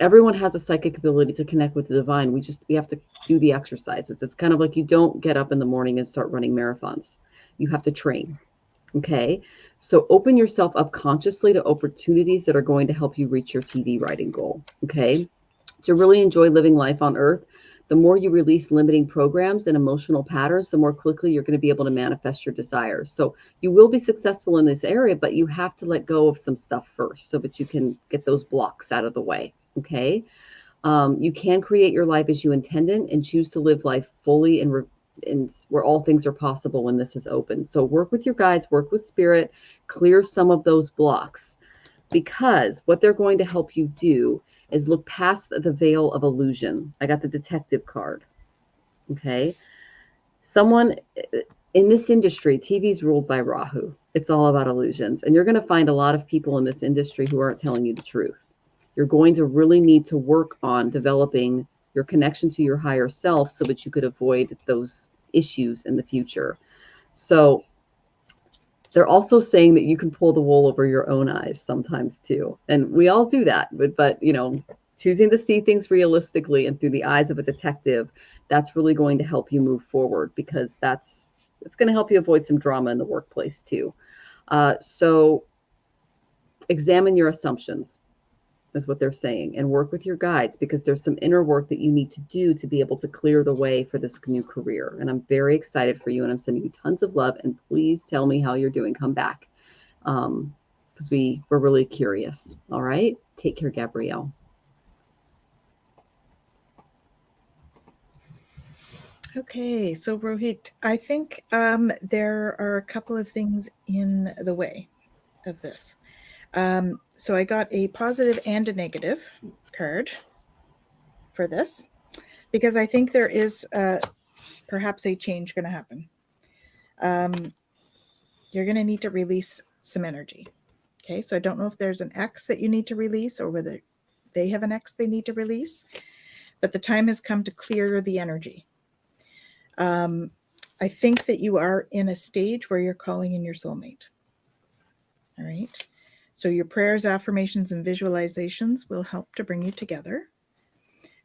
everyone has a psychic ability to connect with the divine. We have to do the exercises. It's kind of like you don't get up in the morning and start running marathons. You have to train. Okay. So open yourself up consciously to opportunities that are going to help you reach your TV writing goal. Okay. To really enjoy living life on Earth, the more you release limiting programs and emotional patterns, the more quickly you're going to be able to manifest your desires. So you will be successful in this area, but you have to let go of some stuff first so that you can get those blocks out of the way. Okay. You can create your life as you intended and choose to live life fully and where all things are possible when this is open. So work with your guides, work with Spirit, clear some of those blocks, because what they're going to help you do is look past the veil of illusion. I got the detective card. Okay. Someone in this industry, TV's ruled by Rahu. It's all about illusions. And you're going to find a lot of people in this industry who aren't telling you the truth. You're going to really need to work on developing your connection to your higher self so that you could avoid those issues in the future. So they're also saying that you can pull the wool over your own eyes sometimes too. And we all do that, but choosing to see things realistically and through the eyes of a detective, that's really going to help you move forward, because it's going to help you avoid some drama in the workplace too. So examine your assumptions is what they're saying, and work with your guides, because there's some inner work that you need to do to be able to clear the way for this new career. And I'm very excited for you, and I'm sending you tons of love, and please tell me how you're doing. Come back, because we're really curious. All right. Take care, Gabrielle. Okay, so Rohit, I think there are a couple of things in the way of this. So I got a positive and a negative card for this because I think there is perhaps a change going to happen. You're going to need to release some energy. Okay, so I don't know if there's an X that you need to release or whether they have an X they need to release, but the time has come to clear the energy. I think that you are in a stage where you're calling in your soulmate. All right. So your prayers, affirmations, and visualizations will help to bring you together.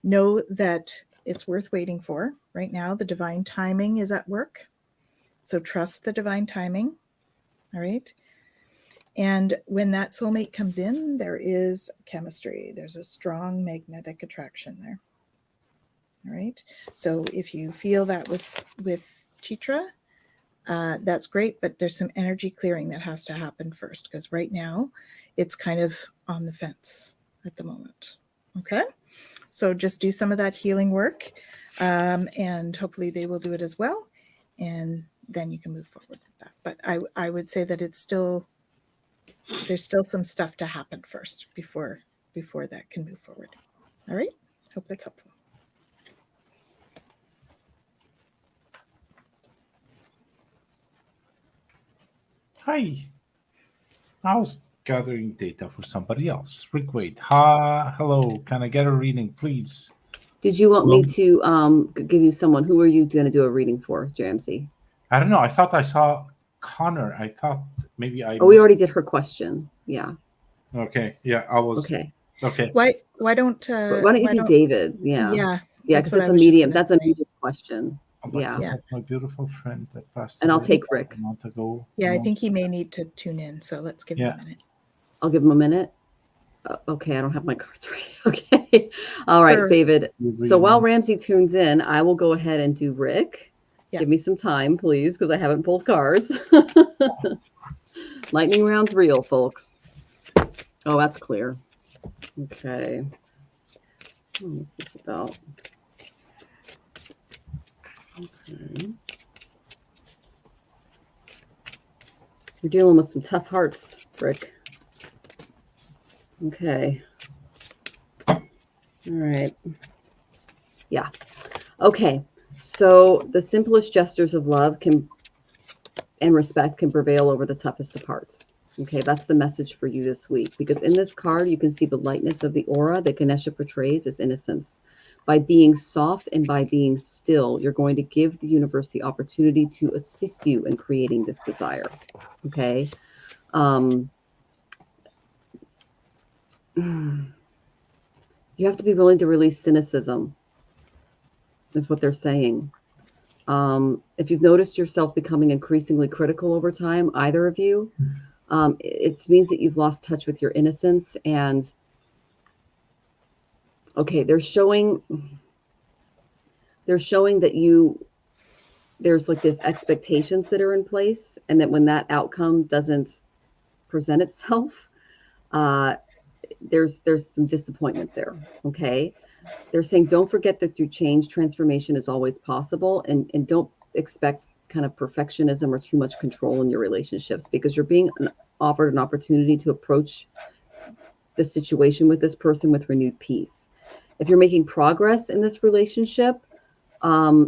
Know that it's worth waiting for. Right now, the divine timing is at work. So trust the divine timing. All right. And when that soulmate comes in, there is chemistry. There's a strong magnetic attraction there. All right. So if you feel that with Chitra, that's great, but there's some energy clearing that has to happen first because right now it's kind of on the fence at the moment. Okay. So just do some of that healing work and hopefully they will do it as well. And then you can move forward with that. But I would say that there's still some stuff to happen first before that can move forward. All right. Hope that's helpful. Hi. I was gathering data for somebody else. Rick Wade. Hello. Can I get a reading, please? Did you want me to give you someone? Who are you going to do a reading for, JMC? I don't know. I thought I saw Connor. I thought maybe I. Oh, we already did her question. Yeah. Okay. Yeah, I was. Okay. Okay. Why don't you do David? Yeah. Yeah. Yeah, because it's a medium. That's a medium question. Yeah. My beautiful friend that passed and away I'll take Rick. a month ago. Yeah, I think he may need to tune in. So let's give him a minute. I'll give him a minute. Okay, I don't have my cards ready. Okay. All right, David. So while Ramsey tunes in, I will go ahead and do Rick. Yeah. Give me some time, please, because I haven't pulled cards. Lightning round's real, folks. Oh, that's clear. Okay. What's this about? Okay. You're dealing with some tough hearts, Rick. Okay. All right. Yeah. Okay. So the simplest gestures of love and respect can prevail over the toughest of hearts. Okay, that's the message for you this week. Because in this card, you can see the lightness of the aura that Ganesha portrays as innocence. By being soft and by being still, you're going to give the universe the opportunity to assist you in creating this desire. Okay. You have to be willing to release cynicism, is what they're saying. If you've noticed yourself becoming increasingly critical over time, either of you, it means that you've lost touch with your innocence. And okay, they're showing that there's like this expectations that are in place, and that when that outcome doesn't present itself, there's some disappointment there. Okay. They're saying, don't forget that through change, transformation is always possible, and don't expect kind of perfectionism or too much control in your relationships, because you're being offered an opportunity to approach the situation with this person with renewed peace. If you're making progress in this relationship, or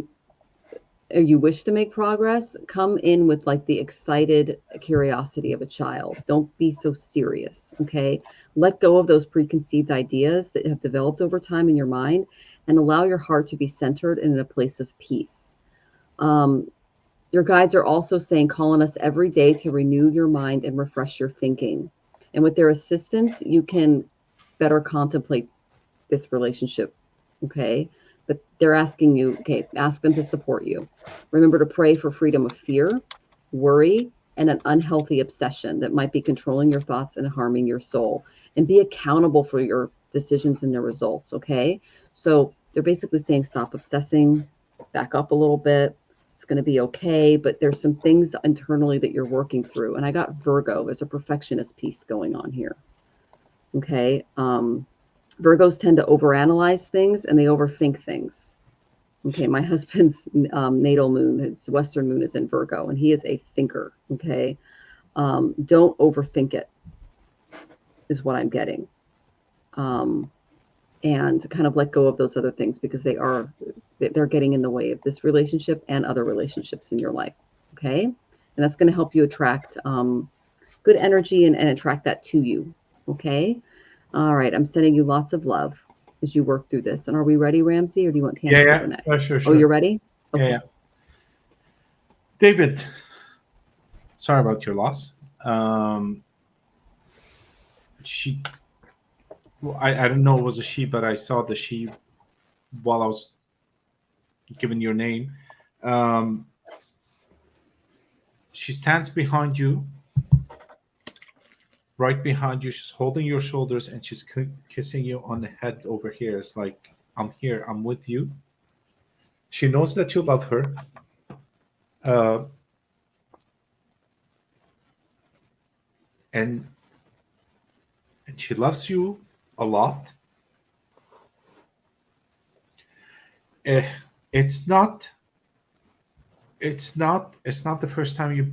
you wish to make progress, come in with like the excited curiosity of a child. Don't be so serious, okay? Let go of those preconceived ideas that have developed over time in your mind, and allow your heart to be centered and in a place of peace. Your guides are also saying, call on us every day to renew your mind and refresh your thinking. And with their assistance, you can better contemplate this relationship, okay? But they're asking you, okay, ask them to support you. Remember to pray for freedom of fear, worry, and an unhealthy obsession that might be controlling your thoughts and harming your soul. And be accountable for your decisions and their results, okay? So they're basically saying, stop obsessing, back up a little bit. It's going to be okay, but there's some things internally that you're working through. And I got Virgo as a perfectionist piece going on here, okay? Virgos tend to overanalyze things and they overthink things. Okay, my husband's natal moon, his Western moon is in Virgo, and he is a thinker. Okay, don't overthink it, is what I'm getting. And kind of let go of those other things because they're getting in the way of this relationship and other relationships in your life. Okay, and that's going to help you attract good energy and attract that to you. Okay, all right. I'm sending you lots of love as you work through this. And are we ready, Ramsey, or do you want Tanys to go next? Yeah, sure. Oh, you're ready? Okay. Yeah. David, sorry about your loss. I don't know it was a she, but I saw the she while I was giving your name. She stands behind you, right behind you. She's holding your shoulders and she's kissing you on the head over here. It's like, I'm here, I'm with you. She knows that you love her. And she loves you a lot. It's not the first time you've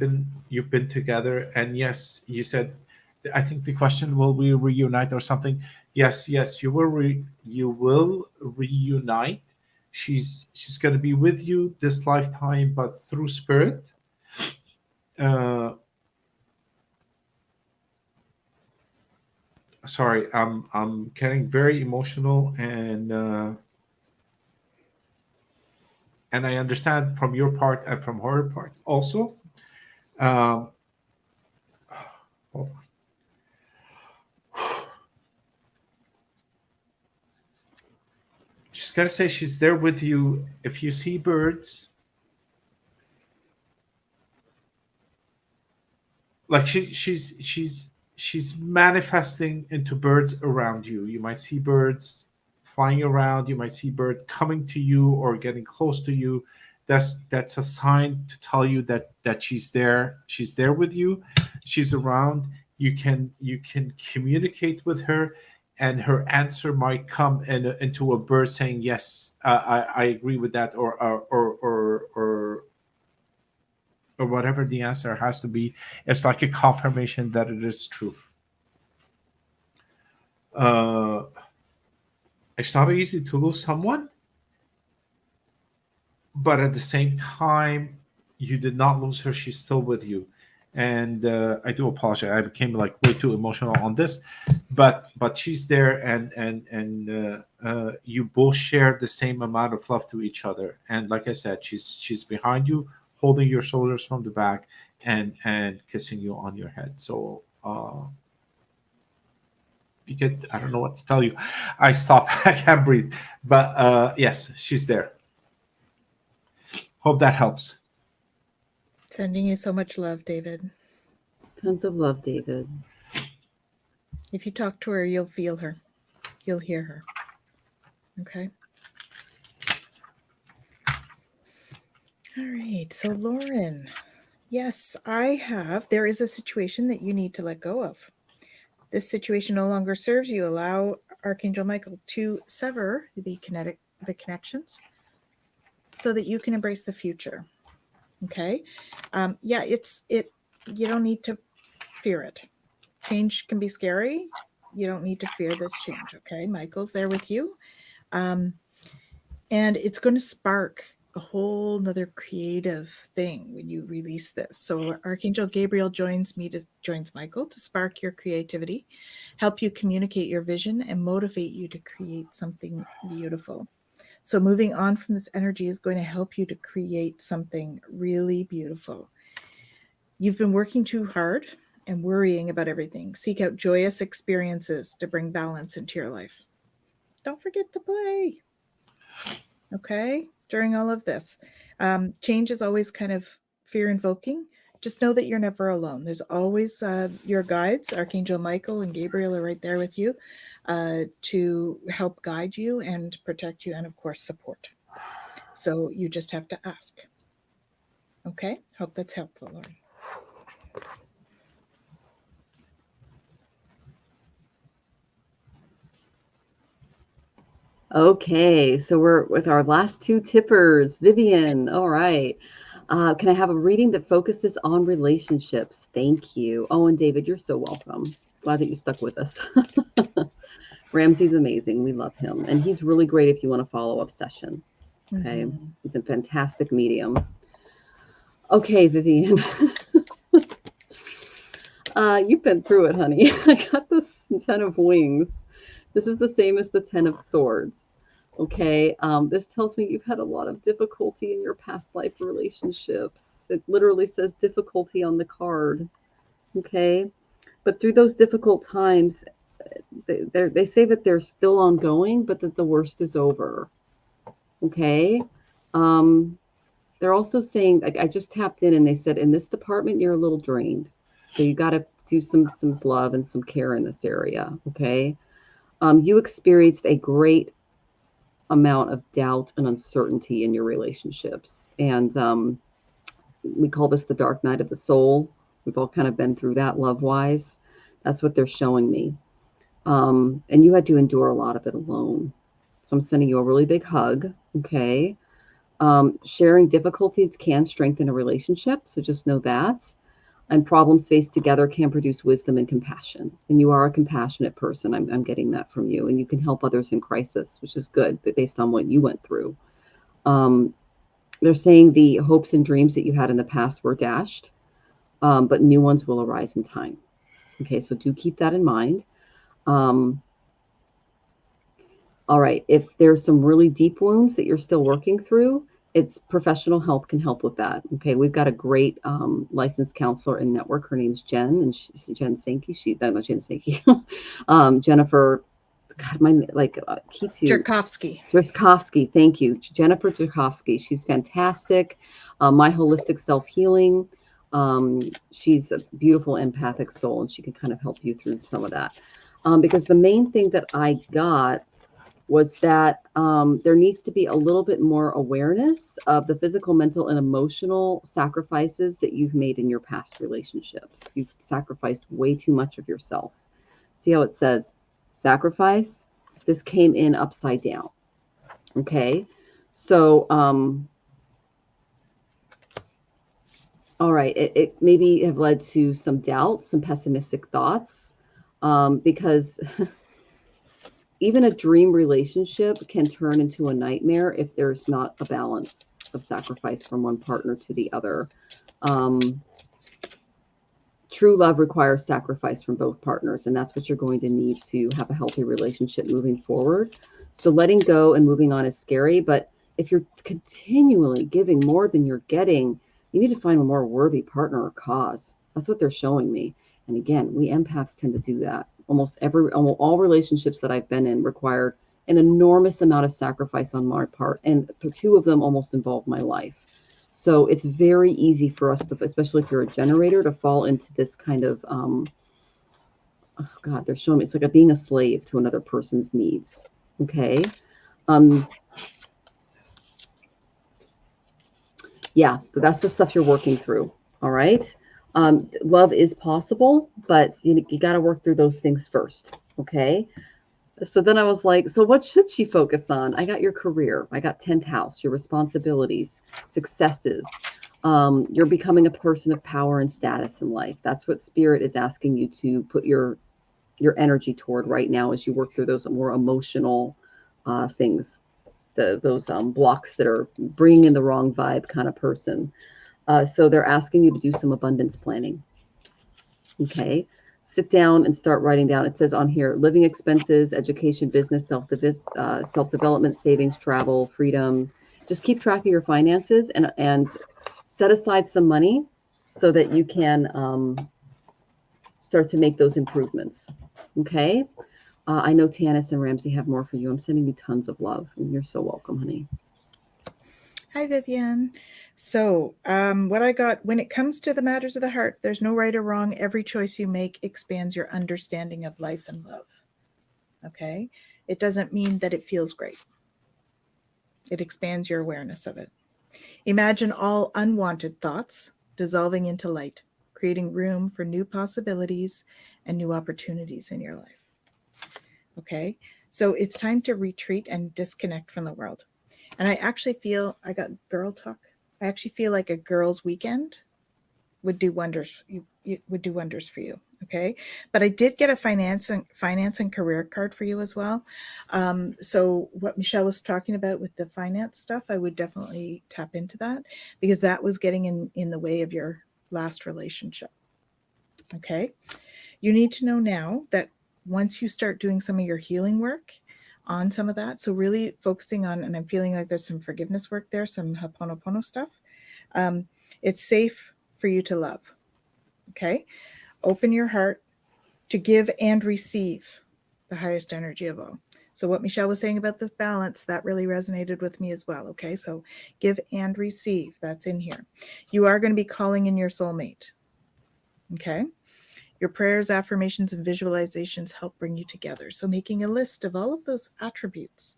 been together. And yes, you said, I think the question, will we reunite or something? Yes, you will reunite. She's going to be with you this lifetime, but through spirit. Sorry, I'm getting very emotional, and I understand from your part and from her part also. Hold on. She's gonna say she's there with you. If you see birds, like she's manifesting into birds around you. You might see birds flying around. You might see bird coming to you or getting close to you. That's a sign to tell you that she's there. She's there with you. She's around. You can communicate with her, and her answer might come into a bird saying, yes, I agree with that, or whatever the answer has to be. It's like a confirmation that it is true. It's not easy to lose someone, but at the same time, you did not lose her. She's still with you. And I do apologize. I became like way too emotional on this, but she's there, and you both share the same amount of love to each other. And like I said, she's behind you, holding your shoulders from the back, and kissing you on your head. So I don't know what to tell you. I stop. I can't breathe. But yes, she's there. Hope that helps. Sending you so much love, David. Tons of love, David. If you talk to her, you'll feel her. You'll hear her. Okay? All right. So, Lauren, yes, there is a situation that you need to let go of. This situation no longer serves you. Allow Archangel Michael to sever the connections so that you can embrace the future. Okay? You don't need to fear it. Change can be scary. You don't need to fear this change. Okay? Michael's there with you. And it's going to spark a whole nother creative thing when you release this. So Archangel Gabriel joins Michael to spark your creativity, help you communicate your vision, and motivate you to create something beautiful. So moving on from this energy is going to help you to create something really beautiful. You've been working too hard and worrying about everything. Seek out joyous experiences to bring balance into your life. Don't forget to play. Okay? During all of this. Change is always kind of fear-invoking. Just know that you're never alone. There's always your guides. Archangel Michael and Gabriel are right there with you to help guide you and protect you and, of course, support. So you just have to ask. Okay? Hope that's helpful, Lauren. Okay, so we're with our last two tippers. Vivian, all right. Can I have a reading that focuses on relationships? Thank you. Oh, and David, you're so welcome. Glad that you stuck with us. Ramsey's amazing. We love him. And he's really great if you want a follow-up session. Okay. He's a fantastic medium. Okay, Vivian. You've been through it, honey. I got this 10 of wings. This is the same as the 10 of swords. Okay. This tells me you've had a lot of difficulty in your past life relationships. It literally says difficulty on the card. Okay. But through those difficult times, they say that they're still ongoing, but that the worst is over. Okay. They're also saying, like, I just tapped in and they said, in this department, you're a little drained. So you got to do some love and some care in this area. Okay. You experienced a great amount of doubt and uncertainty in your relationships. And we call this the dark night of the soul. We've all kind of been through that love-wise. That's what they're showing me. And you had to endure a lot of it alone. So I'm sending you a really big hug. Okay. Sharing difficulties can strengthen a relationship. So just know that. And problems faced together can produce wisdom and compassion. And you are a compassionate person. I'm getting that from you. And you can help others in crisis, which is good, but based on what you went through. They're saying the hopes and dreams that you had in the past were dashed, but new ones will arise in time. Okay, so do keep that in mind. All right, if there's some really deep wounds that you're still working through, it's professional help can help with that. Okay, we've got a great licensed counselor in network. Her name's Jen, and she's Jen Sankey. Jen Sankey. Jennifer, God, Kitu. Jerkovsky, thank you. Jennifer Jerkovsky. She's fantastic. My Holistic Self-Healing. She's a beautiful empathic soul, and she can kind of help you through some of that. Because the main thing that I got was that there needs to be a little bit more awareness of the physical, mental, and emotional sacrifices that you've made in your past relationships. You've sacrificed way too much of yourself. See how it says sacrifice? This came in upside down. Okay. So, all right. It maybe have led to some doubt, some pessimistic thoughts, because even a dream relationship can turn into a nightmare if there's not a balance of sacrifice from one partner to the other. True love requires sacrifice from both partners, and that's what you're going to need to have a healthy relationship moving forward. So letting go and moving on is scary, but if you're continually giving more than you're getting, you need to find a more worthy partner or cause. That's what they're showing me. And again, we empaths tend to do that. Almost all relationships that I've been in required an enormous amount of sacrifice on my part. And for two of them almost involved my life. So it's very easy for us to, especially if you're a generator, to fall into this kind of, oh God, they're showing me, it's like being a slave to another person's needs. Okay. Yeah, but that's the stuff you're working through. All right. Love is possible, but you got to work through those things first. Okay. So then I was like, so what should she focus on? I got your career. I got 10th house, your responsibilities, successes. You're becoming a person of power and status in life. That's what Spirit is asking you to put your energy toward right now as you work through those more emotional things, those blocks that are bringing in the wrong vibe kind of person. So they're asking you to do some abundance planning. Okay. Sit down and start writing down. It says on here, living expenses, education, business, self-development, savings, travel, freedom. Just keep track of your finances and set aside some money so that you can start to make those improvements. Okay. I know Tanys and Ramsey have more for you. I'm sending you tons of love, and you're so welcome, honey. Hi, Vivian. So what I got, when it comes to the matters of the heart, there's no right or wrong. Every choice you make expands your understanding of life and love. Okay. It doesn't mean that it feels great. It expands your awareness of it. Imagine all unwanted thoughts dissolving into light, creating room for new possibilities and new opportunities in your life. Okay. So it's time to retreat and disconnect from the world. And I actually feel, I got girl talk. I actually feel like a girls' weekend would do wonders. Would do wonders for you. Okay. But I did get a finance and career card for you as well. So what Michelle was talking about with the finance stuff, I would definitely tap into that, because that was getting in the way of your last relationship. Okay. You need to know now that once you start doing some of your healing work on some of that, so really focusing on, and I'm feeling like there's some forgiveness work there, some Ho'oponopono stuff. It's safe for you to love. Okay. Open your heart to give and receive the highest energy of all. So what Michelle was saying about this balance, that really resonated with me as well. Okay. So give and receive, that's in here. You are going to be calling in your soulmate. Okay. Your prayers, affirmations, and visualizations help bring you together. So making a list of all of those attributes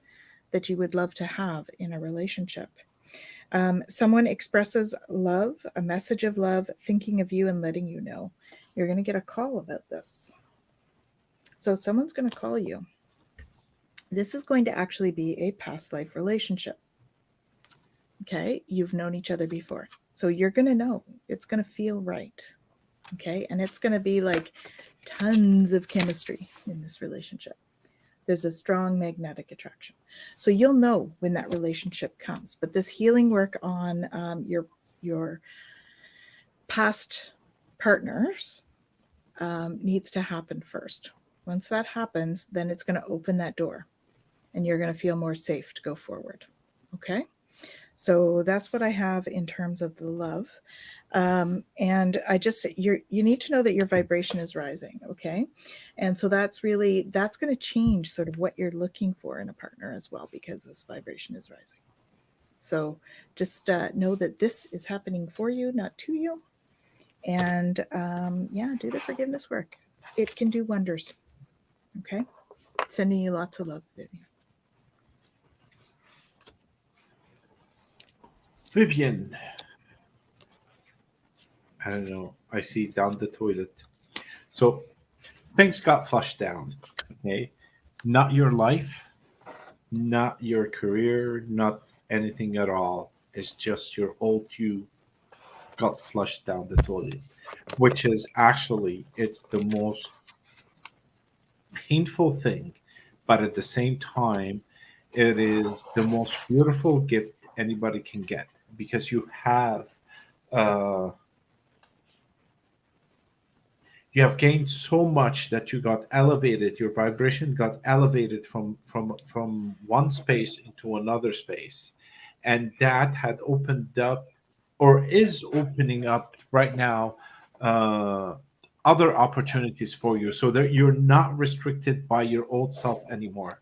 that you would love to have in a relationship. Someone expresses love, a message of love, thinking of you and letting you know. You're going to get a call about this. So someone's going to call you. This is going to actually be a past life relationship. Okay. You've known each other before. So you're going to know. It's going to feel right. Okay. And it's going to be like tons of chemistry in this relationship. There's a strong magnetic attraction. So you'll know when that relationship comes. But this healing work on your past partners needs to happen first. Once that happens, then it's going to open that door and you're going to feel more safe to go forward. Okay. So that's what I have in terms of the love. And you need to know that your vibration is rising. Okay. And so that's going to change sort of what you're looking for in a partner as well, because this vibration is rising. So just know that this is happening for you, not to you. And do the forgiveness work. It can do wonders. Okay. Sending you lots of love, Vivian. Vivian. I don't know. I see down the toilet. So things got flushed down. Okay. Not your life, not your career, not anything at all. It's just your old you got flushed down the toilet, which is actually, it's the most painful thing, but at the same time, it is the most beautiful gift anybody can get, because uh, you have gained so much that you got elevated. Your vibration got elevated from one space into another space, and that had opened up, or is opening up right now, uh, other opportunities for you, so that you're not restricted by your old self anymore.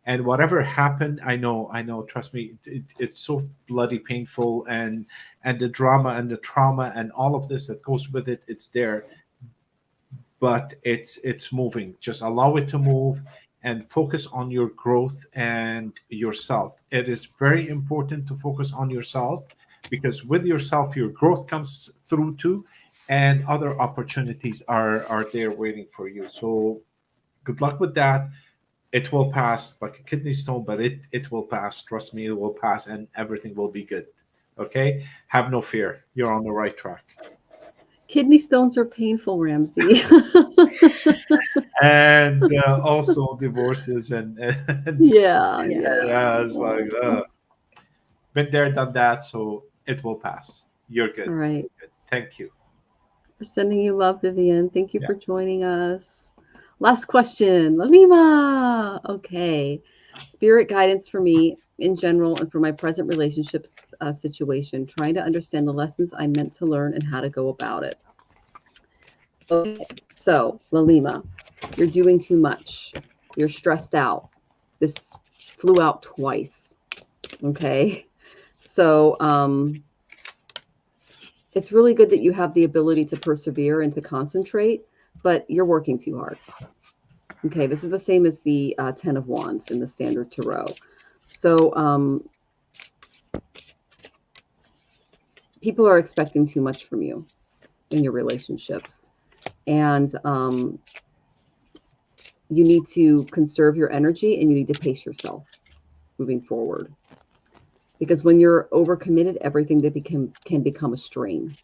And whatever happened, I know, trust me, it's so bloody painful, and the drama and the trauma and all of this that goes with it, it's there, but it's moving. Just allow it to move and focus on your growth and yourself. It is very important to focus on yourself, because with yourself your growth comes through too, and other opportunities are there waiting for you. So good luck with that. It will pass like a kidney stone, but it will pass. Trust me, it will pass, and everything will be good. Okay, have no fear, you're on the right track. Kidney stones are painful, Ramsey. And also divorces and Yeah. yeah, it's like been there, done that, so it will pass. You're good. All right. Good. Thank you. We're sending you love, Vivian. Thank you Yeah. for joining us. Last question, Lalima. Okay. Spirit guidance for me in general and for my present relationships situation, trying to understand the lessons I'm meant to learn and how to go about it. Okay. So, Lalima, you're doing too much. You're stressed out. This flew out twice. Okay. So, it's really good that you have the ability to persevere and to concentrate, but you're working too hard. Okay, this is the same as the 10 of Wands in the Standard Tarot. So people are expecting too much from you in your relationships. And you need to conserve your energy and you need to pace yourself moving forward. Because when you're overcommitted, everything that can become a strain.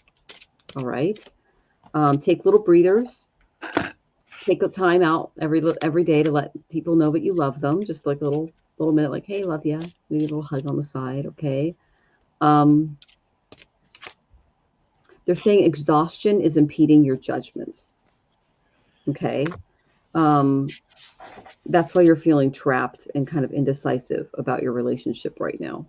All right. Take little breathers. Take a time out every day to let people know that you love them. Just like a little minute, like, hey, love ya. Maybe a little hug on the side. Okay. They're saying exhaustion is impeding your judgment. Okay. That's why you're feeling trapped and kind of indecisive about your relationship right now.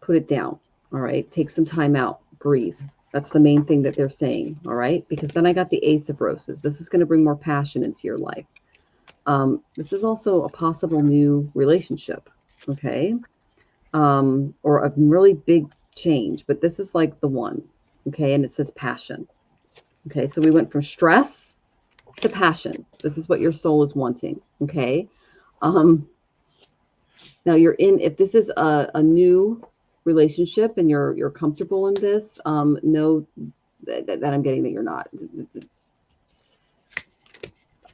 Put it down. All right. Take some time out. Breathe. That's the main thing that they're saying. All right. Because then I got the Ace of Roses. This is going to bring more passion into your life. This is also a possible new relationship. Okay. Or a really big change, but this is like the one. Okay. And it says passion. Okay. So we went from stress to passion. This is what your soul is wanting. Okay. Now you're in, if this is a new relationship and you're comfortable in this, know that I'm getting that you're not.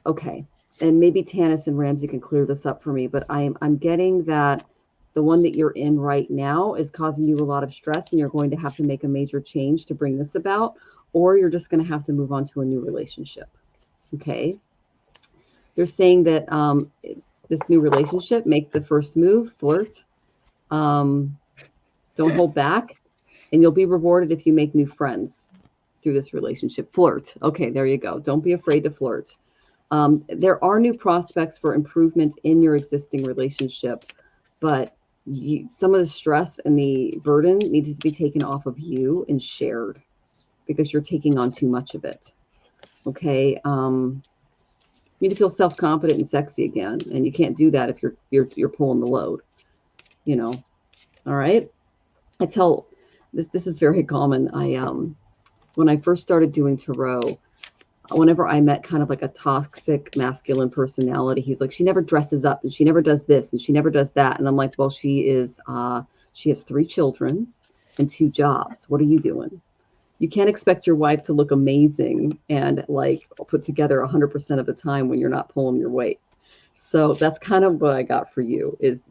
Okay. And maybe Tanys and Ramsey can clear this up for me, but I'm getting that the one that you're in right now is causing you a lot of stress and you're going to have to make a major change to bring this about, or you're just going to have to move on to a new relationship. Okay. They're saying that this new relationship, make the first move, flirt. Don't hold back, and you'll be rewarded if you make new friends through this relationship. Flirt. Okay, there you go. Don't be afraid to flirt. There are new prospects for improvement in your existing relationship, but some of the stress and the burden needs to be taken off of you and shared because you're taking on too much of it. Okay. You need to feel self-confident and sexy again, and you can't do that if you're pulling the load. You know. All right. I tell this is very common. When I first started doing tarot, whenever I met kind of like a toxic masculine personality, he's like, she never dresses up and she never does this and she never does that. And I'm like, well, she has 3 children and 2 jobs. What are you doing? You can't expect your wife to look amazing and like put together 100% of the time when you're not pulling your weight. So that's kind of what I got for you is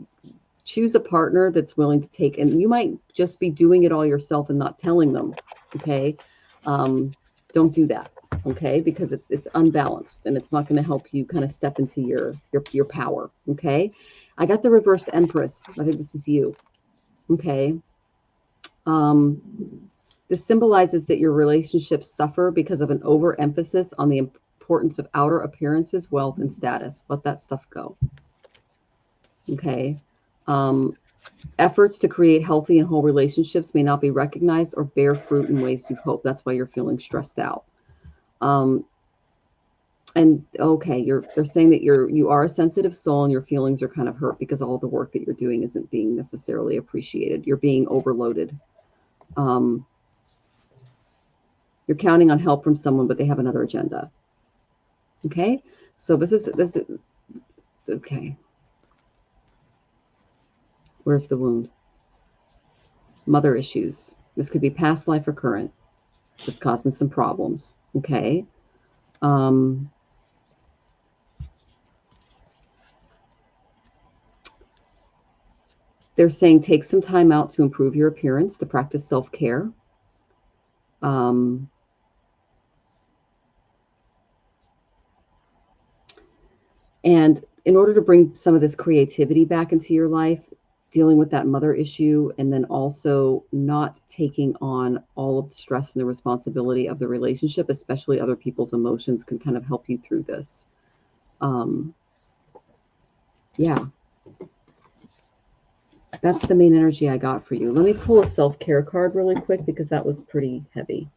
choose a partner that's willing to take, and you might just be doing it all yourself and not telling them. Okay. Don't do that. Okay. Because it's unbalanced and it's not going to help you kind of step into your power. Okay. I got the reversed Empress. I think this is you. Okay. This symbolizes that your relationships suffer because of an overemphasis on the importance of outer appearances, wealth, and status. Let that stuff go. Okay. Efforts to create healthy and whole relationships may not be recognized or bear fruit in ways you hope. That's why you're feeling stressed out. And okay, they're saying that you are a sensitive soul and your feelings are kind of hurt because all the work that you're doing isn't being necessarily appreciated. You're being overloaded. You're counting on help from someone, but they have another agenda. Okay. So this is okay. Where's the wound? Mother issues. This could be past life or current. It's causing some problems. Okay. They're saying take some time out to improve your appearance, to practice self-care. And in order to bring some of this creativity back into your life, dealing with that mother issue, and then also not taking on all of the stress and the responsibility of the relationship, especially other people's emotions, can kind of help you through this. Yeah. That's the main energy I got for you. Let me pull a self-care card really quick because that was pretty heavy.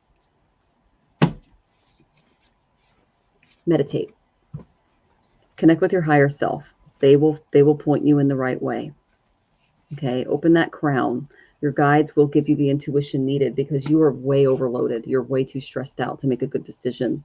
Meditate. Connect with your higher self. They will point you in the right way. Okay, open that crown. Your guides will give you the intuition needed because you are way overloaded. You're way too stressed out to make a good decision.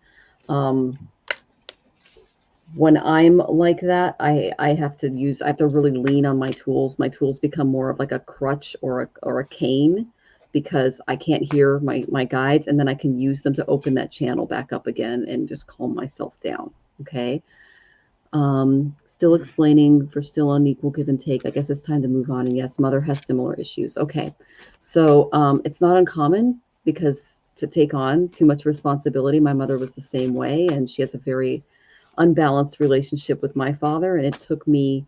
When I'm like that, I have to really lean on my tools. My tools become more of like a crutch or a cane because I can't hear my guides, and then I can use them to open that channel back up again and just calm myself down. Okay. Still explaining for still unequal give and take. I guess it's time to move on. And yes, mother has similar issues. Okay. So it's not uncommon because to take on too much responsibility. My mother was the same way, and she has a very unbalanced relationship with my father. And it took me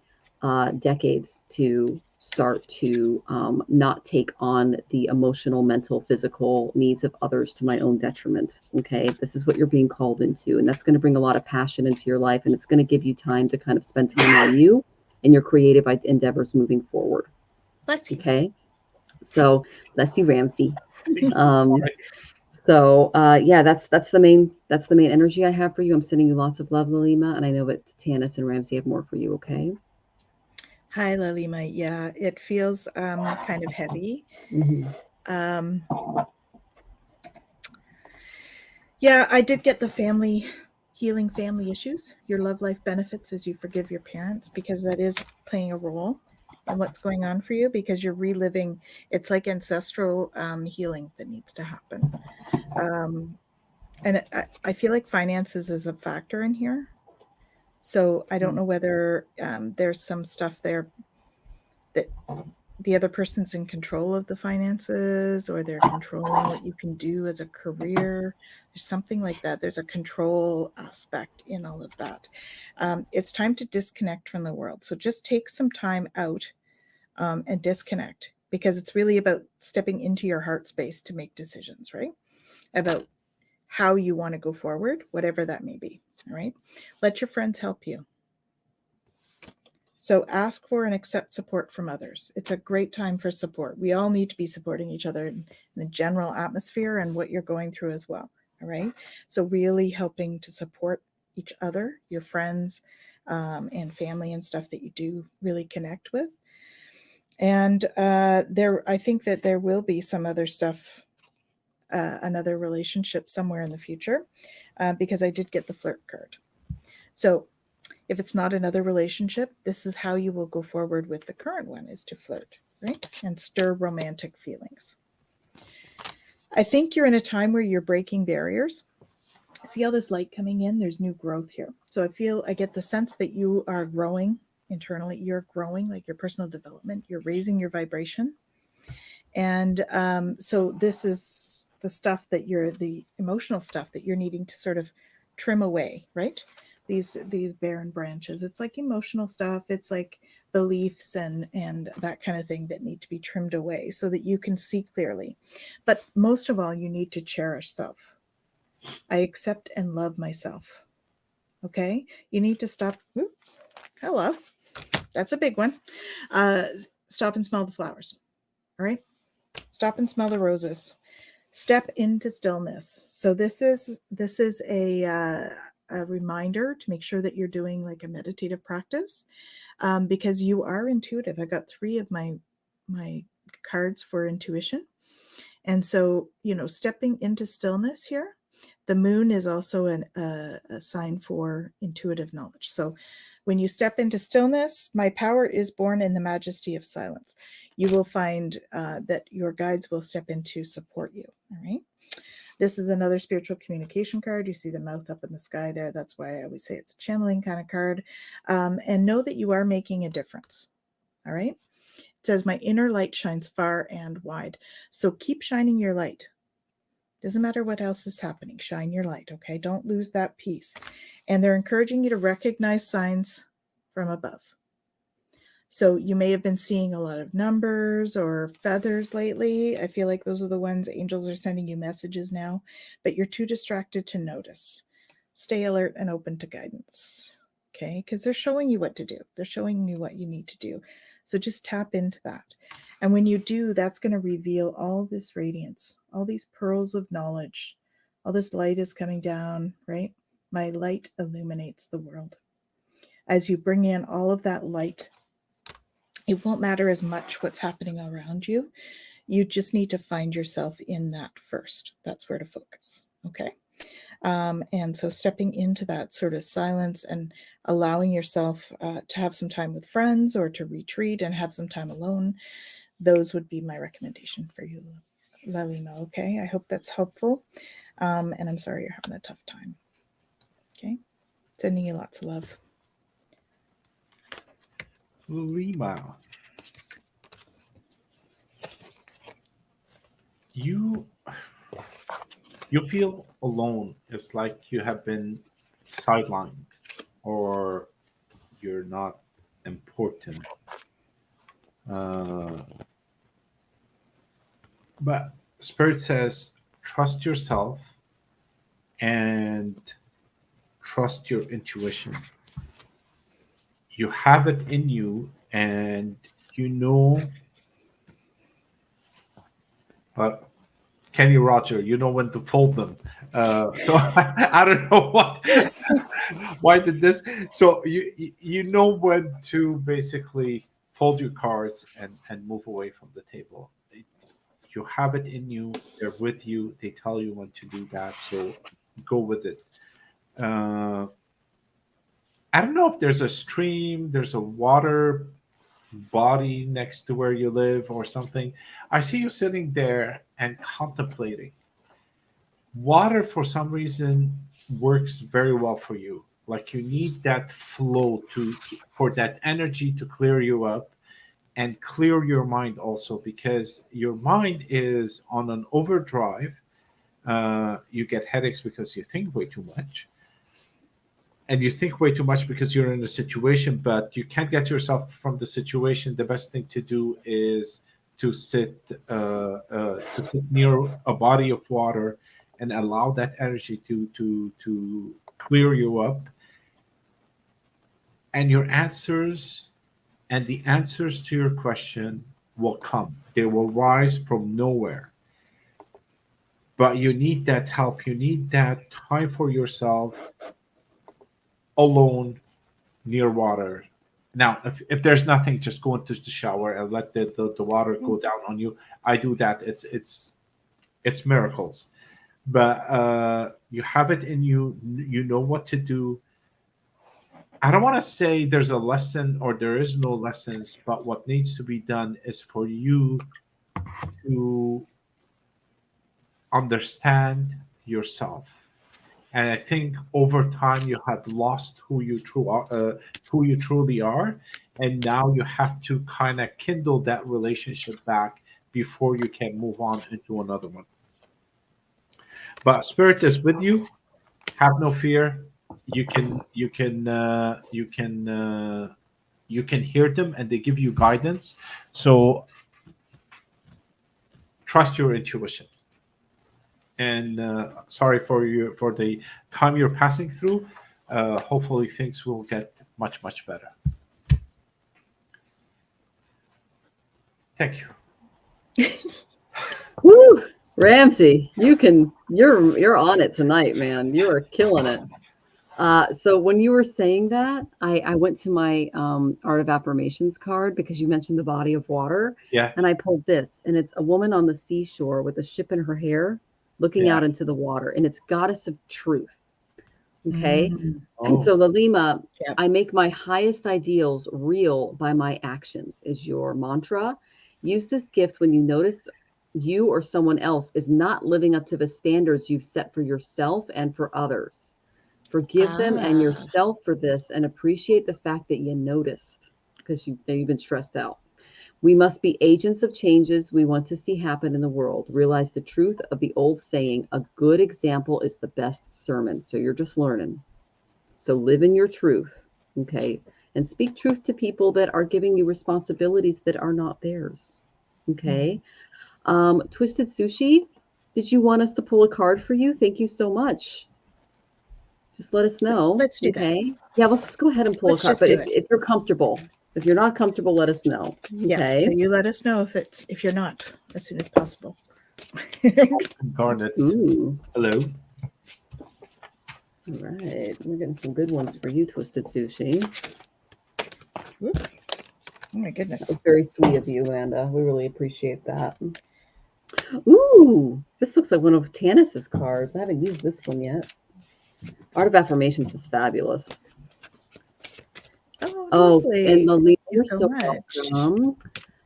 decades to start to not take on the emotional, mental, physical needs of others to my own detriment. Okay. This is what you're being called into. And that's going to bring a lot of passion into your life. And it's going to give you time to kind of spend time on you and your creative endeavors moving forward. Bless you. Okay. So bless you, Ramsey. So yeah, that's the main energy I have for you. I'm sending you lots of love, Lalima, and I know that Tanys and Ramsey have more for you. Okay. Hi, Lalima. Yeah, it feels kind of heavy. Yeah, I did get the healing family issues, your love life benefits as you forgive your parents, because that is playing a role in what's going on for you, because you're reliving. It's like ancestral healing that needs to happen. And I feel like finances is a factor in here. So I don't know whether there's some stuff there that the other person's in control of the finances, or they're controlling what you can do as a career. There's something like that. There's a control aspect in all of that. It's time to disconnect from the world. So just take some time out and disconnect, because it's really about stepping into your heart space to make decisions, right? About how you want to go forward, whatever that may be. All right. Let your friends help you. So ask for and accept support from others. It's a great time for support. We all need to be supporting each other in the general atmosphere and what you're going through as well. All right. So really helping to support each other, your friends, and family and stuff that you do really connect with. And I think that there will be some other stuff, another relationship somewhere in the future, because I did get the flirt card. So if it's not another relationship, this is how you will go forward with the current one, is to flirt, right? And stir romantic feelings. I think you're in a time where you're breaking barriers. See all this light coming in? There's new growth here. So I get the sense that you are growing internally. You're growing, like your personal development. You're raising your vibration. And so this is the emotional stuff that you're needing to sort of trim away, right? These barren branches. It's like emotional stuff. It's like beliefs and that kind of thing that need to be trimmed away so that you can see clearly. But most of all, you need to cherish self. I accept and love myself. Okay? You need to stop. Ooh, hello. That's a big one. Stop and smell the flowers. All right? Stop and smell the roses. Step into stillness. So this is a reminder to make sure that you're doing like a meditative practice, because you are intuitive. I got 3 of my cards for intuition. And so, stepping into stillness here. The moon is also a sign for intuitive knowledge. So when you step into stillness, my power is born in the majesty of silence. You will find that your guides will step in to support you. All right. This is another spiritual communication card. You see the mouth up in the sky there. That's why I always say it's a channeling kind of card. And know that you are making a difference. All right. It says, my inner light shines far and wide. So keep shining your light. Doesn't matter what else is happening. Shine your light, okay? Don't lose that piece. And they're encouraging you to recognize signs from above. So you may have been seeing a lot of numbers or feathers lately. I feel like those are the ones angels are sending you messages now, but you're too distracted to notice. Stay alert and open to guidance, okay? Because they're showing you what to do. They're showing you what you need to do. So just tap into that. And when you do, that's going to reveal all this radiance, all these pearls of knowledge. All this light is coming down, right? My light illuminates the world. As you bring in all of that light, it won't matter as much what's happening around you. You just need to find yourself in that first. That's where to focus, okay? And so stepping into that sort of silence and allowing yourself to have some time with friends or to retreat and have some time alone, those would be my recommendation for you, Lalima, okay? I hope that's helpful. And I'm sorry you're having a tough time, okay? Sending you lots of love. Lima, you feel alone. It's like you have been sidelined, or you're not important. Uh, but Spirit says, trust yourself and trust your intuition. You have it in you, and you know. But Kenny Roger, you know when to fold them. So I don't know why did this. So you know when to basically fold your cards and move away from the table. You have it in you. They're with you. They tell you when to do that. So go with it. I don't know if there's a stream, there's a water body next to where you live or something. I see you sitting there and contemplating. Water, for some reason, works very well for you. Like you need that flow for that energy to clear you up and clear your mind also, because your mind is on an overdrive. You get headaches because you think way too much. And you think way too much because you're in a situation, but you can't get yourself from the situation. The best thing to do is to sit near a body of water and allow that energy to clear you up. And your answers and the answers to your question will come. They will rise from nowhere. But you need that help. You need that time for yourself, alone, near water. Now, if there's nothing, just go into the shower and let the water go down on you. I do that. It's miracles. But you have it in you. You know what to do. I don't want to say there's a lesson or there is no lessons, but what needs to be done is for you to understand yourself. And I think over time you have lost who you truly are, and now you have to kind of kindle that relationship back before you can move on into another one. But Spirit is with you. Have no fear. You can hear them, and they give you guidance. So trust your intuition. And sorry for the time you're passing through. Hopefully things will get much better. Thank you. Woo! Ramsey, you're on it tonight, man. You are killing it. So when you were saying that, I went to my Art of Affirmations card because you mentioned the body of water. Yeah. And I pulled this, and it's a woman on the seashore with a ship in her hair, looking out into the water, and it's Goddess of Truth. Okay. And so Lalima, I make my highest ideals real by my actions is your mantra. Use this gift when you notice you or someone else is not living up to the standards you've set for yourself and for others. Forgive them and yourself for this, and appreciate the fact that you noticed, because you've been stressed out. We must be agents of changes we want to see happen in the world. Realize the truth of the old saying, a good example is the best sermon. So you're just learning. So live in your truth, okay? And speak truth to people that are giving you responsibilities that are not theirs, okay? Twisted Sushi, did you want us to pull a card for you? Thank you so much. Just let us know. Let's do that. Yeah, let's just go ahead and pull a card. But if you're comfortable, if you're not comfortable, let us know. Okay. Yeah, so you let us know if you're not, as soon as possible. Garnet. Ooh. Hello. All right. We're getting some good ones for you, Twisted Sushi. Oh my goodness. That was very sweet of you, Amanda. We really appreciate that. Ooh, this looks like one of Tanys's cards. I haven't used this one yet. Art of Affirmations is fabulous. Oh, and Lalina, you're so so much. welcome.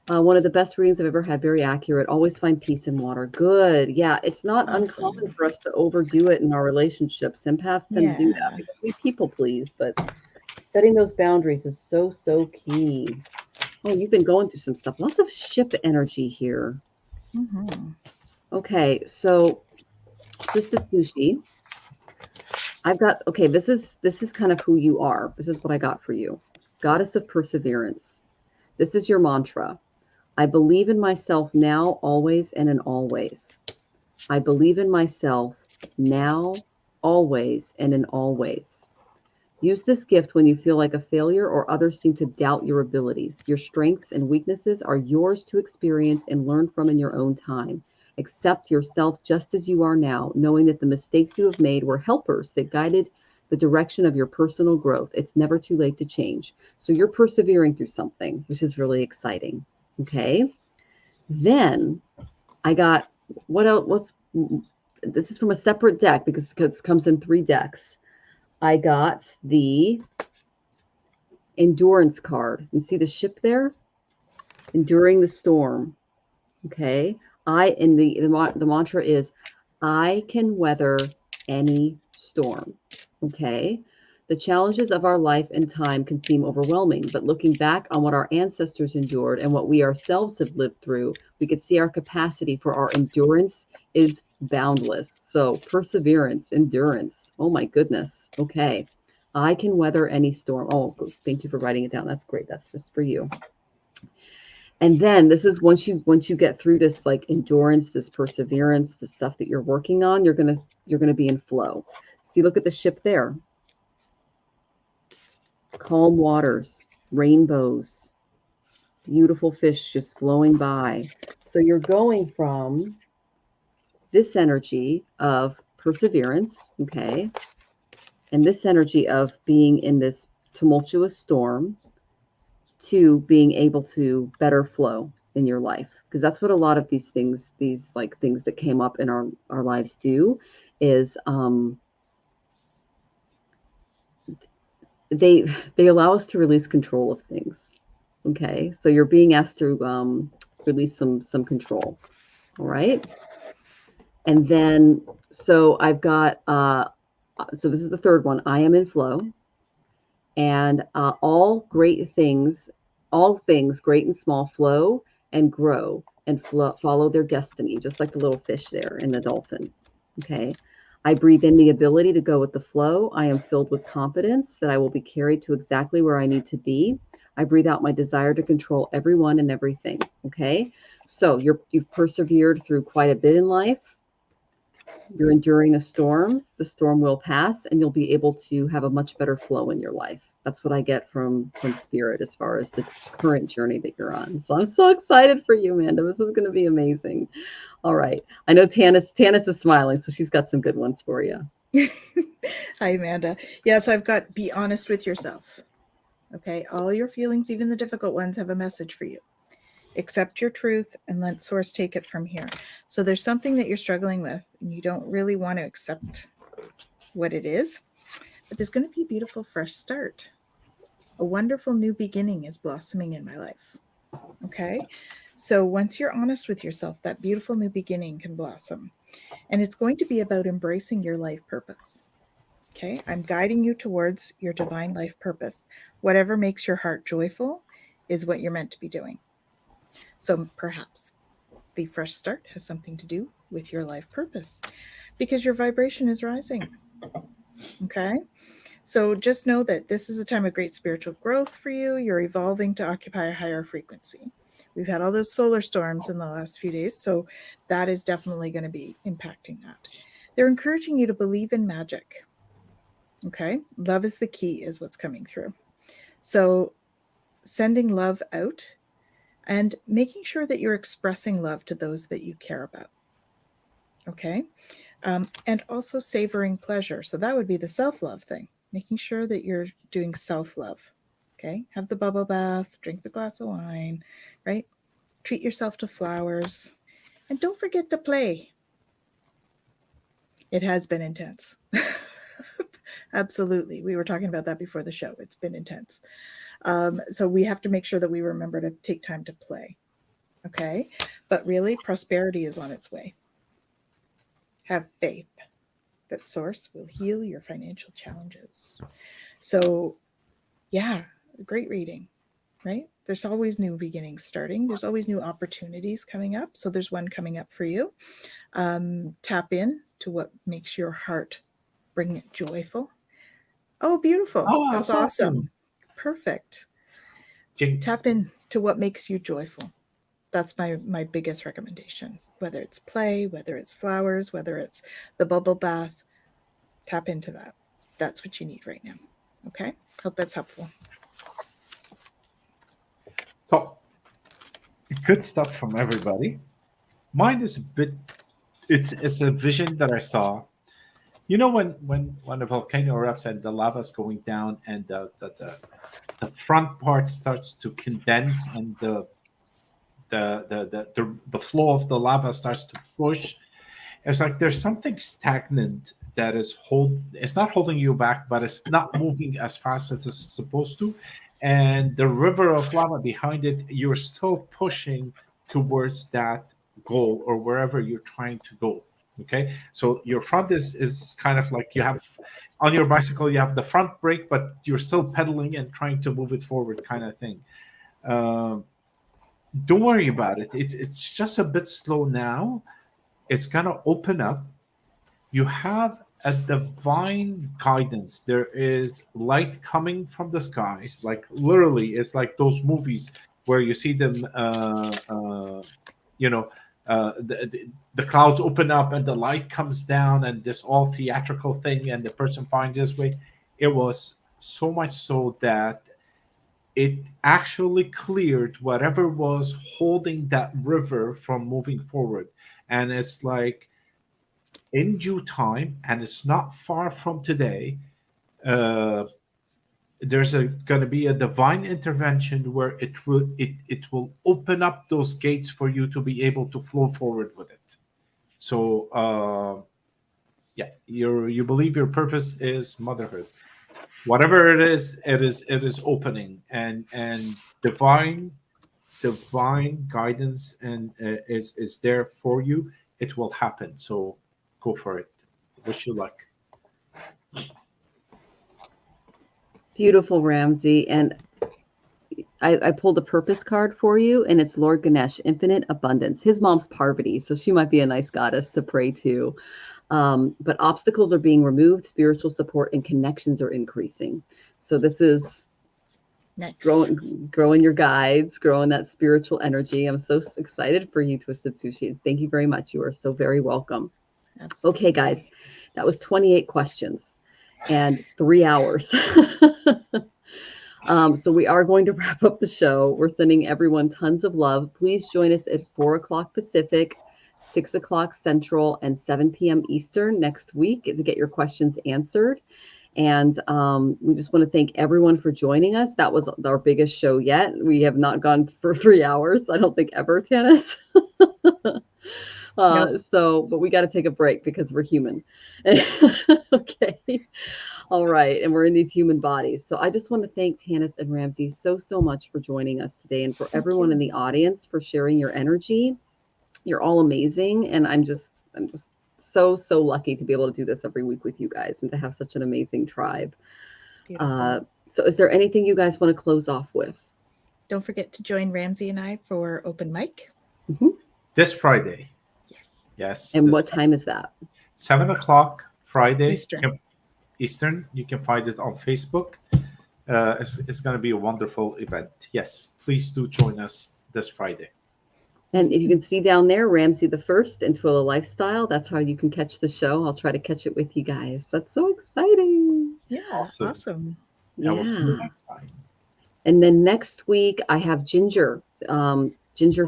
One of the best readings I've ever had. Very accurate. Always find peace in water. Good. Yeah, it's not uncommon for us to overdo it in our relationships. Empaths tend to do that because we people please, but Setting those boundaries is so, so key. Oh, you've been going through some stuff. Lots of ship energy here. Mm-hmm. Okay, so Priestess Sushi. I've got, okay, this is kind of who you are. This is what I got for you. Goddess of Perseverance. This is your mantra. I believe in myself now, always, and in all ways. I believe in myself now, always, and in all ways. Use this gift when you feel like a failure or others seem to doubt your abilities. Your strengths and weaknesses are yours to experience and learn from in your own time. Accept yourself just as you are now, knowing that the mistakes you have made were helpers that guided the direction of your personal growth. It's never too late to change. So you're persevering through something, which is really exciting. Okay. Then I got, what else? This is from a separate deck because it comes in 3 decks. I got the endurance card. You see the ship there? Enduring the storm. Okay. The mantra is, I can weather any storm. Okay. The challenges of our life and time can seem overwhelming, but looking back on what our ancestors endured and what we ourselves have lived through, we could see our capacity for our endurance is boundless. So perseverance, endurance. Oh my goodness. Okay. I can weather any storm. Oh, thank you for writing it down. That's great. That's just for you. And then this is once you get through this like endurance, this perseverance, the stuff that you're working on, you're gonna be in flow. See, look at the ship there. Calm waters, rainbows, beautiful fish just flowing by. So you're going from this energy of perseverance, okay, and this energy of being in this tumultuous storm to being able to better flow in your life, because that's what a lot of these things that came up in our lives do is they allow us to release control of things. Okay, so you're being asked to release some control. All right, and then so I've got so this is the third one. I am in flow, and all things great and small flow and grow and follow their destiny, just like the little fish there in the dolphin. Okay. I breathe in the ability to go with the flow. I am filled with confidence that I will be carried to exactly where I need to be. I breathe out my desire to control everyone and everything. Okay. So you've persevered through quite a bit in life. You're enduring a storm. The storm will pass and you'll be able to have a much better flow in your life. That's what I get from Spirit as far as the current journey that you're on. So I'm so excited for you, Amanda. This is going to be amazing. All right. I know Tanys is smiling, so she's got some good ones for you. Hi, Amanda. Yes, I've got be honest with yourself. Okay. All your feelings, even the difficult ones, have a message for you. Accept your truth and let source take it from here. So there's something that you're struggling with and you don't really want to accept what it is, but there's going to be a beautiful fresh start. A wonderful new beginning is blossoming in my life. Okay. So once you're honest with yourself, that beautiful new beginning can blossom. And it's going to be about embracing your life purpose. Okay. I'm guiding you towards your divine life purpose. Whatever makes your heart joyful is what you're meant to be doing. So perhaps the fresh start has something to do with your life purpose because your vibration is rising. Okay. So just know that this is a time of great spiritual growth for you. You're evolving to occupy a higher frequency. We've had all those solar storms in the last few days, so that is definitely going to be impacting that. They're encouraging you to believe in magic. Okay. Love is the key is what's coming through. So sending love out and making sure that you're expressing love to those that you care about. Okay. And also savoring pleasure. So that would be the self-love thing, making sure that you're doing self-love. Okay. Have the bubble bath, drink the glass of wine, right? Treat yourself to flowers. And don't forget to play. It has been intense. Absolutely. We were talking about that before the show. It's been intense. So we have to make sure that we remember to take time to play. Okay. But really, prosperity is on its way. Have faith that source will heal your financial challenges. So Yeah, great reading, right? There's always new beginnings starting. There's always new opportunities coming up. So there's one coming up for you. Tap in to what makes your heart bring it joyful. Oh, beautiful. Oh, That's that's awesome. Perfect. Jinx. Tap in to what makes you joyful. That's my biggest recommendation. Whether it's play, whether it's flowers, whether it's the bubble bath, tap into that. That's what you need right now. Okay? Hope that's helpful. So, good stuff from everybody. Mine is a bit. It's a vision that I saw. You know when a volcano erupts and the lava's going down and the front part starts to condense and the flow of the lava starts to push. It's like there's something stagnant that is it's not holding you back, but it's not moving as fast as it's supposed to. And the river of lava behind it, you're still pushing towards that goal or wherever you're trying to go. Okay, so your front is kind of like you have on your bicycle, you have the front brake, but you're still pedaling and trying to move it forward, kind of thing. Don't worry about it. It's just a bit slow now. It's gonna open up. You have a divine guidance. There is light coming from the skies, like literally, it's like those movies where you see them, the clouds open up and the light comes down and this all theatrical thing and the person finds his way. It was so much so that it actually cleared whatever was holding that river from moving forward. And it's like in due time, and it's not far from today, there's going to be a divine intervention where it will open up those gates for you to be able to flow forward with it. So you believe your purpose is motherhood. Whatever it is opening, and divine guidance and is there for you. It will happen. So go for it. Wish you luck. Beautiful, Ramsey. And I pulled a purpose card for you, and it's Lord Ganesh, infinite abundance. His mom's Parvati, so she might be a nice goddess to pray to. But obstacles are being removed, spiritual support and connections are increasing. So this is nice. growing your guides, growing that spiritual energy. I'm so excited for you, Twisted Sushi. Thank you very much. You are so very welcome. Absolutely. Okay, guys, that was 28 questions and 3 hours. So we are going to wrap up the show. We're sending everyone tons of love. Please join us at 4 o'clock Pacific, 6 o'clock Central, and 7 p.m. Eastern next week to get your questions answered. And we just want to thank everyone for joining us. That was our biggest show yet. We have not gone for 3 hours, I don't think ever, Tanys. Nope. But we got to take a break because we're human. Okay. All right. And we're in these human bodies. So I just want to thank Tanys and Ramsey so much for joining us today, and for everyone in the audience for sharing your energy. You're all amazing. And I'm just so lucky to be able to do this every week with you guys and to have such an amazing tribe. So is there anything you guys want to close off with? Don't forget to join Ramsey and I for open mic. Mm-hmm. This Friday. Yes. And what time is that? 7 o'clock Friday. Eastern. You can find it on Facebook. It's going to be a wonderful event. Yes, please do join us this Friday. And if you can see down there, Ramsey the First and Twillow Lifestyle, that's how you can catch the show. I'll try to catch it with you guys. That's so exciting. Yeah, awesome. That was the next time. And then next week, I have Ginger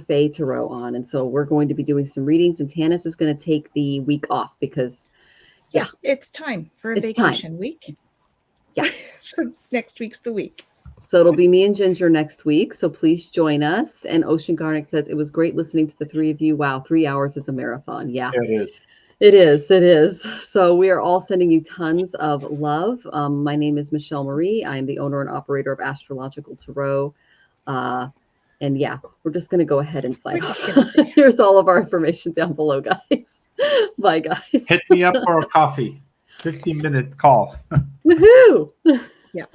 Faye Tarot on. And so we're going to be doing some readings, and Tanys is going to take the week off because, it's time for a vacation week. Yeah. So next week's the week. So it'll be me and Ginger next week. So please join us. And Ocean Garnick says, it was great listening to the three of you. Wow, 3 hours is a marathon. Yeah. It is. It is. So we are all sending you tons of love. My name is Michelle Marie. I am the owner and operator of Astrological Tarot. And we're just going to go ahead and sign off. Here's all of our information down below, guys. Bye, guys. Hit me up for a coffee. 15-minute call. Woohoo! Yeah.